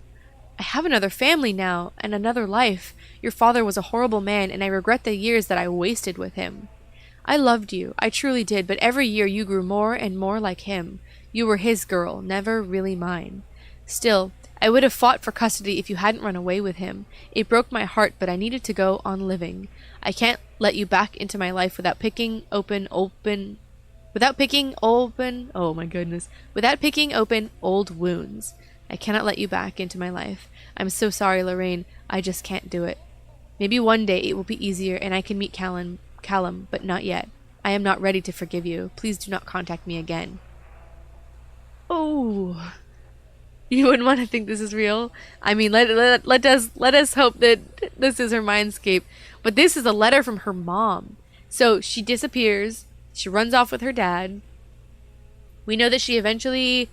Speaker 1: I have another family now, and another life. Your father was a horrible man, and I regret the years that I wasted with him. I loved you, I truly did, but every year you grew more and more like him. You were his girl, never really mine. Still, I would have fought for custody if you hadn't run away with him. It broke my heart, but I needed to go on living. I can't let you back into my life without picking open old wounds. I cannot let you back into my life. I'm so sorry, Lorraine. I just can't do it. Maybe one day it will be easier and I can meet Callum, but not yet. I am not ready to forgive you. Please do not contact me again. Oh, you wouldn't want to think this is real. I mean, let us hope that this is her mindscape. But this is a letter from her mom. So she disappears. She runs off with her dad. We know that she eventually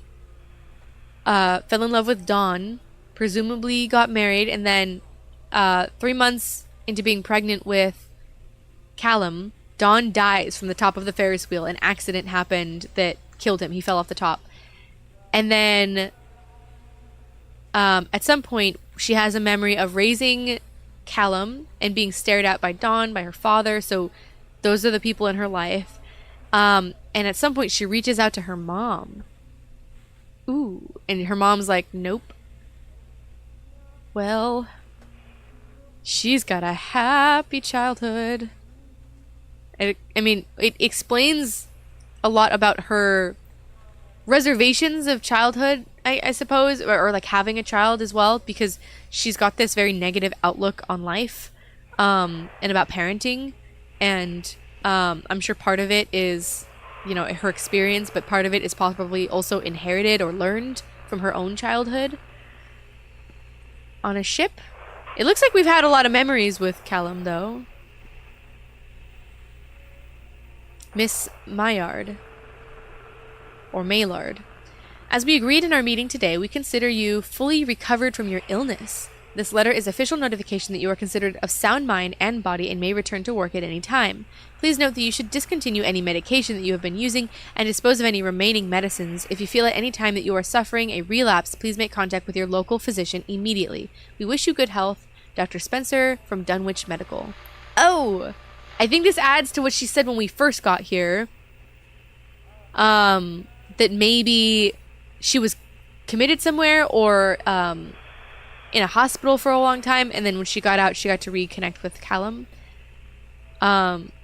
Speaker 1: fell in love with Dawn, presumably got married, and then 3 months into being pregnant with Callum, Dawn dies from the top of the Ferris wheel. An accident happened that killed him. He fell off the top. And then at some point, she has a memory of raising Callum and being stared at by Dawn, by her father. So those are the people in her life. And at some point, she reaches out to her mom. Ooh. And her mom's like, nope. Well, she's got a happy childhood. I mean, it explains a lot about her reservations of childhood, I suppose, or like having a child as well, because she's got this very negative outlook on life, and about parenting, and I'm sure part of it is, you know, her experience, but part of it is probably also inherited or learned from her own childhood. On a ship? It looks like we've had a lot of memories with Callum, though. Miss Maillard. Or Maillard. As we agreed in our meeting today, we consider you fully recovered from your illness. This letter is official notification that you are considered of sound mind and body and may return to work at any time. Please note that you should discontinue any medication that you have been using and dispose of any remaining medicines. If you feel at any time that you are suffering a relapse, please make contact with your local physician immediately. We wish you good health. Dr. Spencer from Dunwich Medical. Oh! I think this adds to what she said when we first got here. That maybe she was committed somewhere or in a hospital for a long time, and then when she got out, she got to reconnect with Callum.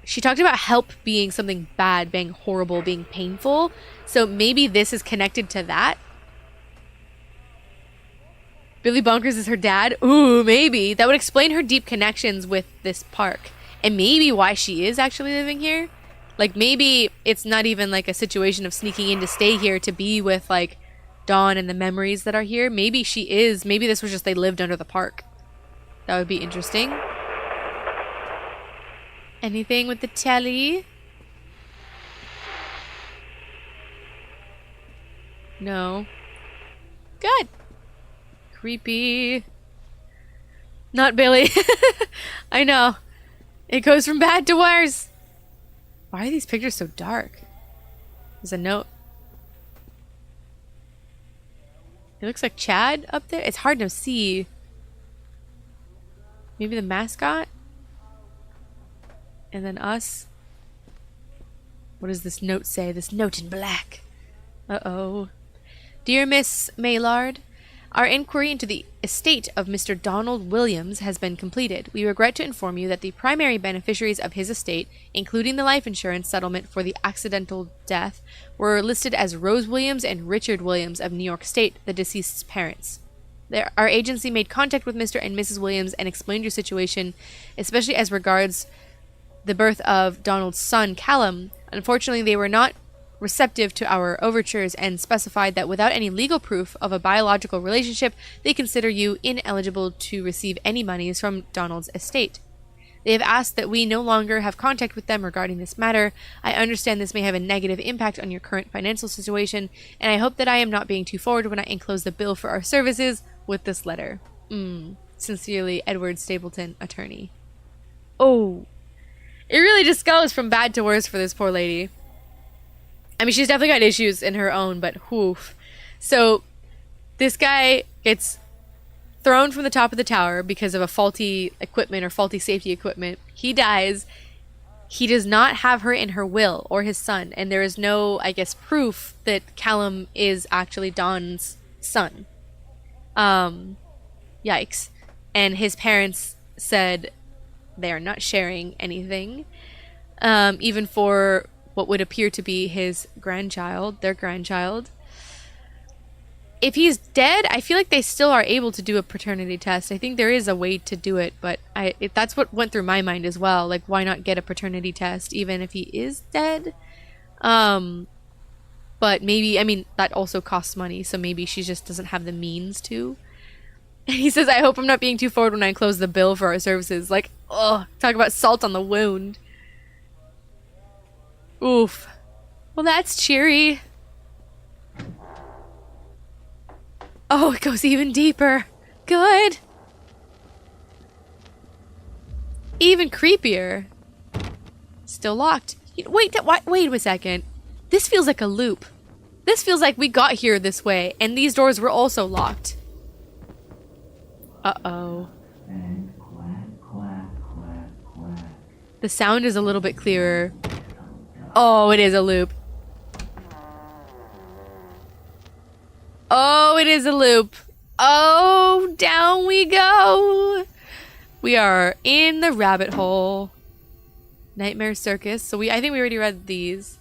Speaker 1: She talked about help being something bad, being horrible, being painful. So maybe this is connected to that. Billy Bonkers is her dad? Ooh, maybe. That would explain her deep connections with this park. And maybe why she is actually living here. Like, maybe it's not even like a situation of sneaking in to stay here to be with, like, Dawn and the memories that are here. Maybe she is. Maybe this was just they lived under the park. That would be interesting. Anything with the telly? No. Good. Creepy. Not Billy. I know. It goes from bad to worse. Why are these pictures so dark? There's a note. It looks like Chad up there. It's hard to see. Maybe the mascot? And then us. What does this note say? This note in black. Uh-oh. Dear Miss Maillard, our inquiry into the estate of Mr. Donald Williams has been completed. We regret to inform you that the primary beneficiaries of his estate, including the life insurance settlement for the accidental death, were listed as Rose Williams and Richard Williams of New York State, the deceased's parents. Our agency made contact with Mr. and Mrs. Williams and explained your situation, especially as regards the birth of Donald's son, Callum. Unfortunately, they were not receptive to our overtures and specified that without any legal proof of a biological relationship, they consider you ineligible to receive any monies from Donald's estate. They have asked that we no longer have contact with them regarding this matter. I understand this may have a negative impact on your current financial situation, and I hope that I am not being too forward when I enclose the bill for our services with this letter. So Sincerely, Edward Stapleton, attorney. Oh. It really just goes from bad to worse for this poor lady. I mean, she's definitely got issues in her own, but whoof. So, this guy gets thrown from the top of the tower because of a faulty equipment or faulty safety equipment. He dies. He does not have her in her will or his son, and there is no, I guess, proof that Callum is actually Don's son. Yikes. And his parents said they are not sharing anything, even for what would appear to be his grandchild, their grandchild. If he's dead, I feel like they still are able to do a paternity test. I think there is a way to do it, but that's what went through my mind as well. Like, why not get a paternity test even if he is dead? But maybe, I mean, that also costs money, so maybe she just doesn't have the means to. And he says, I hope I'm not being too forward when I close the bill for our services. Like, ugh, talk about salt on the wound. Oof. Well, that's cheery. Oh, it goes even deeper. Good. Even creepier. Still locked. Wait a second. This feels like a loop. This feels like we got here this way, and these doors were also locked. Uh-oh. The sound is a little bit clearer. Oh, it is a loop. Oh, it is a loop. Oh, down we go. We are in the rabbit hole. Nightmare Circus. So I think we already read these.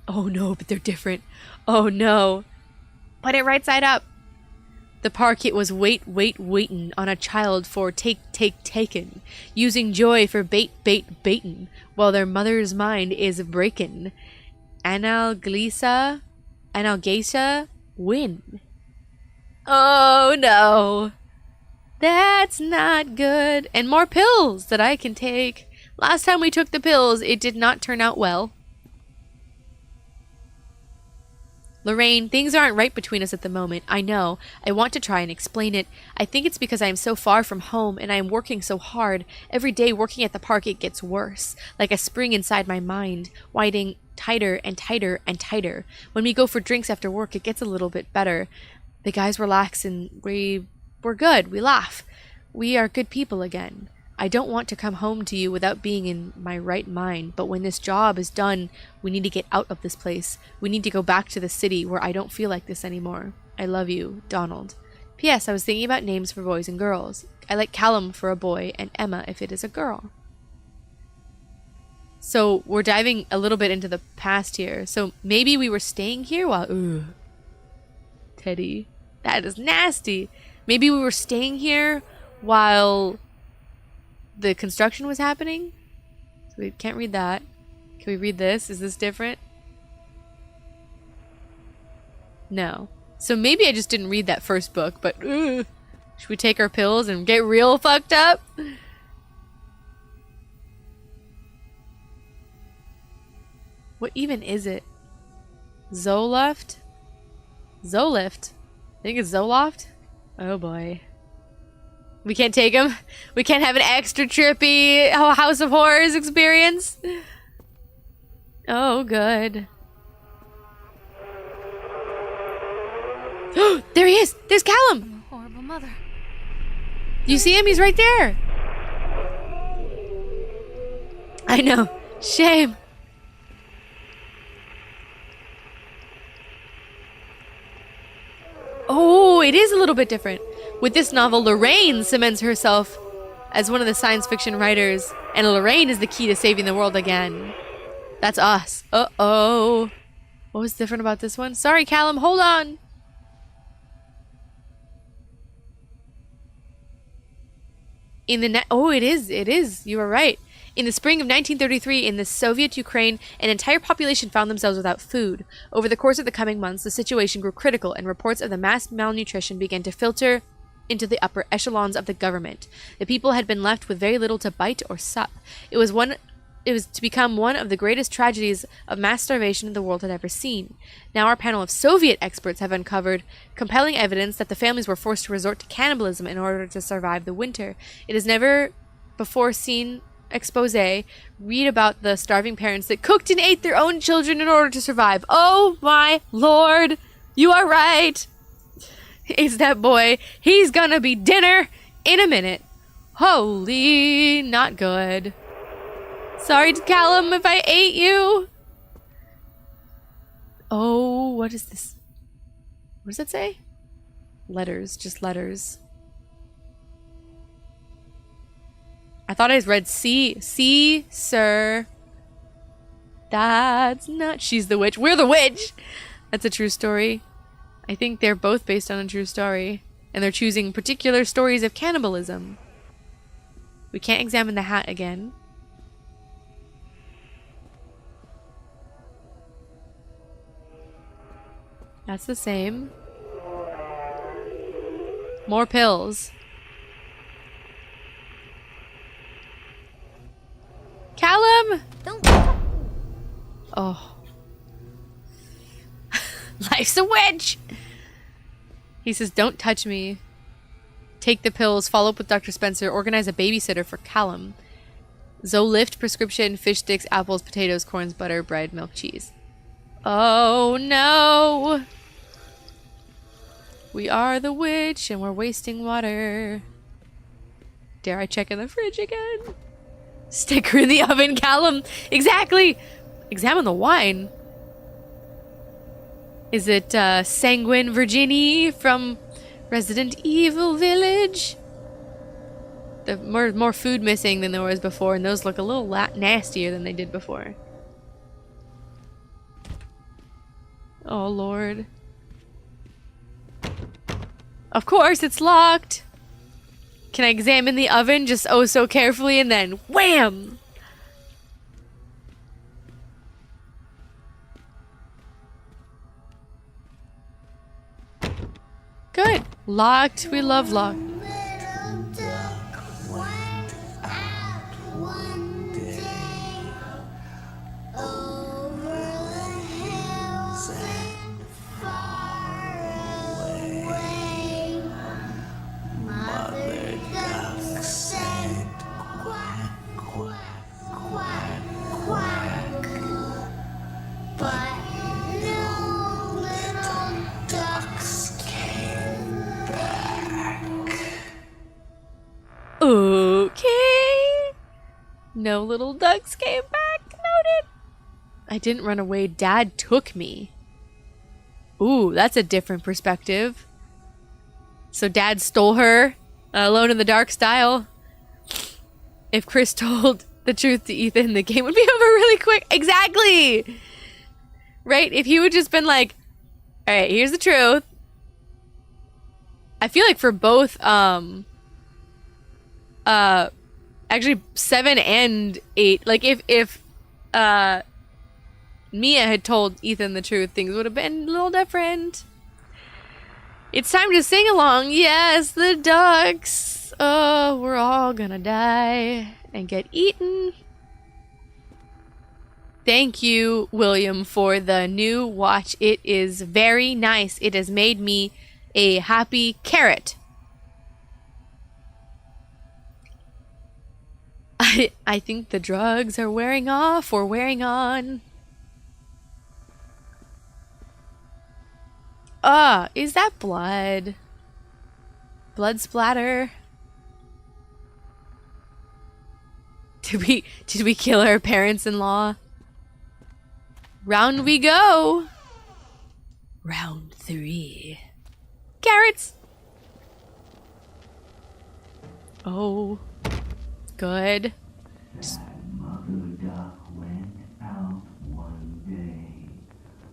Speaker 1: Oh no, but they're different. Oh no. Put it right side up. The park it was waitin' on a child for taken, using joy for baitin', while their mother's mind is breakin'. Analgesia win. Oh no. That's not good. And more pills that I can take. Last time we took the pills, it did not turn out well. Lorraine, things aren't right between us at the moment. I know. I want to try and explain it. I think it's because I am so far from home and I am working so hard. Every day working at the park, it gets worse. Like a spring inside my mind, widening tighter and tighter and tighter. When we go for drinks after work, it gets a little bit better. The guys relax and we're good. We laugh. We are good people again. I don't want to come home to you without being in my right mind, but when this job is done, we need to get out of this place. We need to go back to the city where I don't feel like this anymore. I love you, Donald. P.S. I was thinking about names for boys and girls. I like Callum for a boy and Emma if it is a girl. So we're diving a little bit into the past here. So maybe we were staying here while... Ugh. Teddy. That is nasty. Maybe we were staying here while the construction was happening. So we can't read that. Can we read this? Is this different? No. So maybe I just didn't read that first book, but should we take our pills and get real fucked up? What even is it? Zoloft? Zolift? I think it's Zoloft? Oh boy. We can't take him? We can't have an extra trippy House of Horrors experience? Oh, good. There he is! There's Callum!
Speaker 2: I'm a horrible mother.
Speaker 1: You see him? He's right there! I know. Shame. Oh, it is a little bit different. With this novel, Lorraine cements herself as one of the science fiction writers, and Lorraine is the key to saving the world again. That's us. Uh-oh. What was different about this one? Sorry, Callum, hold on. Oh, it is. You were right. In the spring of 1933, in the Soviet Ukraine, an entire population found themselves without food. Over the course of the coming months, the situation grew critical, and reports of the mass malnutrition began to filter into the upper echelons of the government. The people had been left with very little to bite or sup. It was one it was to become one of the greatest tragedies of mass starvation the world had ever seen. Now our panel of Soviet experts have uncovered compelling evidence that the families were forced to resort to cannibalism in order to survive the winter. It is never before seen expose. Read about the starving parents that cooked and ate their own children in order to survive. Oh my lord, you are right. It's that boy. He's gonna be dinner in a minute. Holy, not good. Sorry to Callum if I ate you. Oh, what is this? What does that say? Letters, just letters. I thought I read C. C, sir. That's not... She's the witch. We're the witch! That's a true story. I think they're both based on a true story. And they're choosing particular stories of cannibalism. We can't examine the hat again. That's the same. More pills. Callum!
Speaker 3: Don't.
Speaker 1: Oh. Life's a witch! He says, don't touch me. Take the pills, follow up with Dr. Spencer, organize a babysitter for Callum. Zolift prescription, fish sticks, apples, potatoes, corns, butter, bread, milk, cheese. Oh no! We are the witch and we're wasting water. Dare I check in the fridge again? Stick her in the oven, Callum! Exactly! Examine the wine. Is it Sanguine Virginie from Resident Evil Village? The more food missing than there was before, and those look a little nastier than they did before. Oh lord. Of course, it's locked! Can I examine the oven just oh so carefully and then wham! Good. Locked. We love locked.
Speaker 3: Little duck went out one day over the hills and far away. Mother duck said quack, quack, quack, quack. But no little ducks came back.
Speaker 1: Okay. No little ducks came back. Noted. I didn't run away. Dad took me. Ooh, that's a different perspective. So Dad stole her, Alone in the Dark style. If Chris told the truth to Ethan, the game would be over really quick. Exactly! Right? If he would just been like, alright, here's the truth. I feel like for both, actually 7 and 8, like if Mia had told Ethan the truth, things would have been a little different. It's time to sing along. Yes, the ducks. Oh, we're all gonna die and get eaten. Thank you, William, for the new watch. It is very nice. It has made me a happy carrot. I think the drugs are wearing off or wearing on. Is that blood? Blood splatter? Did we kill our parents-in-law? Round we go. Round 3. Carrots. Oh, good.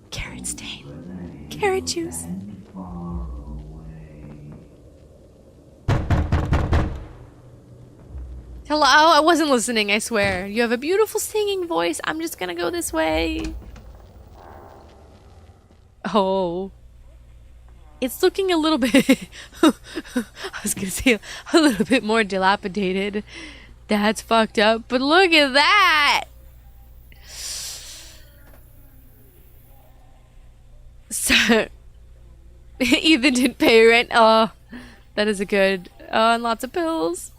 Speaker 1: Carrot stain. Carrot juice. Hello? I wasn't listening, I swear. You have a beautiful singing voice. I'm just gonna go this way. Oh. It's looking a little bit... I was gonna say a little bit more dilapidated. That's fucked up, but look at that! So, Ethan didn't pay rent. Oh, that is a good. Oh, and lots of pills.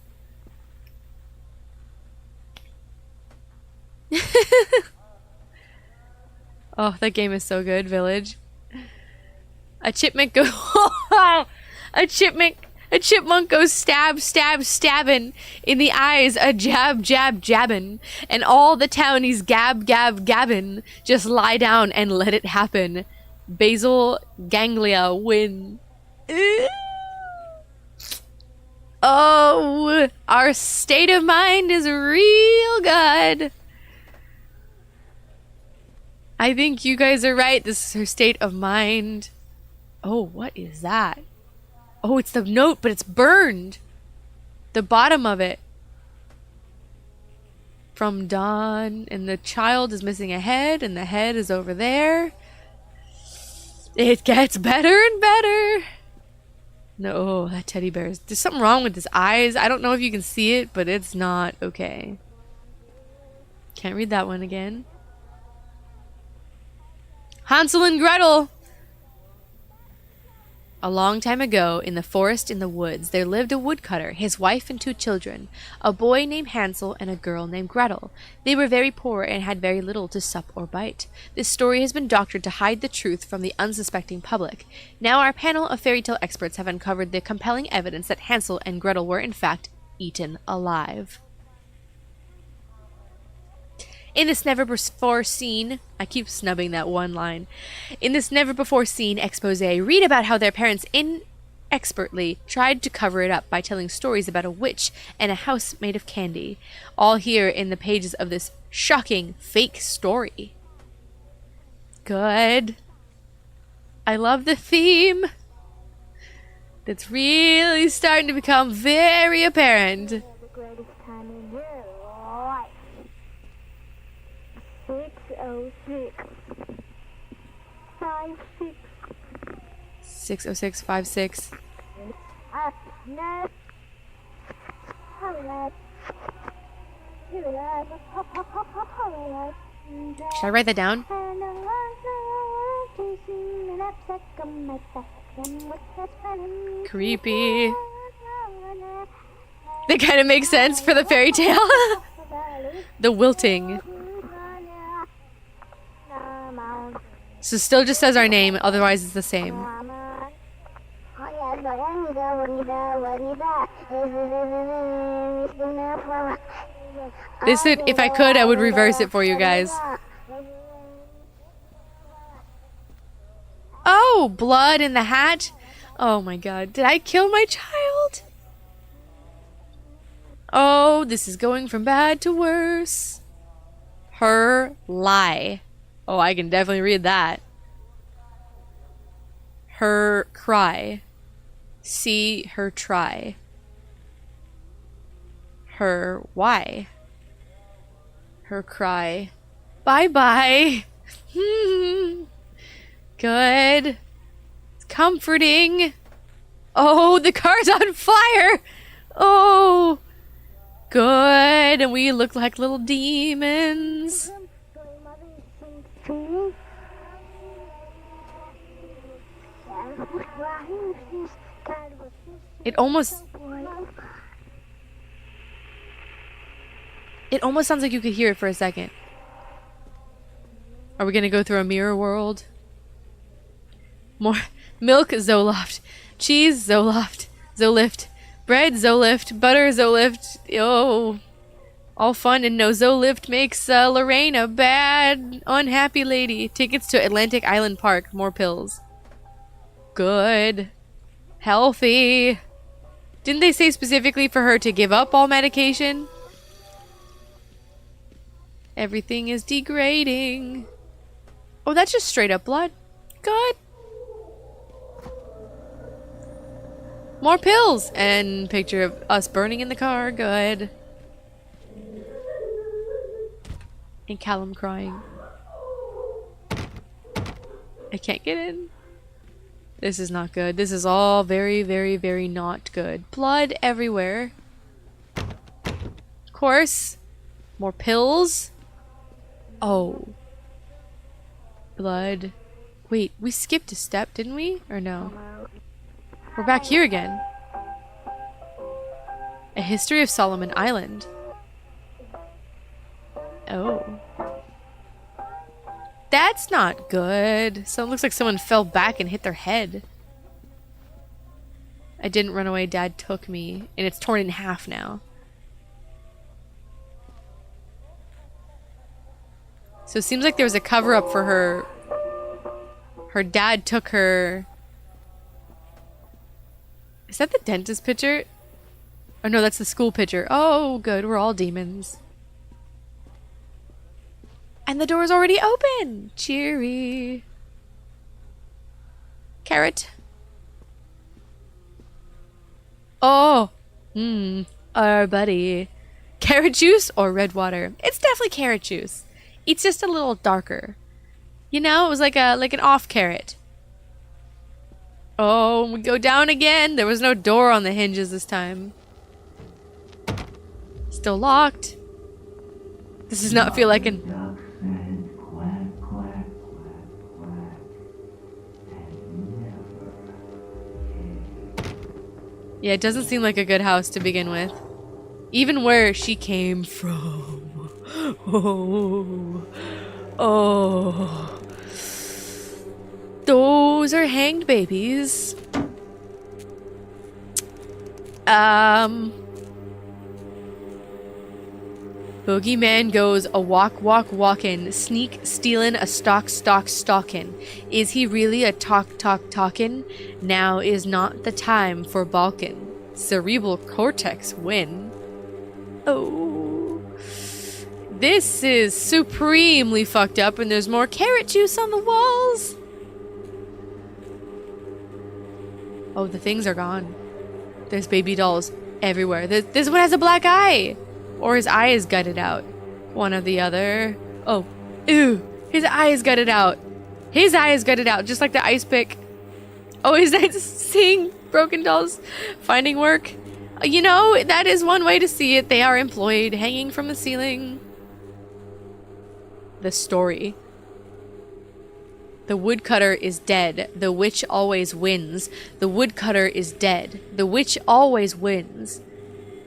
Speaker 1: Oh, that game is so good, Village. A chipmunk goes. a chipmunk goes stabbing in the eyes. A jabbing, and all the townies gabbing. Just lie down and let it happen. Basal ganglia win. Oh, our state of mind is real good. I think you guys are right. This is her state of mind. Oh, what is that? Oh, it's the note, but it's burned. The bottom of it. From Dawn. And the child is missing a head, and the head is over there. It gets better and better. No, that teddy bear is... There's something wrong with his eyes. I don't know if you can see it, but it's not okay. Can't read that one again. Hansel and Gretel! A long time ago, in the forest in the woods, there lived a woodcutter, his wife and 2 children, a boy named Hansel and a girl named Gretel. They were very poor and had very little to sup or bite. This story has been doctored to hide the truth from the unsuspecting public. Now our panel of fairy tale experts have uncovered the compelling evidence that Hansel and Gretel were in fact eaten alive. In this never-before-seen... I keep snubbing that one line. In this never-before-seen expose, read about how their parents inexpertly tried to cover it up by telling stories about a witch and a house made of candy. All here in the pages of this shocking fake story. Good. I love the theme. It's really starting to become very apparent.
Speaker 3: The greatest time in your life. 606 56.
Speaker 1: 606 56.
Speaker 3: No.
Speaker 1: Should I write that down? Creepy. That kind of makes sense for the fairy tale. The wilting. So still just says our name, otherwise it's the same. This would, if I could, I would reverse it for you guys. Oh, blood in the hat. Oh my god, did I kill my child? Oh, this is going from bad to worse. Her lie. Oh, I can definitely read that. Her cry. See her try. Her why. Her cry. Bye-bye. Good. It's comforting. Oh, the car's on fire. Oh. Good. And we look like little demons. It almost sounds like you could hear it for a second. Are we gonna go through a mirror world? More milk, Zoloft. Cheese, Zoloft. Zolift. Bread, Zolift. Butter, Zolift. Oh. All fun and no Zolift makes Lorraine a bad, unhappy lady. Tickets to Atlantic Island Park. More pills. Good. Healthy. Didn't they say specifically for her to give up all medication? Everything is degrading. Oh, that's just straight up blood. Good. More pills. And picture of us burning in the car. Good. And Callum crying. I can't get in. This is not good. This is all very, very, very not good. Blood everywhere. Of course. More pills. Oh. Blood. Wait, we skipped a step, didn't we? Or no? We're back here again. A history of Solomon Island. Oh. That's not good. So it looks like someone fell back and hit their head. I didn't run away, Dad took me. And it's torn in half now. So it seems like there was a cover-up for her. Her dad took her. Is that the dentist picture? Oh no, that's the school picture. Oh, good, we're all demons. And the door's already open! Cheery. Carrot. Oh! Our buddy. Carrot juice or red water? It's definitely carrot juice. It's just a little darker. You know, it was like an off carrot. Oh, we go down again. There was no door on the hinges this time. Still locked. This does not feel like an... Yeah, it doesn't seem like a good house to begin with. Even where she came from. Oh. Oh. Those are hanged babies. Boogeyman goes a walkin', sneak stealin', a stalkin'. Is he really a talkin'? Now is not the time for balkin'. Cerebral cortex win. Oh. This is supremely fucked up, and there's more carrot juice on the walls. Oh, the things are gone. There's baby dolls everywhere. This one has a black eye. Or his eye is gutted out. One or the other. Oh. Ew. His eye is gutted out. His eye is gutted out, just like the ice pick. Oh, is that seeing broken dolls finding work? You know, that is one way to see it. They are employed, hanging from the ceiling. The story. The woodcutter is dead. The witch always wins. The woodcutter is dead. The witch always wins.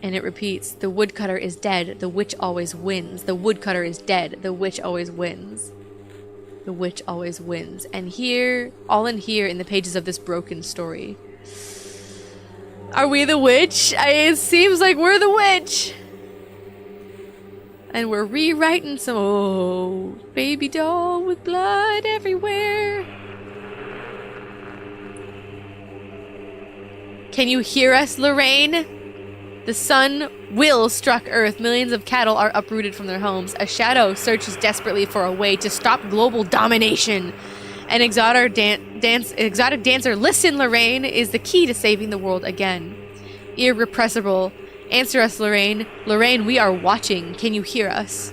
Speaker 1: And it repeats, the woodcutter is dead. The witch always wins. The woodcutter is dead. The witch always wins. The witch always wins. And here, all in here in the pages of this broken story. Are we the witch? It seems like we're the witch. And we're rewriting some, oh, baby doll with blood everywhere. Can you hear us, Lorraine? The sun will struck Earth. Millions of cattle are uprooted from their homes. A shadow searches desperately for a way to stop global domination. An exotic dancer, listen, Lorraine, is the key to saving the world again. Irrepressible. Answer us, Lorraine. Lorraine, we are watching. Can you hear us?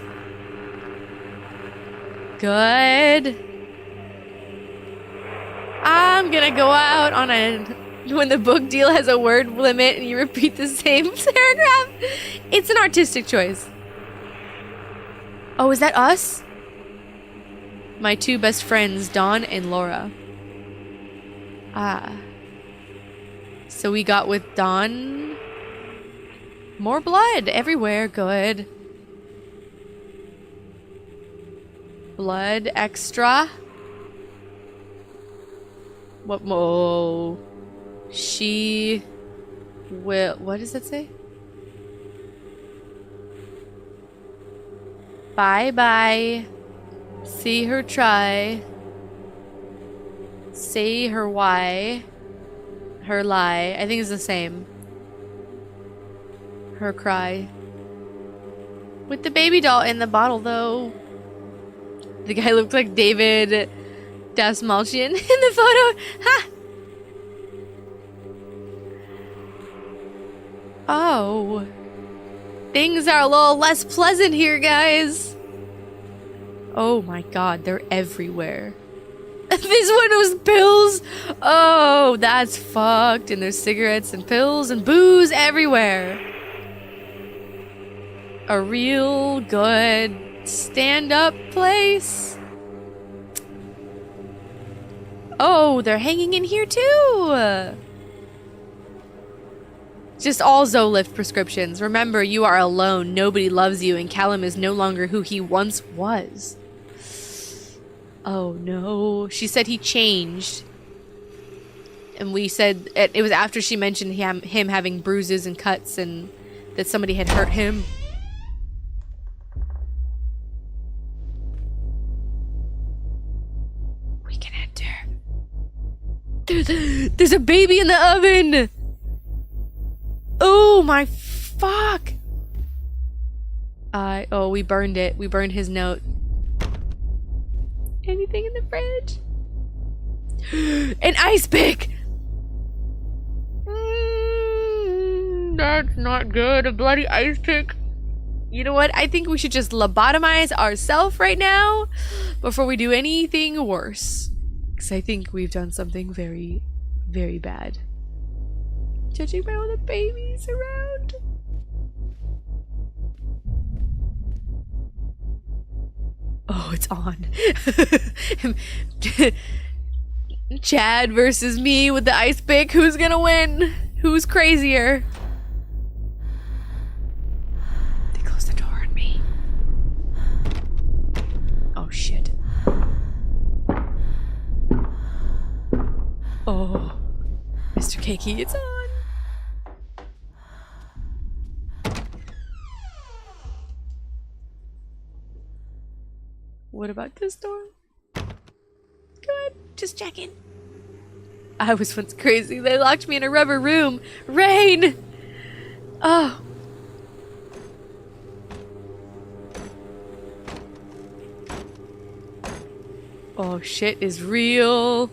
Speaker 1: Good. I'm gonna go out on when the book deal has a word limit and you repeat the same paragraph. It's an artistic choice. Oh, is that us? My two best friends, Dawn and Laura. Ah. So we got with Dawn. More blood everywhere. Good. Blood extra. What more? She will. What does it say? Bye bye. See her try. Say her why. Her lie. I think it's the same. Her cry. With the baby doll in the bottle, though. The guy looked like David Dasmalchian in the photo. Ha! Oh. Things are a little less pleasant here, guys. Oh my god, they're everywhere. This one was pills. Oh, that's fucked. And there's cigarettes and pills and booze everywhere. A real good stand-up place. Oh, they're hanging in here too. Just all Zolift prescriptions. Remember, you are alone. Nobody loves you, and Callum is no longer who he once was. Oh no. She said he changed. And we said it was after she mentioned him having bruises and cuts and that somebody had hurt him. We can enter. There's a baby in the oven! Oh my fuck! Oh, we burned it. We burned his note. Anything in the fridge? An ice pick! That's not good. A bloody ice pick. You know what? I think we should just lobotomize ourselves right now before we do anything worse. Because I think we've done something very, very bad. Judging by all the babies around. Oh, it's on. Chad versus me with the ice pick. Who's gonna win? Who's crazier? They closed the door on me. Oh, shit. Oh. Mr. Cakey, it's on. What about this door? Good, just checking. I was once crazy. They locked me in a rubber room. Rain! Oh. Oh, shit is real.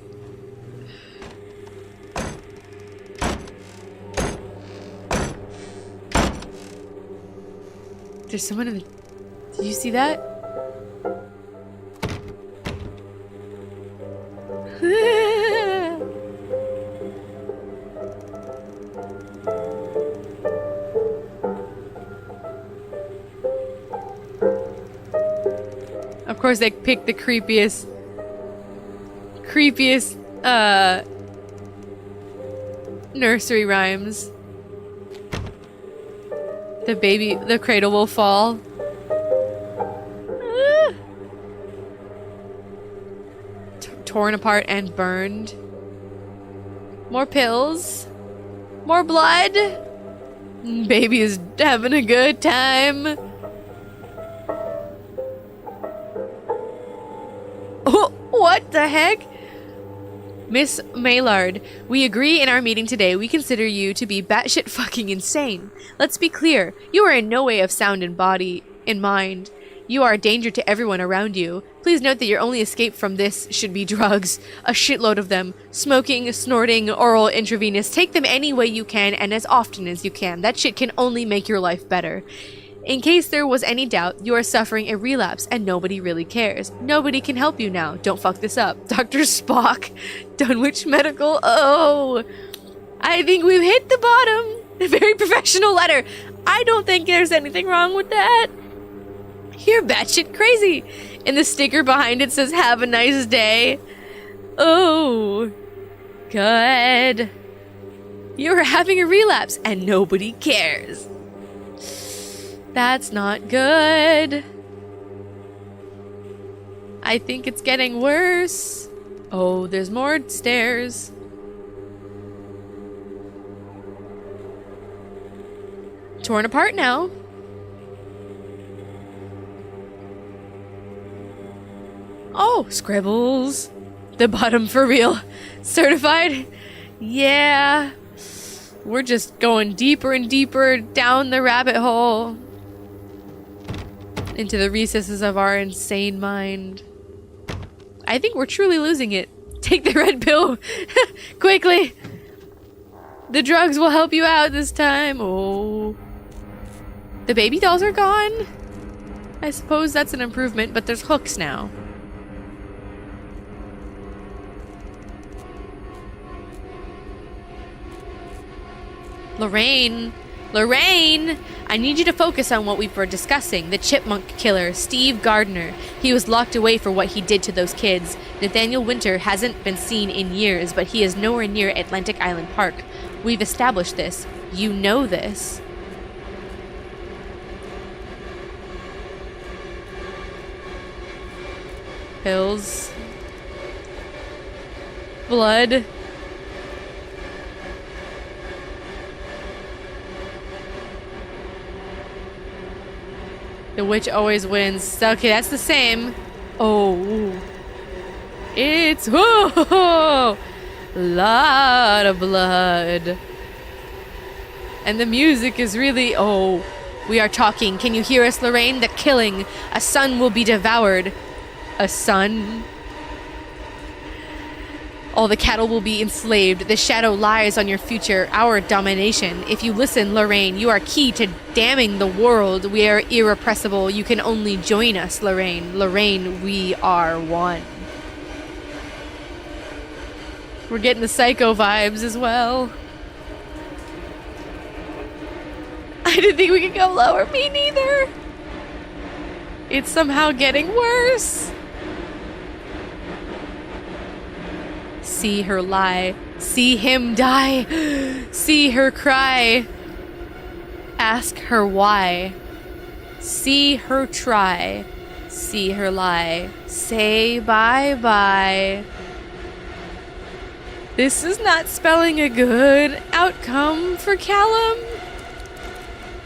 Speaker 1: There's someone in the... Did you see that? Of course they picked the creepiest nursery rhymes. The cradle will fall. Torn apart and burned. More pills. More blood. Baby is having a good time. Oh, what the heck? Miss Maillard, we agree in our meeting today we consider you to be batshit fucking insane. Let's be clear, you are in no way of sound in body and mind. You are a danger to everyone around you. Please note that your only escape from this should be drugs. A shitload of them. Smoking, snorting, oral, intravenous. Take them any way you can and as often as you can. That shit can only make your life better. In case there was any doubt, you are suffering a relapse and nobody really cares. Nobody can help you now. Don't fuck this up. Dr. Spock. Dunwich Medical. Oh. I think we've hit the bottom. A very professional letter. I don't think there's anything wrong with that. You're batshit crazy. And the sticker behind it says, have a nice day. Oh. Good. You're having a relapse and nobody cares. That's not good. I think it's getting worse. Oh, there's more stairs. Torn apart now. Oh, scribbles. The bottom for real. Certified? Yeah. We're just going deeper and deeper down the rabbit hole. Into the recesses of our insane mind. I think we're truly losing it. Take the red pill. Quickly. The drugs will help you out this time. Oh. The baby dolls are gone. I suppose that's an improvement, but there's hooks now. Lorraine. Lorraine, I need you to focus on what we were discussing. The chipmunk killer, Steve Gardner. He was locked away for what he did to those kids. Nathaniel Winter hasn't been seen in years, but he is nowhere near Atlantic Island Park. We've established this. You know this. Pills. Blood. The witch always wins. Okay, that's the same. Oh. It's a lot of blood. And the music is really... Oh. We are talking. Can you hear us, Lorraine? The killing. A son will be devoured. A son. All the cattle will be enslaved. The shadow lies on your future, our domination. If you listen, Lorraine, you are key to damning the world. We are irrepressible. You can only join us, Lorraine. Lorraine, we are one. We're getting the psycho vibes as well. I didn't think we could go lower. Me neither. It's somehow getting worse. See her lie. See him die. See her cry. Ask her why. See her try. See her lie. Say bye-bye. This is not spelling a good outcome for Callum.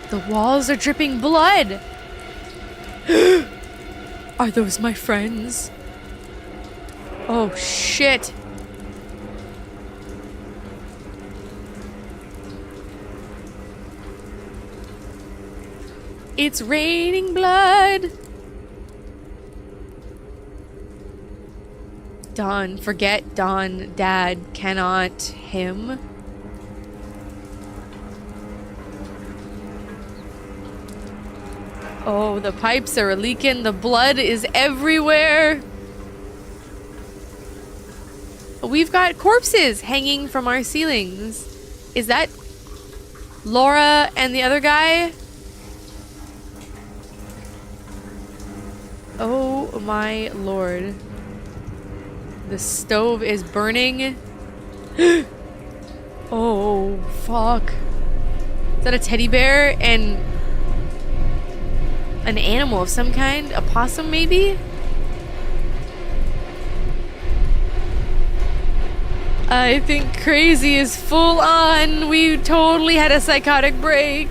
Speaker 1: The walls are dripping blood. Are those my friends? Oh, shit. It's raining blood. Don, forget Don, Dad, cannot, him. Oh, the pipes are leaking. The blood is everywhere. We've got corpses hanging from our ceilings. Is that Laura and the other guy? Oh my lord. The stove is burning. Oh, fuck. Is that a teddy bear and an animal of some kind? A possum, maybe? I think crazy is full on. We totally had a psychotic break.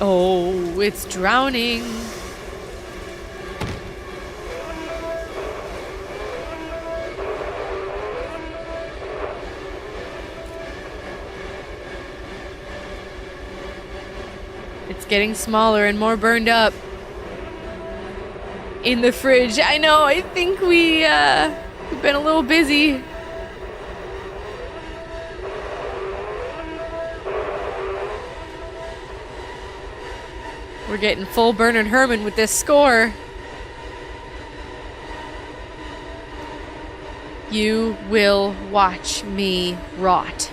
Speaker 1: Oh, it's drowning. It's getting smaller and more burned up. In the fridge. I know, I think we've been a little busy. We're getting full Bernard Herrmann with this score. You will watch me rot.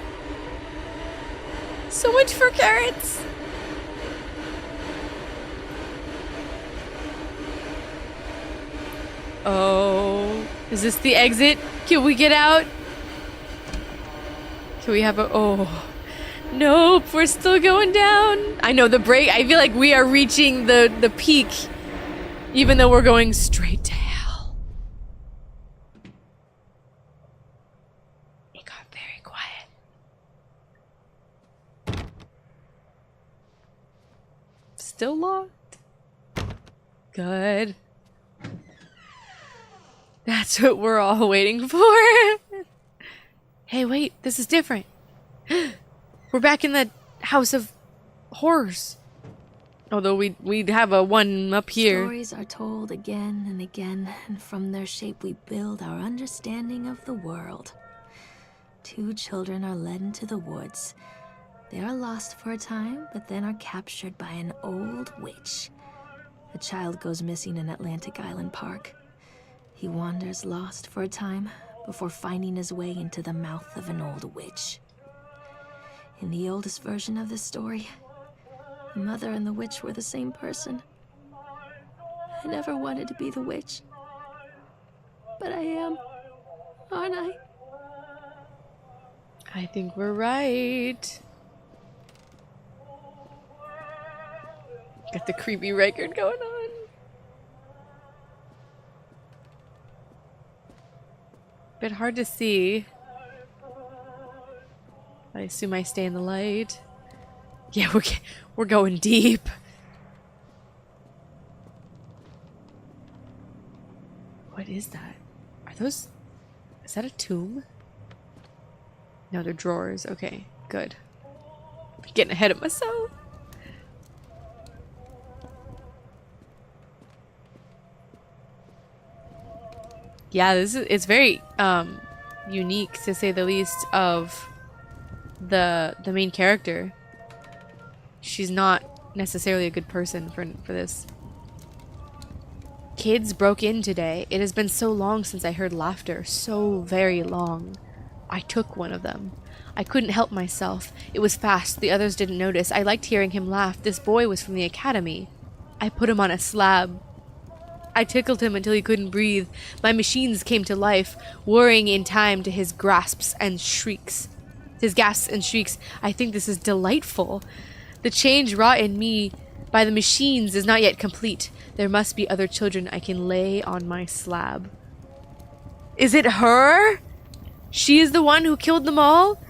Speaker 1: So much for carrots. Oh, is this the exit? Can we get out? Can we have a... Oh, nope, we're still going down. I know the break. I feel like we are reaching the peak, even though we're going straight to hell. It got very quiet. Still locked? Good. That's what we're all waiting for. Hey, wait, this is different. We're back in the house of horrors. Although we'd have a one up here.
Speaker 2: Stories are told again and again, and from their shape we build our understanding of the world. Two children are led into the woods. They are lost for a time, but then are captured by an old witch. The child goes missing in Atlantic Island Park. He wanders lost for a time before finding his way into the mouth of an old witch. In the oldest version of this story, the mother and the witch were the same person. I never wanted to be the witch. But I am, aren't I?
Speaker 1: I think we're right. Got the creepy record going on. Bit hard to see. I assume I stay in the light. Yeah, we're going deep. What is that? Are those... Is that a tomb? No, they're drawers. Okay, good. I'm getting ahead of myself. Yeah, it's very unique, to say the least, of the main character. She's not necessarily a good person for this. Kids broke in today. It has been so long since I heard laughter. So very long. I took one of them. I couldn't help myself. It was fast. The others didn't notice. I liked hearing him laugh. This boy was from the academy. I put him on a slab. I tickled him until he couldn't breathe. My machines came to life, whirring in time to his gasps and shrieks. I think this is delightful. The change wrought in me by the machines is not yet complete. There must be other children I can lay on my slab. Is it her? She is the one who killed them all?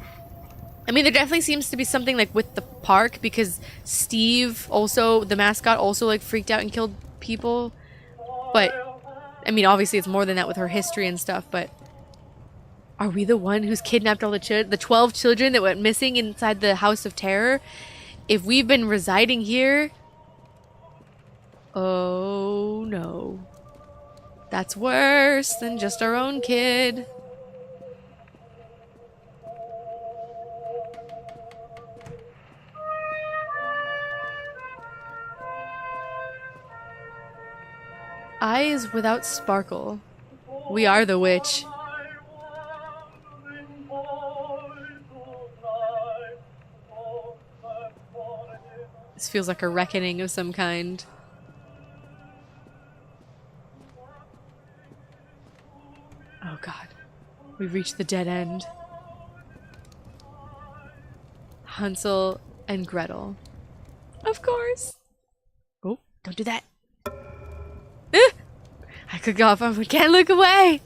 Speaker 1: I mean, there definitely seems to be something like with the park, because Steve also, the mascot, also like freaked out and killed people. But, I mean, obviously it's more than that with her history and stuff, but are we the one who's kidnapped all the 12 children that went missing inside the House of Terror? If we've been residing here... Oh, no. That's worse than just our own kid. Eyes without sparkle. We are the witch. This feels like a reckoning of some kind. Oh god. We've reached the dead end. Hansel and Gretel. Of course. Oh, don't do that. I could go off, I can't look away.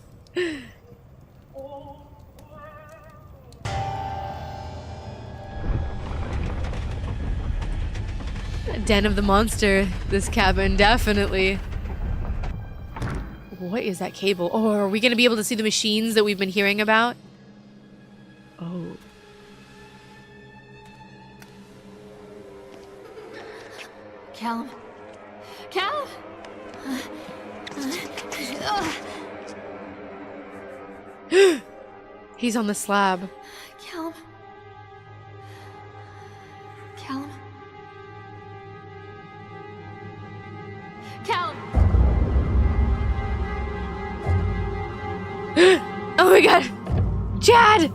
Speaker 1: Den of the monster, this cabin, definitely. What is that cable? Oh, are we gonna be able to see the machines that we've been hearing about? Oh.
Speaker 2: Callum? Callum?
Speaker 1: He's on the slab.
Speaker 2: Callum? Callum? Callum!
Speaker 1: Oh my god! Chad!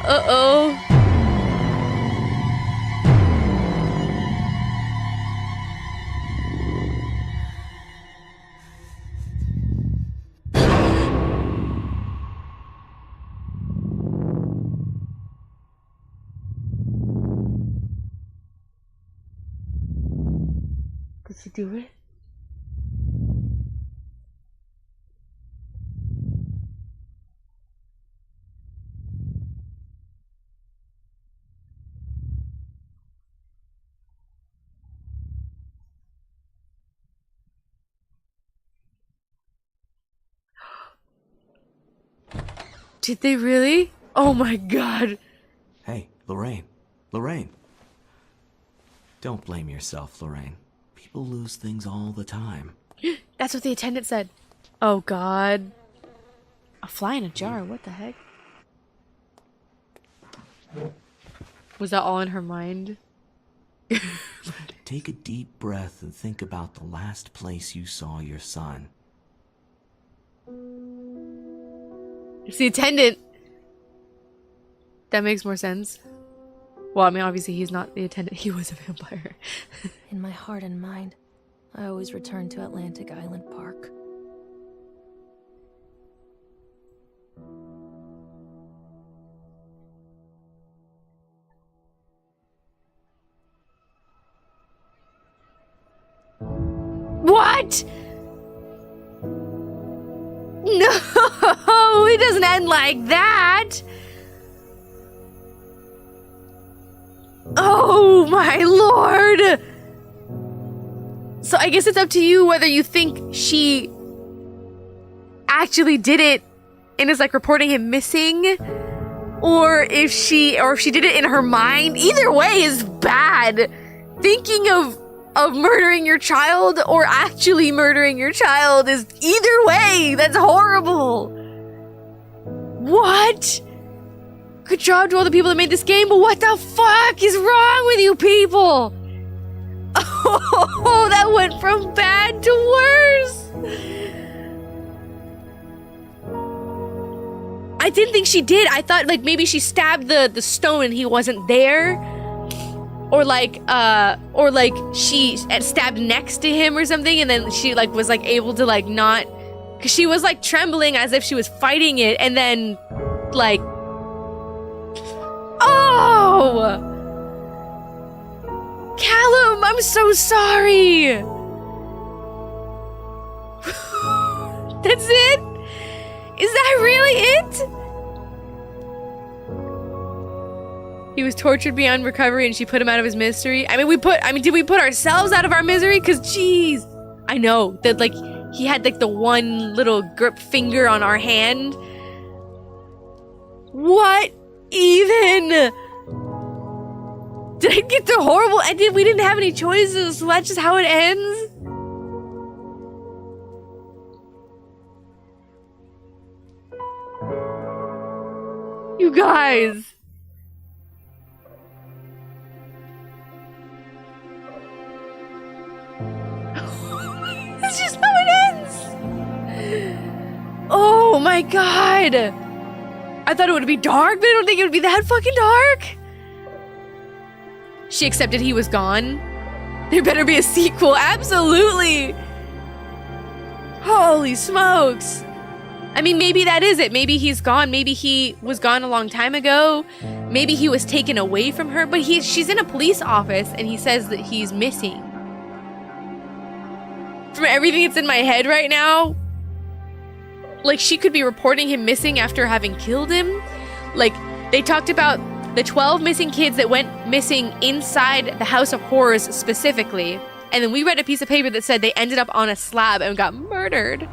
Speaker 1: Uh-oh. Did she do it? Did they really? Oh my god.
Speaker 5: Hey, Lorraine. Lorraine. Don't blame yourself, Lorraine. People lose things all the time.
Speaker 1: That's what the attendant said. Oh God. A fly in a jar, what the heck? Was that all in her mind?
Speaker 5: Take a deep breath and think about the last place you saw your son.
Speaker 1: It's the attendant. That makes more sense. Well, I mean, obviously he's not the attendant. He was a vampire.
Speaker 2: In my heart and mind, I always return to Atlantic Island Park.
Speaker 1: What? No, it doesn't end like that. Oh my lord. So I guess it's up to you whether you think she actually did it and is like reporting him missing, or if she did it in her mind. Either way is bad. Thinking of murdering your child or actually murdering your child is either way. That's horrible. What? Good job to all the people that made this game, but what the fuck is wrong with you people? Oh, that went from bad to worse. I didn't think she did. I thought like maybe she stabbed the stone and he wasn't there. Or like she stabbed next to him or something, and then she like was like able to like not, because she was like trembling as if she was fighting it, and then like, oh, Callum, I'm so sorry. That's it? Is that really it? He was tortured beyond recovery and she put him out of his misery. Did we put ourselves out of our misery? Cause jeez. I know that like he had like the one little grip finger on our hand. What even? Did I get the horrible ending? We didn't have any choices, so that's just how it ends? You guys. That's just how it ends. Oh my god. I thought it would be dark, but I don't think it would be that fucking dark. She accepted he was gone. There better be a sequel. Absolutely. Holy smokes. I mean, maybe that is it. Maybe he's gone. Maybe he was gone a long time ago. Maybe he was taken away from her. But she's in a police office and he says that he's missing. From everything that's in my head right now, like she could be reporting him missing after having killed him. Like they talked about the 12 missing kids that went missing inside the House of Horrors specifically. And then we read a piece of paper that said they ended up on a slab and got murdered.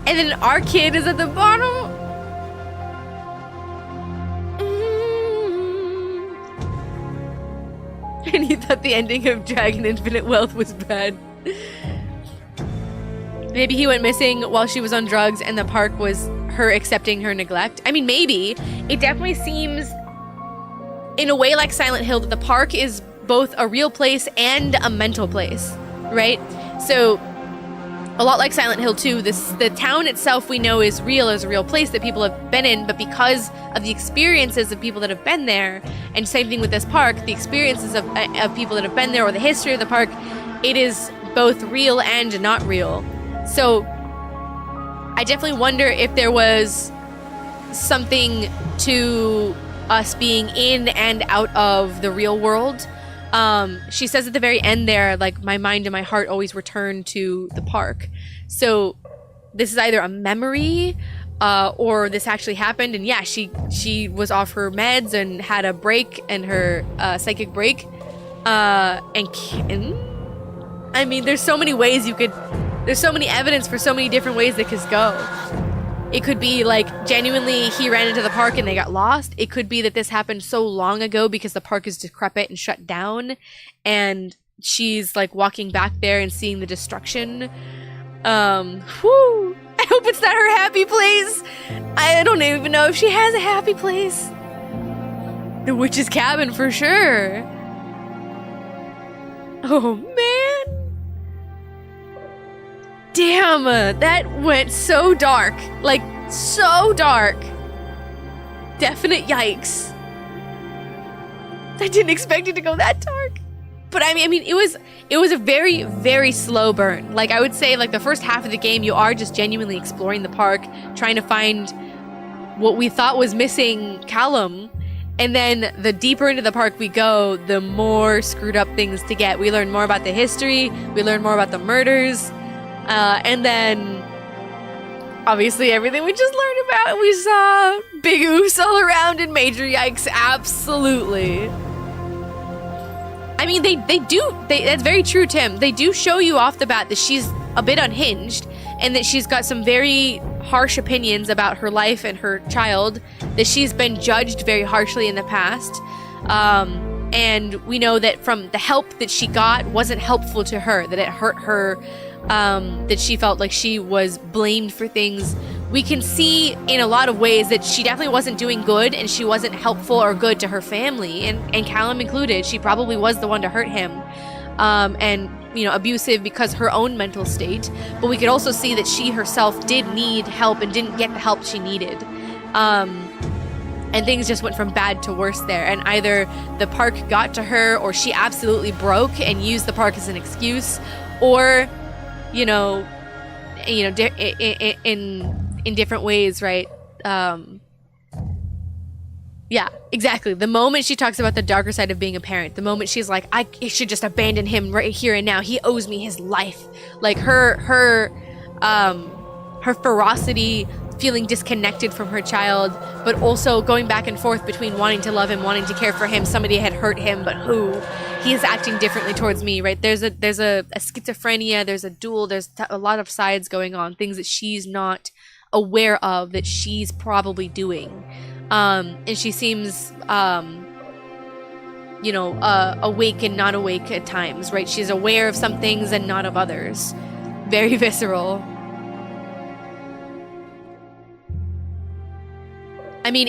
Speaker 1: And then our kid is at the bottom. And he thought the ending of Dragon Infinite Wealth was bad. Maybe he went missing while she was on drugs and the park was her accepting her neglect. I mean, maybe. It definitely seems, in a way like Silent Hill, that the park is both a real place and a mental place, right? So, a lot like Silent Hill 2, the town itself we know is real, as a real place that people have been in, but because of the experiences of people that have been there, and same thing with this park, the experiences of people that have been there, or the history of the park, it is both real and not real. So, I definitely wonder if there was something to us being in and out of the real world. She says at the very end there, like, my mind and my heart always return to the park. So, this is either a memory, or this actually happened. And yeah, she was off her meds and had a break, and her psychic break. I mean, there's so many ways there's so many evidence for so many different ways that could go. It could be like genuinely he ran into the park and they got lost. It could be that this happened so long ago because the park is decrepit and shut down, and she's like walking back there and seeing the destruction. Whew. hope it's not her happy place. I don't even know if she has a happy place. The witch's cabin for sure. Oh man. Damn, that went so dark. Like, so dark. Definite yikes. I didn't expect it to go that dark. But I mean, it was a very, very slow burn. Like, I would say, like, the first half of the game, you are just genuinely exploring the park, trying to find what we thought was missing Callum. And then the deeper into the park we go, the more screwed up things to get. We learn more about the history, we learn more about the murders, and then obviously everything we just learned about. We saw big oofs all around and major yikes, absolutely. I mean, that's very true, Tim. They do show you off the bat that she's a bit unhinged and that she's got some very harsh opinions about her life and her child, that she's been judged very harshly in the past. And we know that from the help that she got wasn't helpful to her, that it hurt her, that she felt like she was blamed for things. We can see in a lot of ways that she definitely wasn't doing good and she wasn't helpful or good to her family, and Callum included. She probably was the one to hurt him, and, you know, abusive because her own mental state. But we could also see that she herself did need help and didn't get the help she needed. And things just went from bad to worse there. And either the park got to her, or she absolutely broke and used the park as an excuse, or, in different ways, right? Yeah, exactly. The moment she talks about the darker side of being a parent, the moment she's like, I should just abandon him right here and now. He owes me his life. Like her ferocity, feeling disconnected from her child, but also going back and forth between wanting to love him, wanting to care for him. Somebody had hurt him, but who? He is acting differently towards me, right? There's a schizophrenia, there's a duel, there's a lot of sides going on, things that she's not aware of that she's probably doing. And she seems, awake and not awake at times, right? She's aware of some things and not of others. Very visceral. I mean,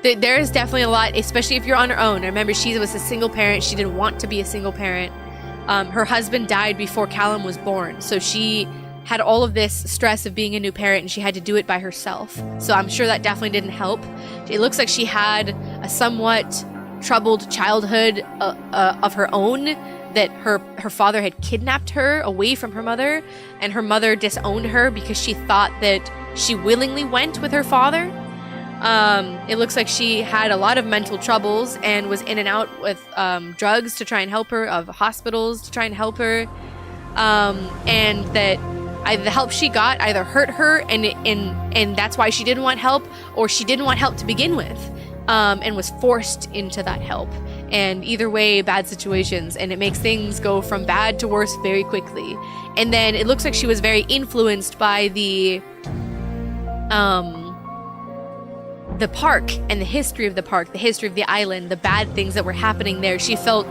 Speaker 1: there is definitely a lot, especially if you're on her own. I remember she was a single parent. She didn't want to be a single parent. Her husband died before Callum was born, so she had all of this stress of being a new parent, and she had to do it by herself. So I'm sure that definitely didn't help. It looks like she had a somewhat troubled childhood of her own, that her father had kidnapped her away from her mother, and her mother disowned her because she thought that she willingly went with her father. It looks like she had a lot of mental troubles and was in and out with drugs to try and help her, of hospitals to try and help her, and that the help she got either hurt her and that's why she didn't want help, or she didn't want help to begin with, and was forced into that help. And either way, bad situations, and it makes things go from bad to worse very quickly. And then it looks like she was very influenced by the park and the history of the park, the history of the island, the bad things that were happening there. She felt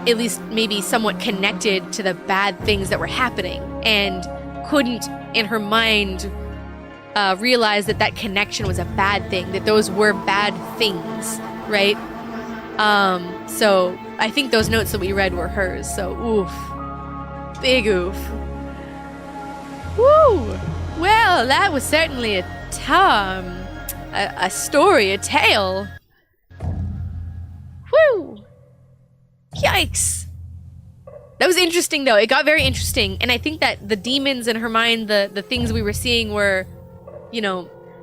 Speaker 1: at least maybe somewhat connected to the bad things that were happening, and couldn't in her mind realize that connection was a bad thing, that those were bad things, right? So I think those notes that we read were hers. So oof, big oof. Woo! Well, that was certainly a story, a tale. Woo! Yikes. That was interesting, though. It got very interesting. And I think that the demons in her mind, the things we were seeing were,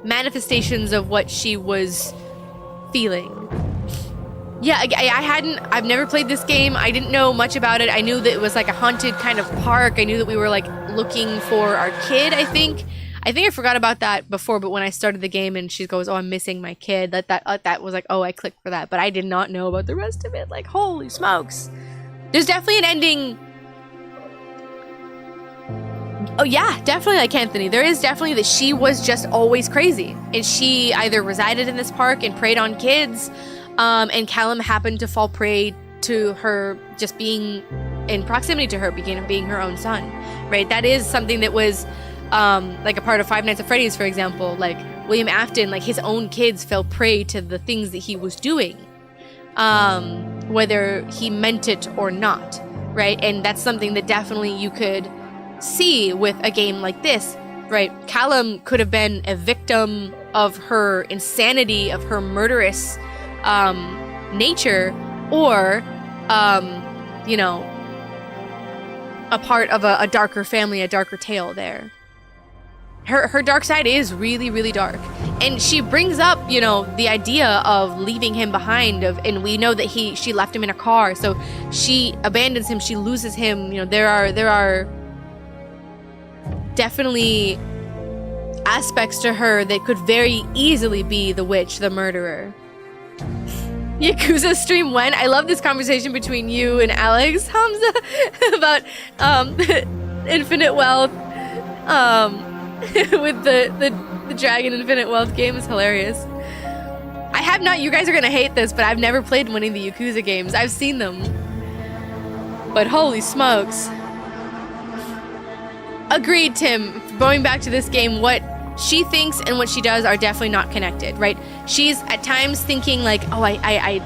Speaker 1: manifestations of what she was feeling. Yeah, I've never played this game. I didn't know much about it. I knew that it was like a haunted kind of park. I knew that we were like looking for our kid, I think I forgot about that before, but when I started the game and she goes, oh, I'm missing my kid, that was like, oh, I clicked for that. But I did not know about the rest of it. Like, holy smokes. There's definitely an ending. Oh, yeah, definitely like Anthony. There is definitely that she was just always crazy. And she either resided in this park and preyed on kids, and Callum happened to fall prey to her just being in proximity to her, being her own son, right? That is something that was like a part of Five Nights at Freddy's, for example, like William Afton, like his own kids fell prey to the things that he was doing, whether he meant it or not, right? And that's something that definitely you could see with a game like this, right? Callum could have been a victim of her insanity, of her murderous nature, or, you know, a part of a darker family, a darker tale there. Her dark side is really, really dark. And she brings up, you know, the idea of leaving him behind, and we know that she left him in a car, so she abandons him, she loses him. You know, there are definitely aspects to her that could very easily be the witch, the murderer. Yakuza stream when? I love this conversation between you and Alex, Hamza, about Infinite Wealth. With the Dragon Infinite Wealth game is hilarious. I have not, you guys are gonna hate this, but I've never played one of the Yakuza games. I've seen them. But holy smokes. Agreed, Tim. Going back to this game, what she thinks and what she does are definitely not connected, right? She's at times thinking like, oh, I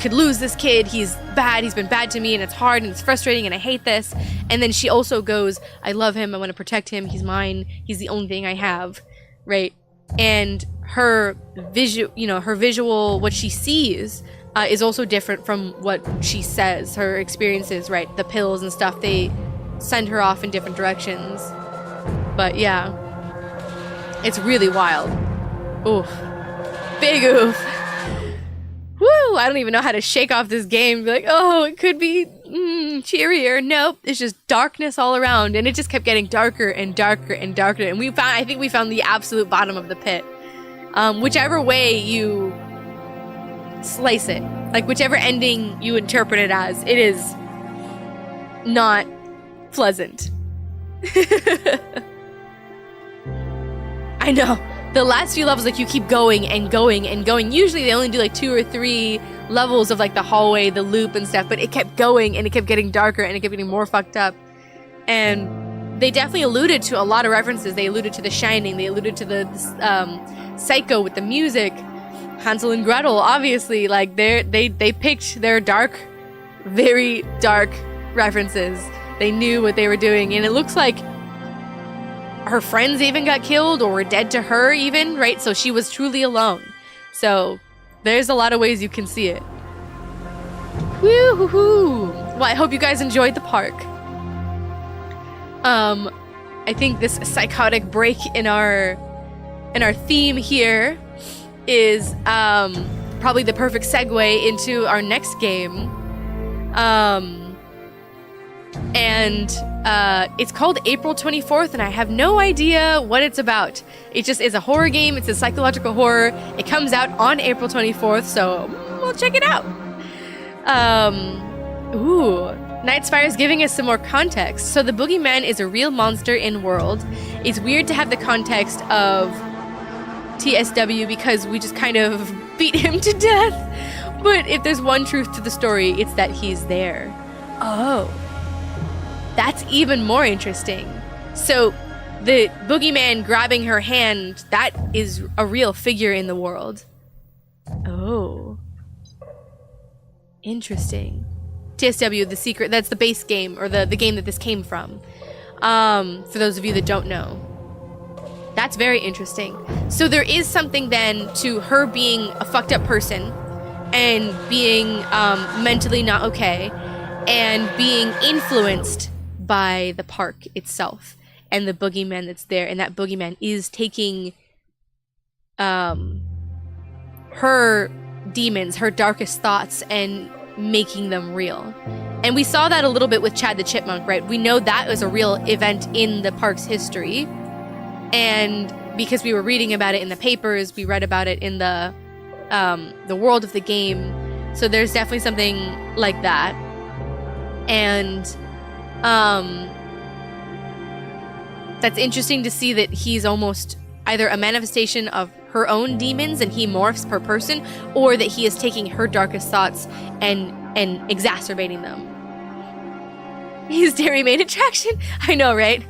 Speaker 1: could lose this kid, he's bad, he's been bad to me, and it's hard and it's frustrating and I hate this. And then she also goes, I love him, I want to protect him, he's mine, he's the only thing I have, right? And her visual, what she sees is also different from what she says. Her experiences, right, the pills and stuff, they send her off in different directions. But yeah, it's really wild. Oof. Big oof. Woo! I don't even know how to shake off this game. Be like, oh, it could be cheerier. Nope, it's just darkness all around, and it just kept getting darker and darker and darker. And I think we found the absolute bottom of the pit. Whichever way you slice it, like whichever ending you interpret it as, it is not pleasant. I know. The last few levels, like, you keep going and going and going. Usually they only do like 2 or 3 levels of like the hallway, the loop and stuff, but it kept going and it kept getting darker and it kept getting more fucked up. And they definitely alluded to a lot of references. They alluded to The Shining, they alluded to the Psycho with the music, Hansel and Gretel, obviously, like they picked their dark, very dark references. They knew what they were doing, and it looks like her friends even got killed or were dead to her even, right? So she was truly alone. So there's a lot of ways you can see it. Woo-hoo-hoo. Well, I hope you guys enjoyed the park. I think this psychotic break in our theme here is probably the perfect segue into our next game. It's called April 24th, and I have no idea what it's about. It just is a horror game. It's a psychological horror. It comes out on April 24th, so we'll check it out. Nightspire is giving us some more context. So the boogeyman is a real monster in world. It's weird to have the context of TSW because we just kind of beat him to death. But if there's one truth to the story, it's that he's there. Oh. That's even more interesting. So the boogeyman grabbing her hand, that is a real figure in the world. Oh. Interesting. TSW, The Secret, that's the base game, or the game that this came from. For those of you that don't know. That's very interesting. So there is something then to her being a fucked up person and being mentally not okay and being influenced by the park itself and the boogeyman that's there, and that boogeyman is taking her demons, her darkest thoughts, and making them real. And we saw that a little bit with Chad the Chipmunk, right? We know that was a real event in the park's history, and because we were reading about it in the papers, we read about it in the world of the game, so there's definitely something like that. And that's interesting to see that he's almost either a manifestation of her own demons and he morphs per person, or that he is taking her darkest thoughts and exacerbating them. His dairy main attraction? I know, right?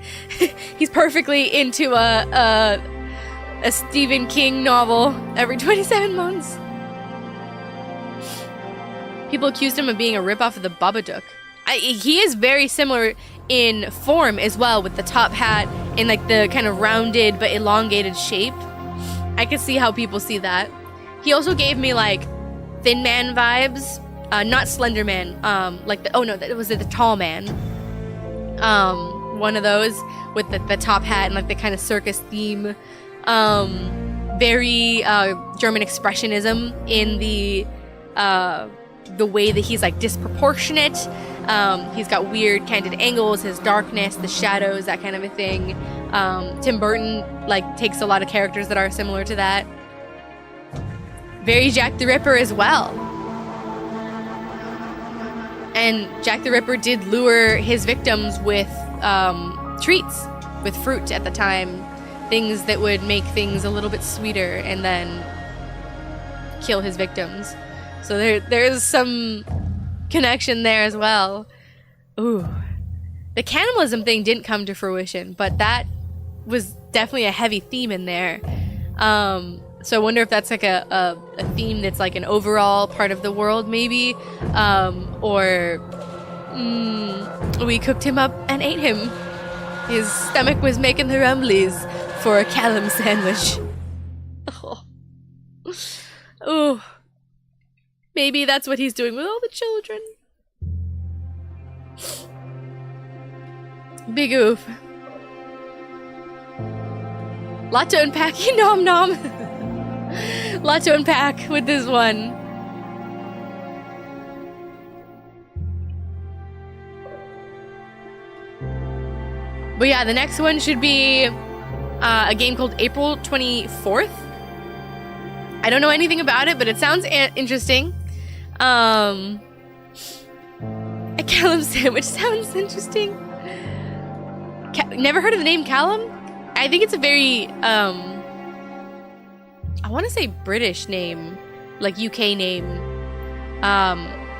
Speaker 1: He's perfectly into a Stephen King novel every 27 months. People accused him of being a ripoff of the Babadook. He is very similar in form as well, with the top hat and like the kind of rounded but elongated shape. I could see how people see that. He also gave me like Thin Man vibes, not Slender Man. Like that was the Tall Man. One of those with the top hat and like the kind of circus theme. Very German expressionism in the way that he's like disproportionate. He's got weird candid angles, his darkness, the shadows, that kind of a thing. Tim Burton like takes a lot of characters that are similar to that. Very Jack the Ripper as well. And Jack the Ripper did lure his victims with treats, with fruit at the time. Things that would make things a little bit sweeter and then kill his victims. So there's some connection there as well. Ooh. The cannibalism thing didn't come to fruition, but that was definitely a heavy theme in there. So I wonder if that's like a theme that's like an overall part of the world maybe. Or we cooked him up and ate him. His stomach was making the rumblies for a Callum sandwich. Oh. Ooh. Maybe that's what he's doing with all the children. Big oof. Lot to unpack. Nom nom. Lot to unpack with this one. But yeah, the next one should be a game called April 24th. I don't know anything about it, but it sounds interesting. A Callum sandwich sounds interesting. Never heard of the name Callum? I think it's a very, I want to say British name, like UK name.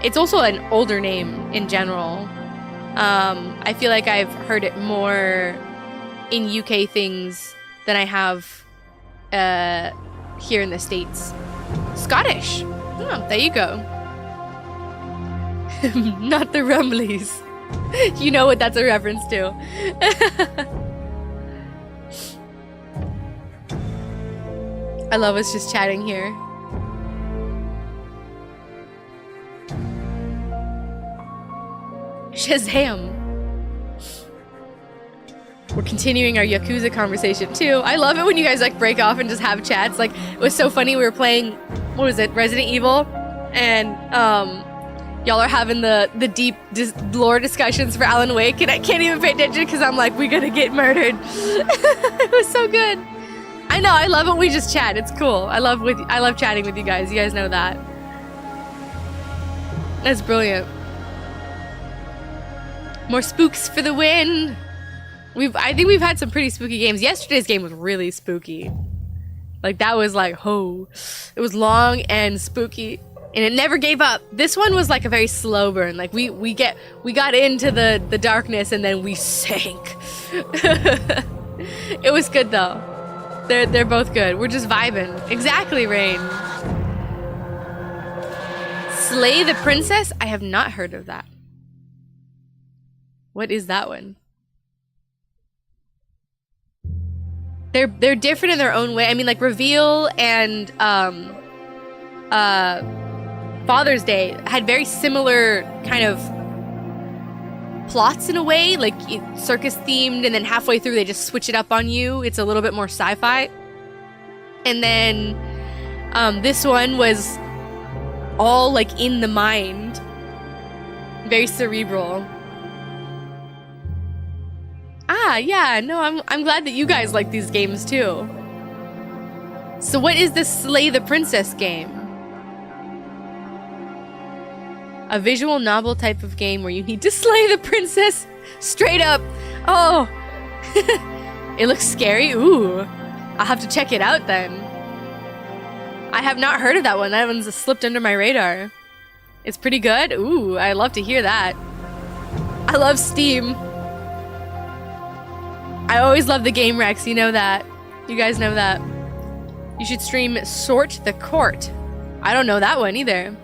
Speaker 1: It's also an older name in general. I feel like I've heard it more in UK things than I have here in the States. Scottish. Oh, there you go. Not the Rumblies. You know what that's a reference to. I love us just chatting here. Shazam! We're continuing our Yakuza conversation too. I love it when you guys like break off and just have chats. Like, it was so funny, we were playing, what was it, Resident Evil? And y'all are having the deep lore discussions for Alan Wake, and I can't even pay attention because I'm like, we gotta get murdered. It was so good. I know, I love when we just chat. It's cool. I love chatting with you guys. You guys know that. That's brilliant. More spooks for the win. I think we've had some pretty spooky games. Yesterday's game was really spooky. Like, that was like, oh. It was long and spooky, and it never gave up. This one was like a very slow burn. Like, we got into the darkness and then we sank. It was good though. They're both good. We're just vibing. Exactly, Rain. Slay the Princess? I have not heard of that. What is that one? They're different in their own way. I mean, like Reveal and Father's Day had very similar kind of plots in a way, like circus themed, and then halfway through they just switch it up on you. It's a little bit more sci-fi. And then this one was all like in the mind, very cerebral. Ah, yeah, no, I'm glad that you guys like these games too. So what is this Slay the Princess game? A visual novel type of game where you need to slay the princess straight up. Oh, it looks scary. Ooh, I'll have to check it out then. I have not heard of that one. That one's slipped under my radar. It's pretty good. Ooh, I love to hear that. I love Steam. I always love the game Rex, you know that. You guys know that. You should stream Sort the Court. I don't know that one either.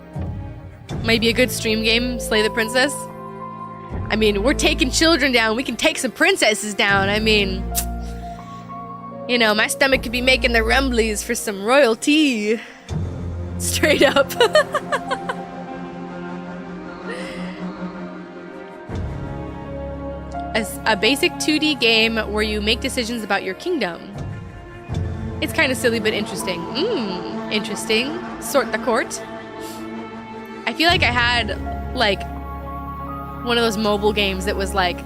Speaker 1: Might be a good stream game, Slay the Princess. I mean, we're taking children down. We can take some princesses down. I mean, you know, my stomach could be making the rumblies for some royalty. Straight up. A basic 2D game where you make decisions about your kingdom. It's kind of silly but interesting. Interesting. Sort the Court. I feel like I had, like, one of those mobile games that was like,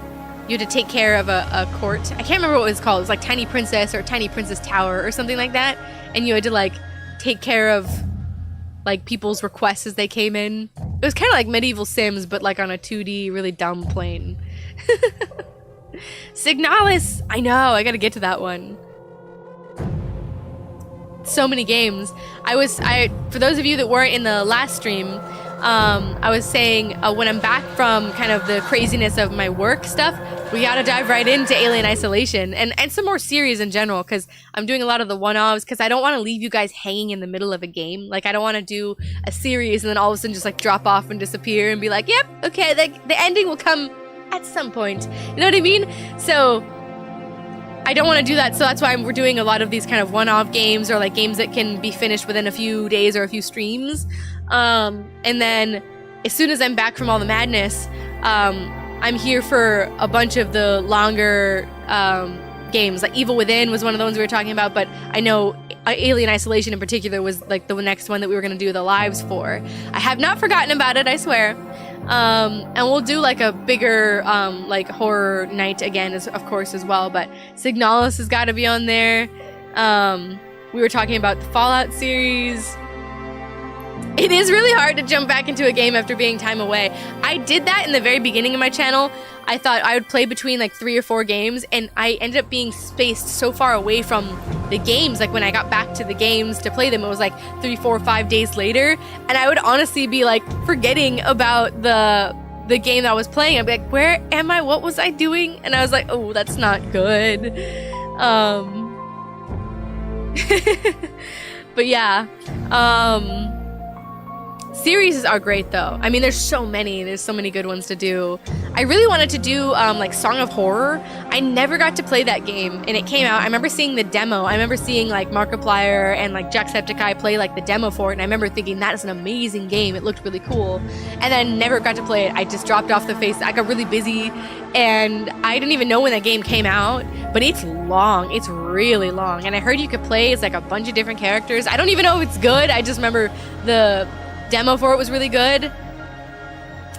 Speaker 1: you had to take care of a court. I can't remember what it was called. It was like Tiny Princess or Tiny Princess Tower or something like that. And you had to, like, take care of, like, people's requests as they came in. It was kind of like Medieval Sims, but, like, on a 2D, really dumb plane. Signalis! I know, I gotta get to that one. So many games. For those of you that weren't in the last stream, I was saying when I'm back from kind of the craziness of my work stuff, we gotta dive right into Alien Isolation and some more series in general, because I'm doing a lot of the one-offs, because I don't want to leave you guys hanging in the middle of a game. Like, I don't want to do a series and then all of a sudden just like drop off and disappear and be like, yep, okay, the ending will come at some point. You know what I mean? So I don't want to do that, so that's why we're doing a lot of these kind of one-off games, or like games that can be finished within a few days or a few streams. And then as soon as I'm back from all the madness, I'm here for a bunch of the longer games. Like Evil Within was one of the ones we were talking about, but I know Alien Isolation in particular was like the next one that we were going to do the lives for. I have not forgotten about it, I swear. And we'll do like a bigger like horror night again, of course, as well. But Signalis has got to be on there. We were talking about the Fallout series. It is really hard to jump back into a game after being time away. I did that in the very beginning of my channel. I thought I would play between like 3 or 4 games, and I ended up being spaced so far away from the games. Like when I got back to the games to play them, it was like 3, 4, 5 days later, and I would honestly be like forgetting about the game that I was playing. I'd be like, where am I? What was I doing? And I was like, oh, that's not good. But yeah. Series are great though. I mean, there's so many good ones to do. I really wanted to do like Song of Horror. I never got to play that game, and it came out. I remember seeing the demo. I remember seeing like Markiplier and like Jacksepticeye play like the demo for it, and I remember thinking that is an amazing game. It looked really cool, and then never got to play it. I just dropped off the face. I got really busy, and I didn't even know when that game came out. But it's long. It's really long, and I heard you could play as like a bunch of different characters. I don't even know if it's good. I just remember the demo for it was really good.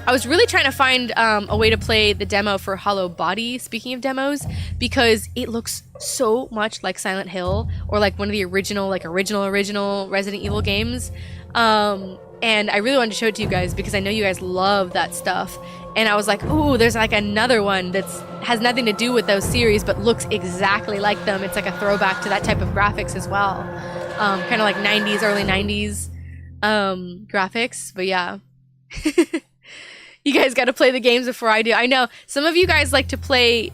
Speaker 1: I was really trying to find a way to play the demo for Hollow Body, speaking of demos, because it looks so much like Silent Hill, or like one of the original Resident Evil games. And I really wanted to show it to you guys because I know you guys love that stuff. And I was like, ooh, there's like another one that has nothing to do with those series but looks exactly like them. It's like a throwback to that type of graphics as well. Kind of like 90s, early 90s graphics. But yeah. You guys got to play the games before I do. I know some of you guys like to play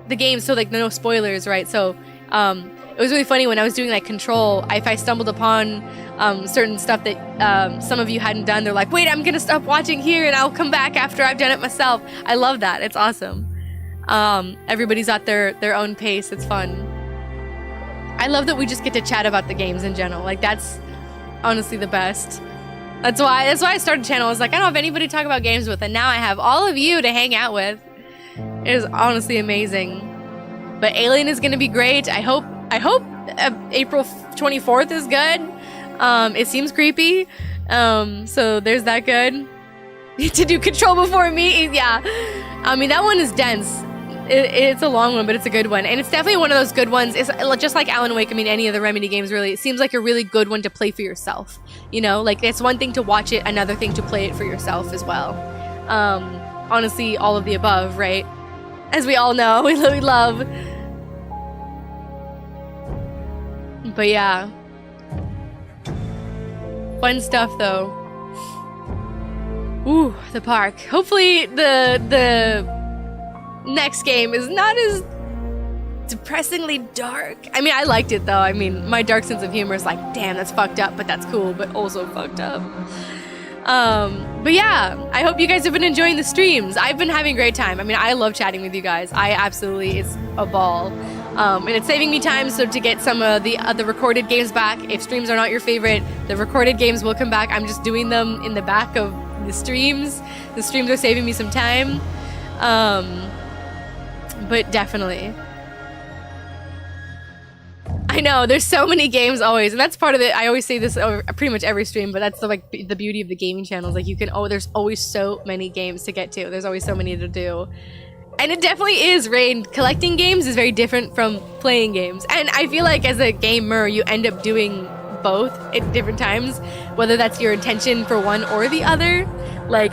Speaker 1: the games, so like no spoilers, right? So it was really funny when I was doing like Control. If I stumbled upon certain stuff that some of you hadn't done, they're like, wait, I'm gonna stop watching here and I'll come back after I've done it myself. I love that. It's awesome. Everybody's at their own pace. It's fun. I love that we just get to chat about the games in general. Like, that's honestly the best. That's why I started the channel. I was like, I don't have anybody to talk about games with, and now I have all of you to hang out with. It is honestly amazing. But Alien is gonna be great. I hope April 24th is good. It seems creepy. So there's that good. To do Control before me, yeah. I mean, that one is dense. It's a long one, but it's a good one. And it's definitely one of those good ones. It's just like Alan Wake. I mean, any of the Remedy games, really. It seems like a really good one to play for yourself. You know, like, it's one thing to watch it, another thing to play it for yourself as well. Honestly, all of the above, right? As we all know, we love. But yeah. Fun stuff, though. Ooh, the park. Hopefully the next game is not as depressingly dark. I mean, I liked it though. I mean, my dark sense of humor is like, damn, that's fucked up, but that's cool, but also fucked up. But yeah, I hope you guys have been enjoying the streams. I've been having a great time. I mean, I love chatting with you guys. It's a ball. And it's saving me time, so to get some of the recorded games back, if streams are not your favorite, the recorded games will come back. I'm just doing them in the back of the streams. The streams are saving me some time. But definitely. I know, there's so many games always, and that's part of it. I always say this over pretty much every stream, but that's the beauty of the gaming channels. Like you can, there's always so many games to get to. There's always so many to do. And it definitely is, Rain. Collecting games is very different from playing games. And I feel like as a gamer, you end up doing both at different times, whether that's your intention for one or the other. Like,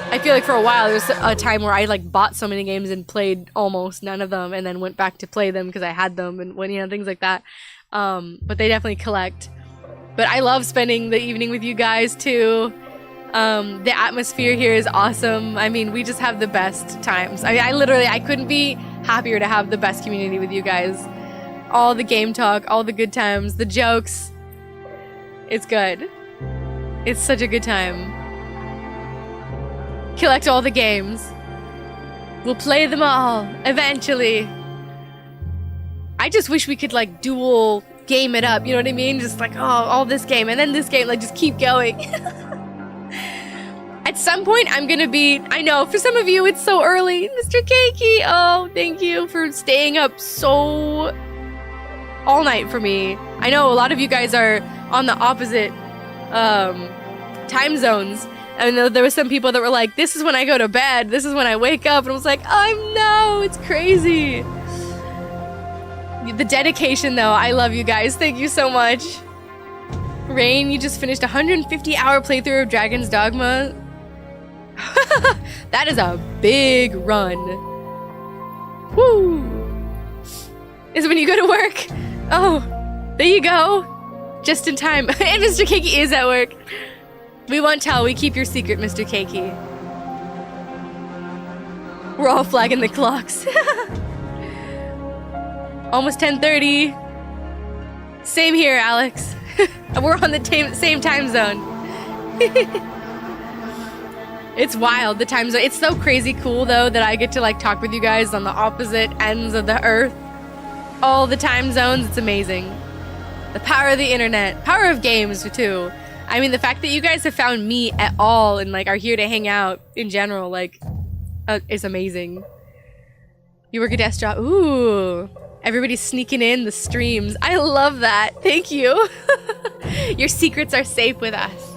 Speaker 1: I feel like for a while, there was a time where I like bought so many games and played almost none of them and then went back to play them because I had them and things like that. But they definitely collect. But I love spending the evening with you guys too. The atmosphere here is awesome. I mean, we just have the best times. I couldn't be happier to have the best community with you guys. All the game talk, all the good times, the jokes. It's good. It's such a good time. Collect all the games. We'll play them all, eventually. I just wish we could, like, dual game it up, you know what I mean? Just like, oh, all this game, and then this game, like, just keep going. At some point, I'm gonna be, I know, for some of you, it's so early. Mr. Keiki, oh, thank you for staying up so all night for me. I know a lot of you guys are on the opposite time zones. And there were some people that were like, this is when I go to bed, this is when I wake up, and I was like, oh no, it's crazy. The dedication though, I love you guys, thank you so much. Rain, you just finished a 150-hour playthrough of Dragon's Dogma. That is a big run. Woo! Is it when you go to work? Oh, there you go. Just in time. And Mr. Keiki is at work. We won't tell. We keep your secret, Mr. Keiki. We're all flagging the clocks. Almost 10:30. Same here, Alex. We're on the same time zone. It's wild, the time zone. It's so crazy cool, though, that I get to, like, talk with you guys on the opposite ends of the earth. All the time zones. It's amazing. The power of the internet. Power of games, too. I mean, the fact that you guys have found me at all and, like, are here to hang out in general, like, is amazing. You work a desk job. Ooh. Everybody's sneaking in the streams. I love that. Thank you. Your secrets are safe with us.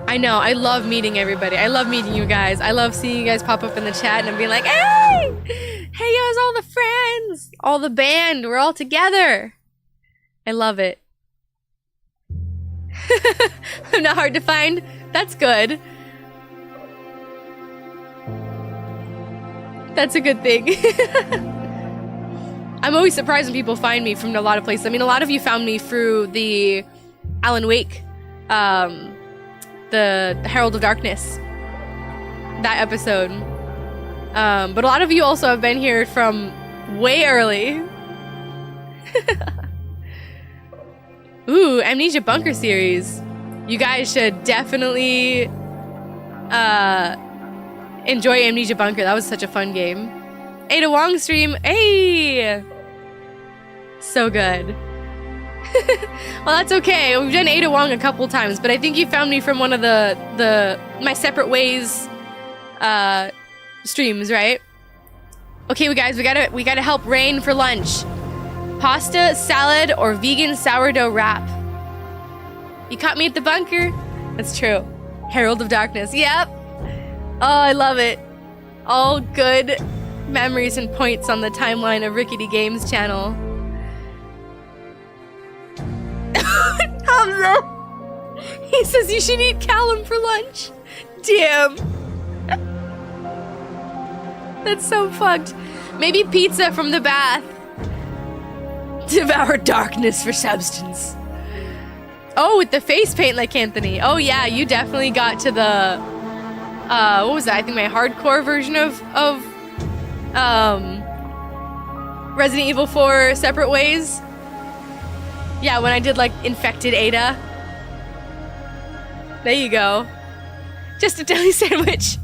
Speaker 1: I know. I love meeting everybody. I love meeting you guys. I love seeing you guys pop up in the chat and I'm being like, hey! Hey, guys, all the friends! All the band. We're all together. I love it. I'm not hard to find. That's good. That's a good thing. I'm always surprised when people find me from a lot of places. I mean, a lot of you found me through the Alan Wake, the Herald of Darkness, that episode. But a lot of you also have been here from way early. Ooh, Amnesia Bunker series. You guys should definitely enjoy Amnesia Bunker. That was such a fun game. Ada Wong stream. Hey! So good. Well, that's okay. We've done Ada Wong a couple times, but I think you found me from one of my Separate Ways streams, right? Okay, we gotta help Rain for lunch. Pasta, salad, or vegan sourdough wrap. You caught me at the bunker. That's true. Herald of Darkness. Yep. Oh, I love it. All good memories and points on the timeline of RicketyGames channel. Hamza! He says you should eat Callum for lunch. Damn. That's so fucked. Maybe pizza from the bath. Devour darkness for substance. Oh, with the face paint like Anthony. Oh yeah, you definitely got to the what was that? I think my hardcore version of Resident Evil 4 Separate Ways. Yeah, when I did like Infected Ada. There you go. Just a deli sandwich.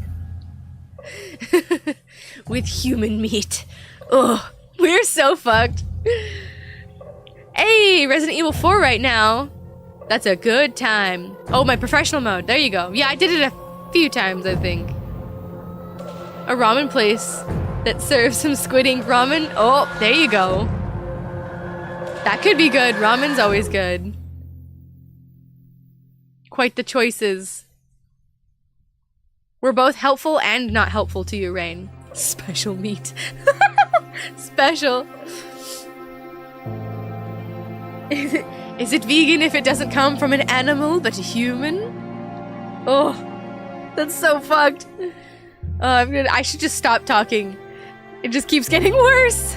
Speaker 1: With human meat. Ugh, we're so fucked. Hey, Resident Evil 4 right now. That's a good time. Oh, my professional mode. There you go. Yeah, I did it a few times, I think. A ramen place that serves some squid ink ramen. Oh, there you go. That could be good. Ramen's always good. Quite the choices. We're both helpful and not helpful to you, Rain. Special meat. Special. Is it vegan if it doesn't come from an animal but a human? Oh, that's so fucked. I should just stop talking. It just keeps getting worse.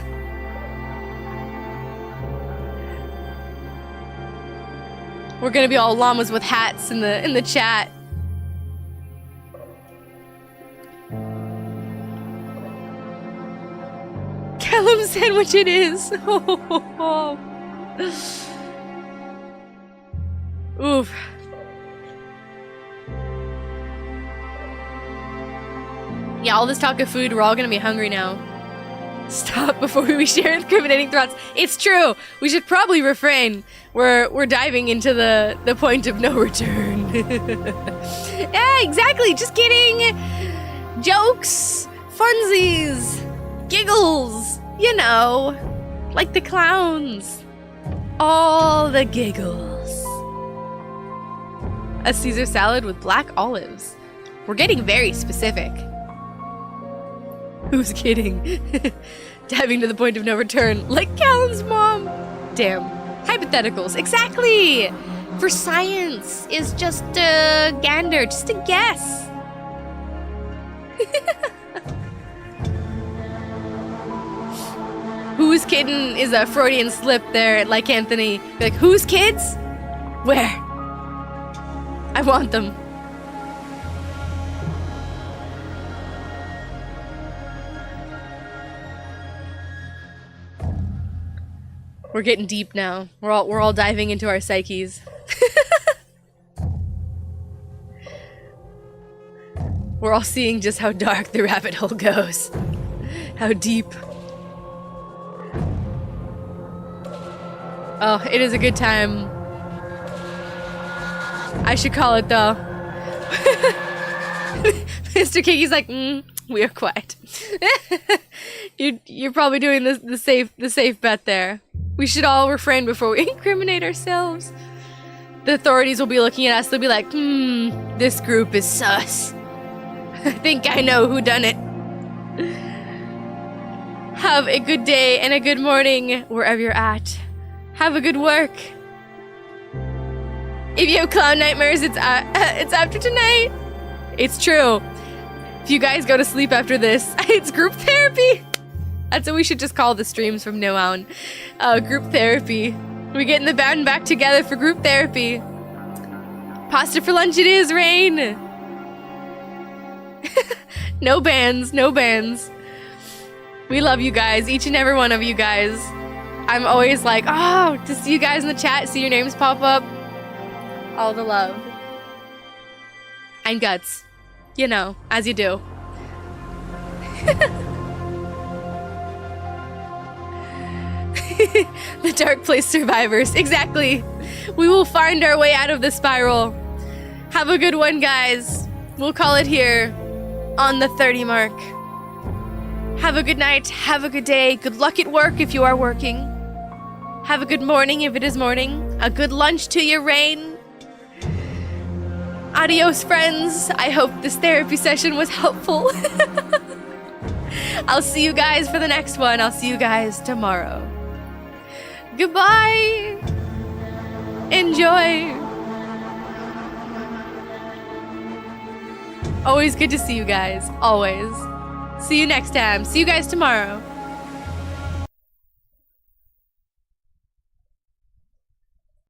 Speaker 1: We're gonna be all llamas with hats in the chat. Callum sandwich it is. Oof. Yeah, all this talk of food, we're all gonna be hungry now. Stop before we share incriminating thoughts. It's true. We should probably refrain. We're diving into the point of no return. Yeah, exactly. Just kidding. Jokes, funsies, giggles. You know, like the clowns. All the giggles. A Caesar salad with black olives. We're getting very specific. Who's kidding? Diving to the point of no return, like Callum's mom. Damn. Hypotheticals. Exactly! For science is just a gander, just a guess. Who's kidding is a Freudian slip there, like Anthony. Be like, whose kids? Where? I want them. We're getting deep now. We're all diving into our psyches. We're all seeing just how dark the rabbit hole goes. How deep. Oh, it is a good time. I should call it though. Mr. Kiki's like, we are quiet. You're probably doing the safe bet there. We should all refrain before we incriminate ourselves. The authorities will be looking at us. They'll be like, this group is sus. I think I know who done it. Have a good day and a good morning wherever you're at. Have a good work. If you have clown nightmares, it's after tonight. It's true. If you guys go to sleep after this, it's group therapy. That's what we should just call the streams from now on. Group therapy. We're getting the band back together for group therapy. Pasta for lunch it is, Rain. No bands, no bands. We love you guys, each and every one of you guys. I'm always like, oh, to see you guys in the chat, see your names pop up. All the love. And guts. You know, as you do. The dark place survivors. Exactly. We will find our way out of the spiral. Have a good one, guys. We'll call it here on the 30 mark. Have a good night. Have a good day. Good luck at work if you are working. Have a good morning if it is morning. A good lunch to your Rain. Adios, friends. I hope this therapy session was helpful. I'll see you guys for the next one. I'll see you guys tomorrow. Goodbye. Enjoy. Always good to see you guys. Always. See you next time. See you guys tomorrow.